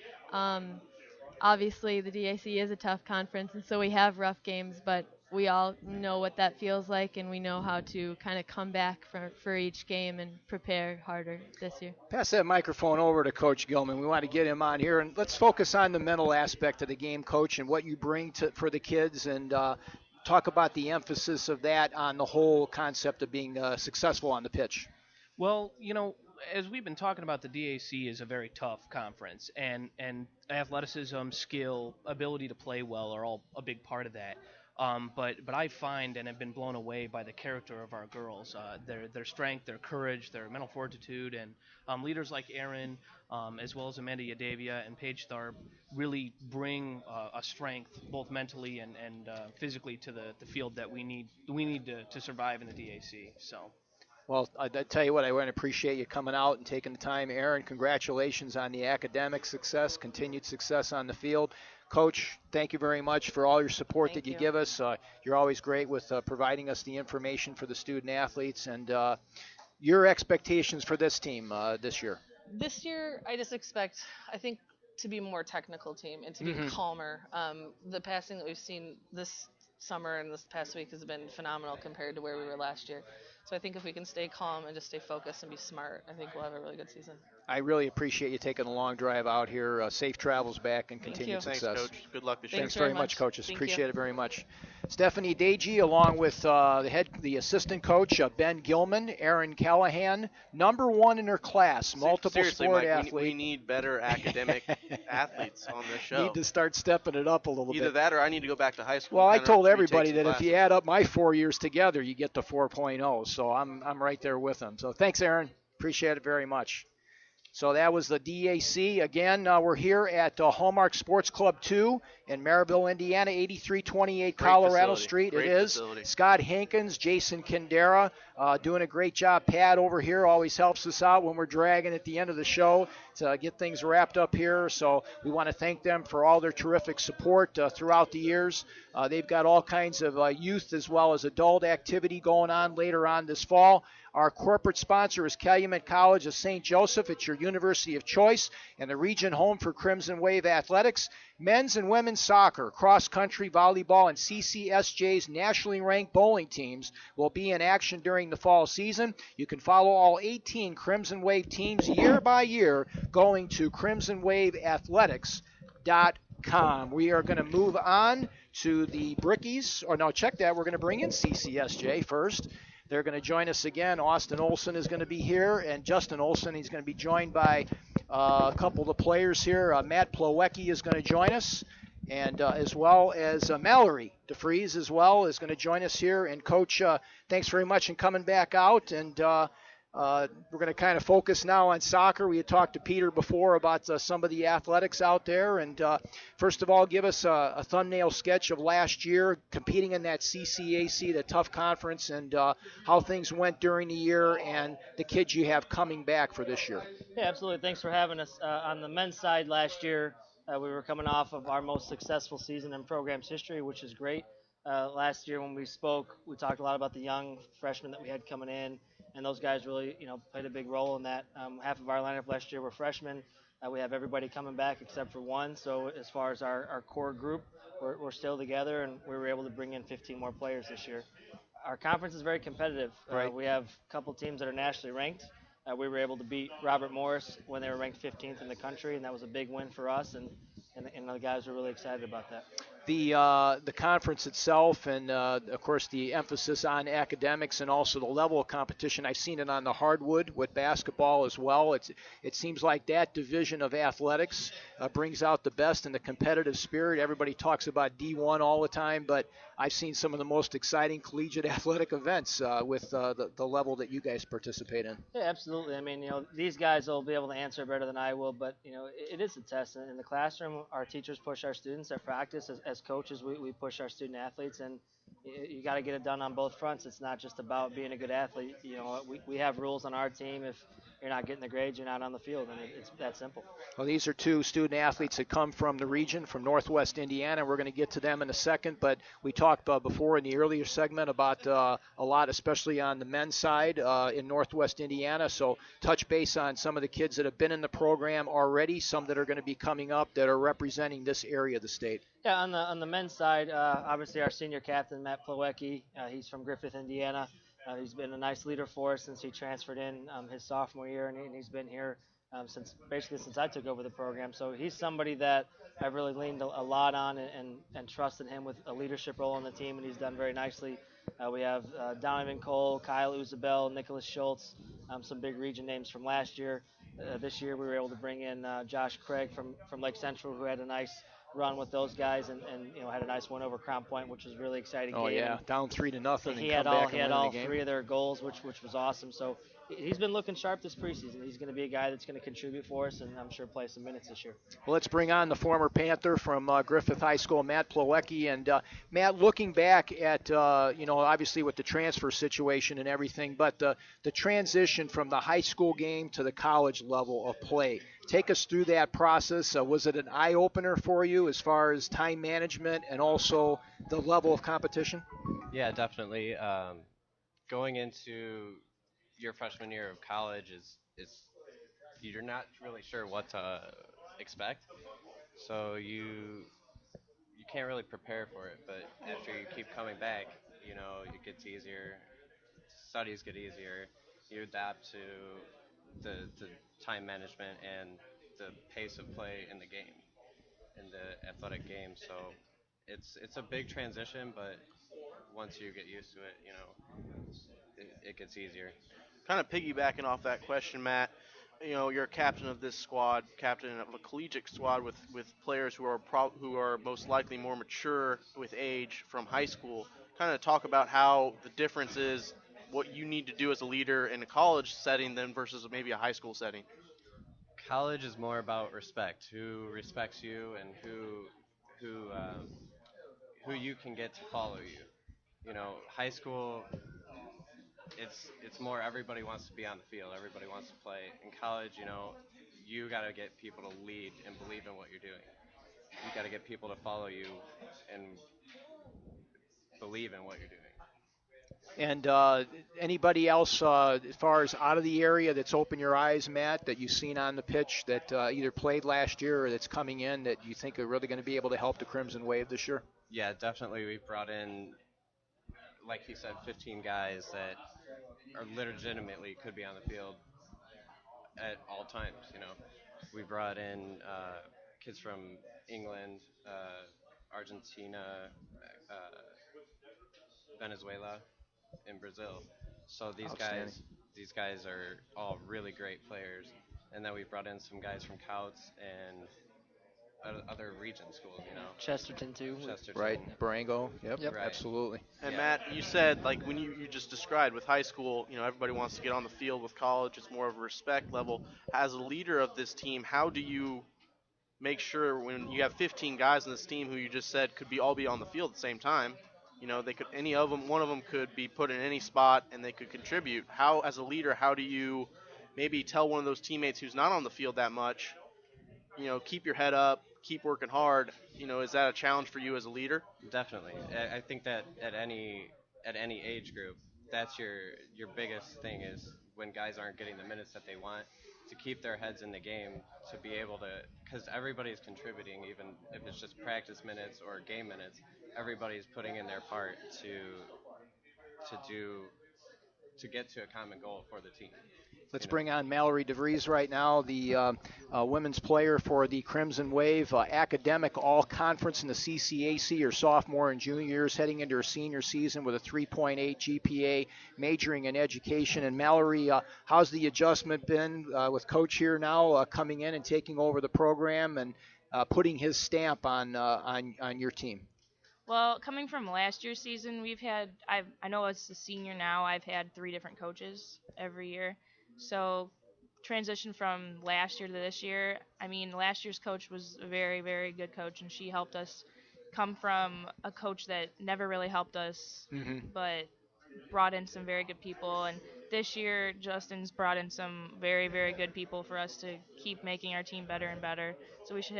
[SPEAKER 12] Obviously, the DAC is a tough conference, and so we have rough games, but we all know what that feels like, and we know how to kind of come back for each game and prepare harder this year.
[SPEAKER 1] Pass that microphone over to Coach Gilman. We want to get him on here, and let's focus on the mental aspect of the game, Coach, and what you bring for the kids, and talk about the emphasis of that on the whole concept of being successful on the pitch.
[SPEAKER 13] Well, as we've been talking about, the DAC is a very tough conference, and athleticism, skill, ability to play well are all a big part of that. But I find and have been blown away by the character of our girls, their strength, their courage, their mental fortitude, and leaders like Aaron, as well as Amanda Yadavia and Paige Tharp, really bring a strength both mentally and physically to the field that we need to survive in the DAC. So.
[SPEAKER 1] Well, I tell you what, I want to appreciate you coming out and taking the time. Aaron, congratulations on the academic success, continued success on the field. Coach, thank you very much for all your support that you give us. You're always great with providing us the information for the student athletes. And your expectations for this team this year?
[SPEAKER 11] This year, I just expect, I think, to be a more technical team and to be calmer. The passing that we've seen this summer and this past week has been phenomenal compared to where we were last year. So I think if we can stay calm and just stay focused and be smart, I think we'll have a really good season.
[SPEAKER 1] I really appreciate you taking a long drive out here. Safe travels back and continued success.
[SPEAKER 4] Thanks, Coach. Good luck this year.
[SPEAKER 1] Thanks very much, coaches. Appreciate it very much. Stephanie Dagey, along with the assistant coach, Ben Gilman, Aaron Callahan, number one in her class, multiple sport
[SPEAKER 4] Mike,
[SPEAKER 1] athlete.
[SPEAKER 4] We need better academic athletes on this show.
[SPEAKER 1] Need to start stepping it up a little bit.
[SPEAKER 4] Either that or I need to go back to high school.
[SPEAKER 1] Well, I told everybody that if you add up my 4 years together, you get to 4.0. So I'm right there with them. So thanks, Aaron. Appreciate it very much. So that was the DAC. Again, we're here at Hallmark Sports Club 2 in Maryville, Indiana, 8328 Colorado Street. It is. Scott Hankins, Jason Kindera doing a great job. Pat over here always helps us out when we're dragging at the end of the show to get things wrapped up here. So we want to thank them for all their terrific support throughout the years. They've got all kinds of youth as well as adult activity going on later on this fall. Our corporate sponsor is Calumet College of St. Joseph. It's your university of choice and the region home for Crimson Wave Athletics. Men's and women's soccer, cross country, volleyball, and CCSJ's nationally ranked bowling teams will be in action during the fall season. You can follow all 18 Crimson Wave teams year by year going to crimsonwaveathletics.com. We are going to move on to the Brickies. Or no, check that. We're going to bring in CCSJ first. They're going to join us again. Austin Olson is going to be here, and Justin Olson. He's going to be joined by a couple of the players here. Matt Plowecki is going to join us, and as well as Mallory DeFries as well is going to join us here. And Coach, thanks very much in coming back out. And we're going to kind of focus now on soccer. We had talked to Peter before about some of the athletics out there. And first of all, give us a thumbnail sketch of last year competing in that CCAC, the tough conference, and how things went during the year and the kids you have coming back for this year.
[SPEAKER 14] Yeah, absolutely. Thanks for having us. On the men's side last year, we were coming off of our most successful season in program's history, which is great. Last year when we spoke, we talked a lot about the young freshmen that we had coming in, and those guys really, played a big role in that. Half of our lineup last year were freshmen. We have everybody coming back except for one. So as far as our core group, we're still together, and we were able to bring in 15 more players this year. Our conference is very competitive.
[SPEAKER 1] Right.
[SPEAKER 14] We have a couple teams that are nationally ranked. We were able to beat Robert Morris when they were ranked 15th in the country, and that was a big win for us, and the guys were really excited about that.
[SPEAKER 1] The conference itself, and of course the emphasis on academics and also the level of competition. I've seen it on the hardwood with basketball as well. It seems like that division of athletics brings out the best in the competitive spirit. Everybody talks about D1 all the time, but I've seen some of the most exciting collegiate athletic events with the level that you guys participate in.
[SPEAKER 14] Yeah, absolutely. I mean, these guys will be able to answer better than I will, but, it is a test. In the classroom, our teachers push our students. At practice, as coaches, we push our student athletes, and you got to get it done on both fronts. It's not just about being a good athlete. We have rules on our team. If you're not getting the grades, you're not on the field, and it's that simple.
[SPEAKER 1] Well, these are two student athletes that come from the region, from Northwest Indiana. We're going to get to them in a second, but we talked before in the earlier segment about a lot, especially on the men's side in Northwest Indiana. So touch base on some of the kids that have been in the program already, some that are going to be coming up that are representing this area of the state.
[SPEAKER 14] Yeah, on the men's side, obviously our senior captain, Matt Plowecki, he's from Griffith, Indiana. He's been a nice leader for us since he transferred in his sophomore year, and he's been here since I took over the program. So he's somebody that I've really leaned a lot on and trusted him with a leadership role on the team, and he's done very nicely. We have Donovan Cole, Kyle Uzabel, Nicholas Schultz, some big region names from last year. This year we were able to bring in Josh Craig from Lake Central, who had a nice run with those guys and had a nice win over Crown Point, which was a really exciting game.
[SPEAKER 1] Oh yeah, down 3-0.
[SPEAKER 14] He had all three of their goals, which was awesome. So he's been looking sharp this preseason. He's going to be a guy that's going to contribute for us, and I'm sure play some minutes this year.
[SPEAKER 1] Well, let's bring on the former Panther from Griffith High School, Matt Plowecki. And Matt, looking back at obviously with the transfer situation and everything, but the transition from the high school game to the college level of play. Take us through that process. Was it an eye-opener for you as far as time management and also the level of competition?
[SPEAKER 16] Yeah, definitely. Going into your freshman year of college is you're not really sure what to expect, so you can't really prepare for it. But after you keep coming back, it gets easier. Studies get easier. You adapt to the time management and the pace of play in the game, in the athletic game. So it's a big transition, but once you get used to it, it gets easier.
[SPEAKER 4] Kind of piggybacking off that question, Matt, you're a captain of this squad, captain of a collegiate squad with players who are most likely more mature with age from high school. Kind of talk about how the difference is what you need to do as a leader in a college setting than versus maybe a high school setting.
[SPEAKER 16] College is more about respect, who respects you and who you can get to follow you. High school, it's more everybody wants to be on the field, everybody wants to play. In college, you got to get people to lead and believe in what you're doing. You got to get people to follow you and believe in what you're doing.
[SPEAKER 1] And anybody else, as far as out of the area, that's opened your eyes, Matt, that you've seen on the pitch that either played last year or that's coming in that you think are really going to be able to help the Crimson Wave this year?
[SPEAKER 16] Yeah, definitely. We've brought in, like he said, 15 guys that are legitimately could be on the field at all times. We brought in kids from England, Argentina, Venezuela, and Brazil. So
[SPEAKER 1] Outstanding.
[SPEAKER 16] these guys are all really great players. And then we brought in some guys from Kouts and other region schools, you know.
[SPEAKER 14] Chesterton too.
[SPEAKER 16] Chesterton.
[SPEAKER 1] Right, Barango. Yep,
[SPEAKER 14] Yep.
[SPEAKER 16] Right.
[SPEAKER 1] absolutely.
[SPEAKER 4] And
[SPEAKER 16] Yeah.
[SPEAKER 4] Matt, you said like when you just described with high school, everybody wants to get on the field. With college, it's more of a respect level. As a leader of this team, how do you make sure when you have 15 guys on this team who you just said could be all be on the field at the same time? They could one of them could be put in any spot and they could contribute. How, as a leader, how do you maybe tell one of those teammates who's not on the field that much, keep your head up, keep working hard? Is that a challenge for you as a leader?
[SPEAKER 16] Definitely. I think that at any age group, that's your biggest thing is when guys aren't getting the minutes that they want, to keep their heads in the game, to be able to, because everybody's contributing, even if it's just practice minutes or game minutes, everybody's putting in their part to get to a common goal for the team.
[SPEAKER 1] Let's bring on Mallory DeVries right now, the women's player for the Crimson Wave, academic all-conference in the CCAC, her sophomore and junior years, heading into her senior season with a 3.8 GPA, majoring in education. And Mallory, how's the adjustment been with Coach here now coming in and taking over the program and putting his stamp on your team?
[SPEAKER 15] Well, coming from last year's season, I know it's the senior now. I've had 3 different coaches every year. So transition from last year to this year, I mean, last year's coach was a very, very good coach, and she helped us come from a coach that never really helped us, but brought in some very good people. And this year, Justin's brought in some very, very good people for us to keep making our team better and better. So we should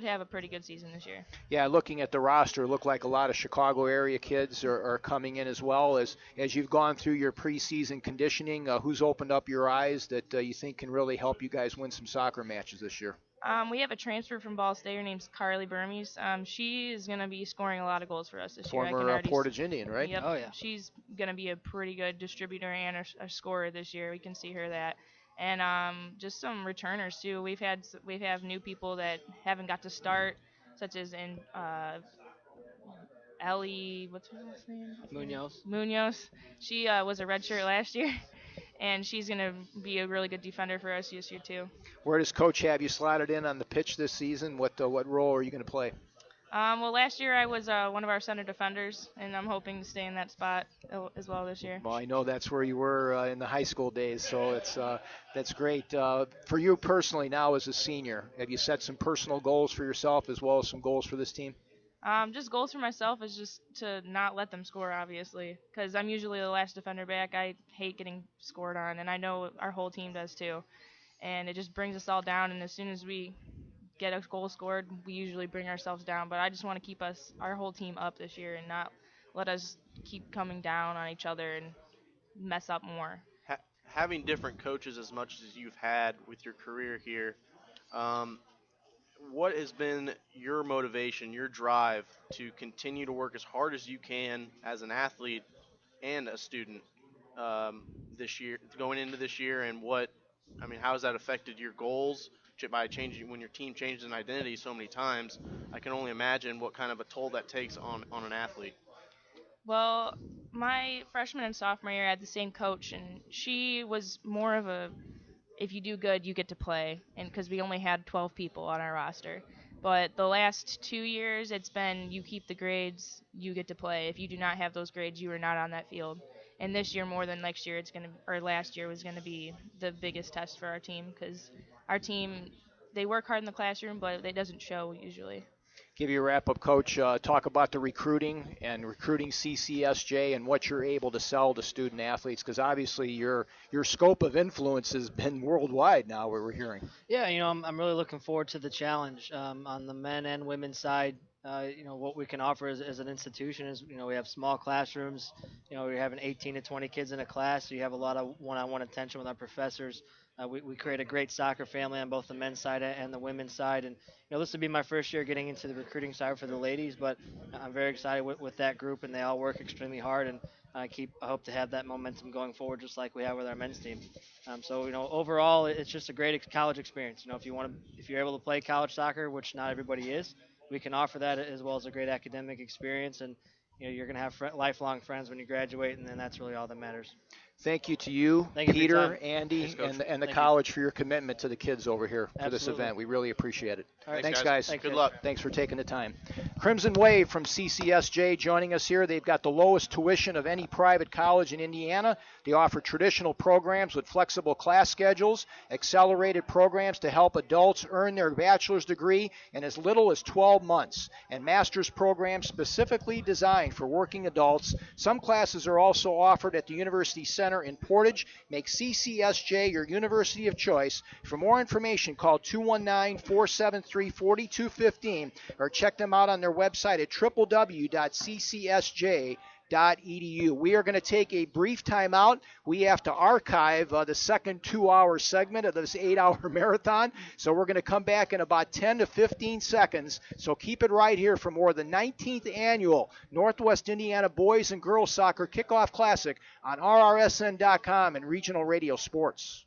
[SPEAKER 15] have a pretty good season this year.
[SPEAKER 1] Yeah, looking at the roster, look like a lot of Chicago area kids are coming in as well. As you've gone through your preseason conditioning, who's opened up your eyes that you think can really help you guys win some soccer matches this year?
[SPEAKER 15] We have a transfer from Ball State. Her name's Carly Burmese. She is going to be scoring a lot of goals for us this year.
[SPEAKER 1] Former Portage Indian, right?
[SPEAKER 15] Yep.
[SPEAKER 14] Oh, yeah.
[SPEAKER 15] She's going to be a pretty good distributor and a scorer this year. We can see her that. And just some returners too. We have new people that haven't got to start, such as Ellie. What's her last name? Munoz. She was a redshirt last year, and she's going to be a really good defender for us this year too.
[SPEAKER 1] Where does Coach have you slotted in on the pitch this season? What role are you going to play?
[SPEAKER 15] Well, last year I was one of our center defenders, and I'm hoping to stay in that spot as well this year.
[SPEAKER 1] Well, I know that's where you were in the high school days, so that's great. For you personally now as a senior, have you set some personal goals for yourself as well as some goals for this team?
[SPEAKER 15] Just goals for myself is just to not let them score, obviously, because I'm usually the last defender back. I hate getting scored on, and I know our whole team does too. And it just brings us all down, and as soon as we get a goal scored, we usually bring ourselves down. But I just want to keep our whole team up this year and not let us keep coming down on each other and mess up more.
[SPEAKER 4] Having different coaches as much as you've had with your career here, what has been your motivation, your drive to continue to work as hard as you can as an athlete and a student this year, going into this year, and how has that affected your goals by changing when your team changes an identity so many times? I can only imagine what kind of a toll that takes on an athlete.
[SPEAKER 15] Well, my freshman and sophomore year, I had the same coach, and she was more of a, if you do good, you get to play, and because we only had 12 people on our roster. But the last 2 years, it's been you keep the grades, you get to play. If you do not have those grades, you are not on that field. And this year, more than last year, last year was going to be the biggest test for our team, because our team, they work hard in the classroom, but it doesn't show usually.
[SPEAKER 1] Give you a wrap-up, Coach. Talk about the recruiting CCSJ and what you're able to sell to student athletes, because obviously your scope of influence has been worldwide now, what we're hearing.
[SPEAKER 14] Yeah, I'm really looking forward to the challenge on the men and women's side. What we can offer as an institution is, we have small classrooms. We have 18 to 20 kids in a class, so you have a lot of one-on-one attention with our professors. We create a great soccer family on both the men's side and the women's side. And, this would be my first year getting into the recruiting side for the ladies, but I'm very excited with that group, and they all work extremely hard. And I hope to have that momentum going forward, just like we have with our men's team. So overall, it's just a great college experience. If you're able to play college soccer, which not everybody is, we can offer that as well as a great academic experience. And you're going to have lifelong friends when you graduate, and then that's really all that matters.
[SPEAKER 1] Thank you to you,
[SPEAKER 14] Thank you for your
[SPEAKER 1] Peter,
[SPEAKER 14] time.
[SPEAKER 1] Andy,
[SPEAKER 14] Thanks, Coach.
[SPEAKER 1] and the
[SPEAKER 14] Thank you.
[SPEAKER 1] college for your commitment to the kids over here for this
[SPEAKER 14] Absolutely.
[SPEAKER 1] event. We really appreciate it.
[SPEAKER 14] All right.
[SPEAKER 1] Thanks, guys.
[SPEAKER 14] Thanks,
[SPEAKER 4] Good
[SPEAKER 14] guys.
[SPEAKER 4] luck.
[SPEAKER 1] Thanks for taking the time. Crimson Wave from CCSJ joining us here. They've got the lowest tuition of any private college in Indiana. They offer traditional programs with flexible class schedules, accelerated programs to help adults earn their bachelor's degree in as little as 12 months, and master's programs specifically designed for working adults. Some classes are also offered at the University Center in Portage. Make CCSJ your university of choice. For more information, call 219-473-4215 or check them out on their website at www.ccsj.edu. We are going to take a brief time out. We have to archive the second 2-hour segment of this 8-hour marathon, so we're going to come back in about 10 to 15 seconds. So keep it right here for more of the 19th annual Northwest Indiana Boys and Girls Soccer Kickoff Classic on RRSN.com and Regional Radio Sports.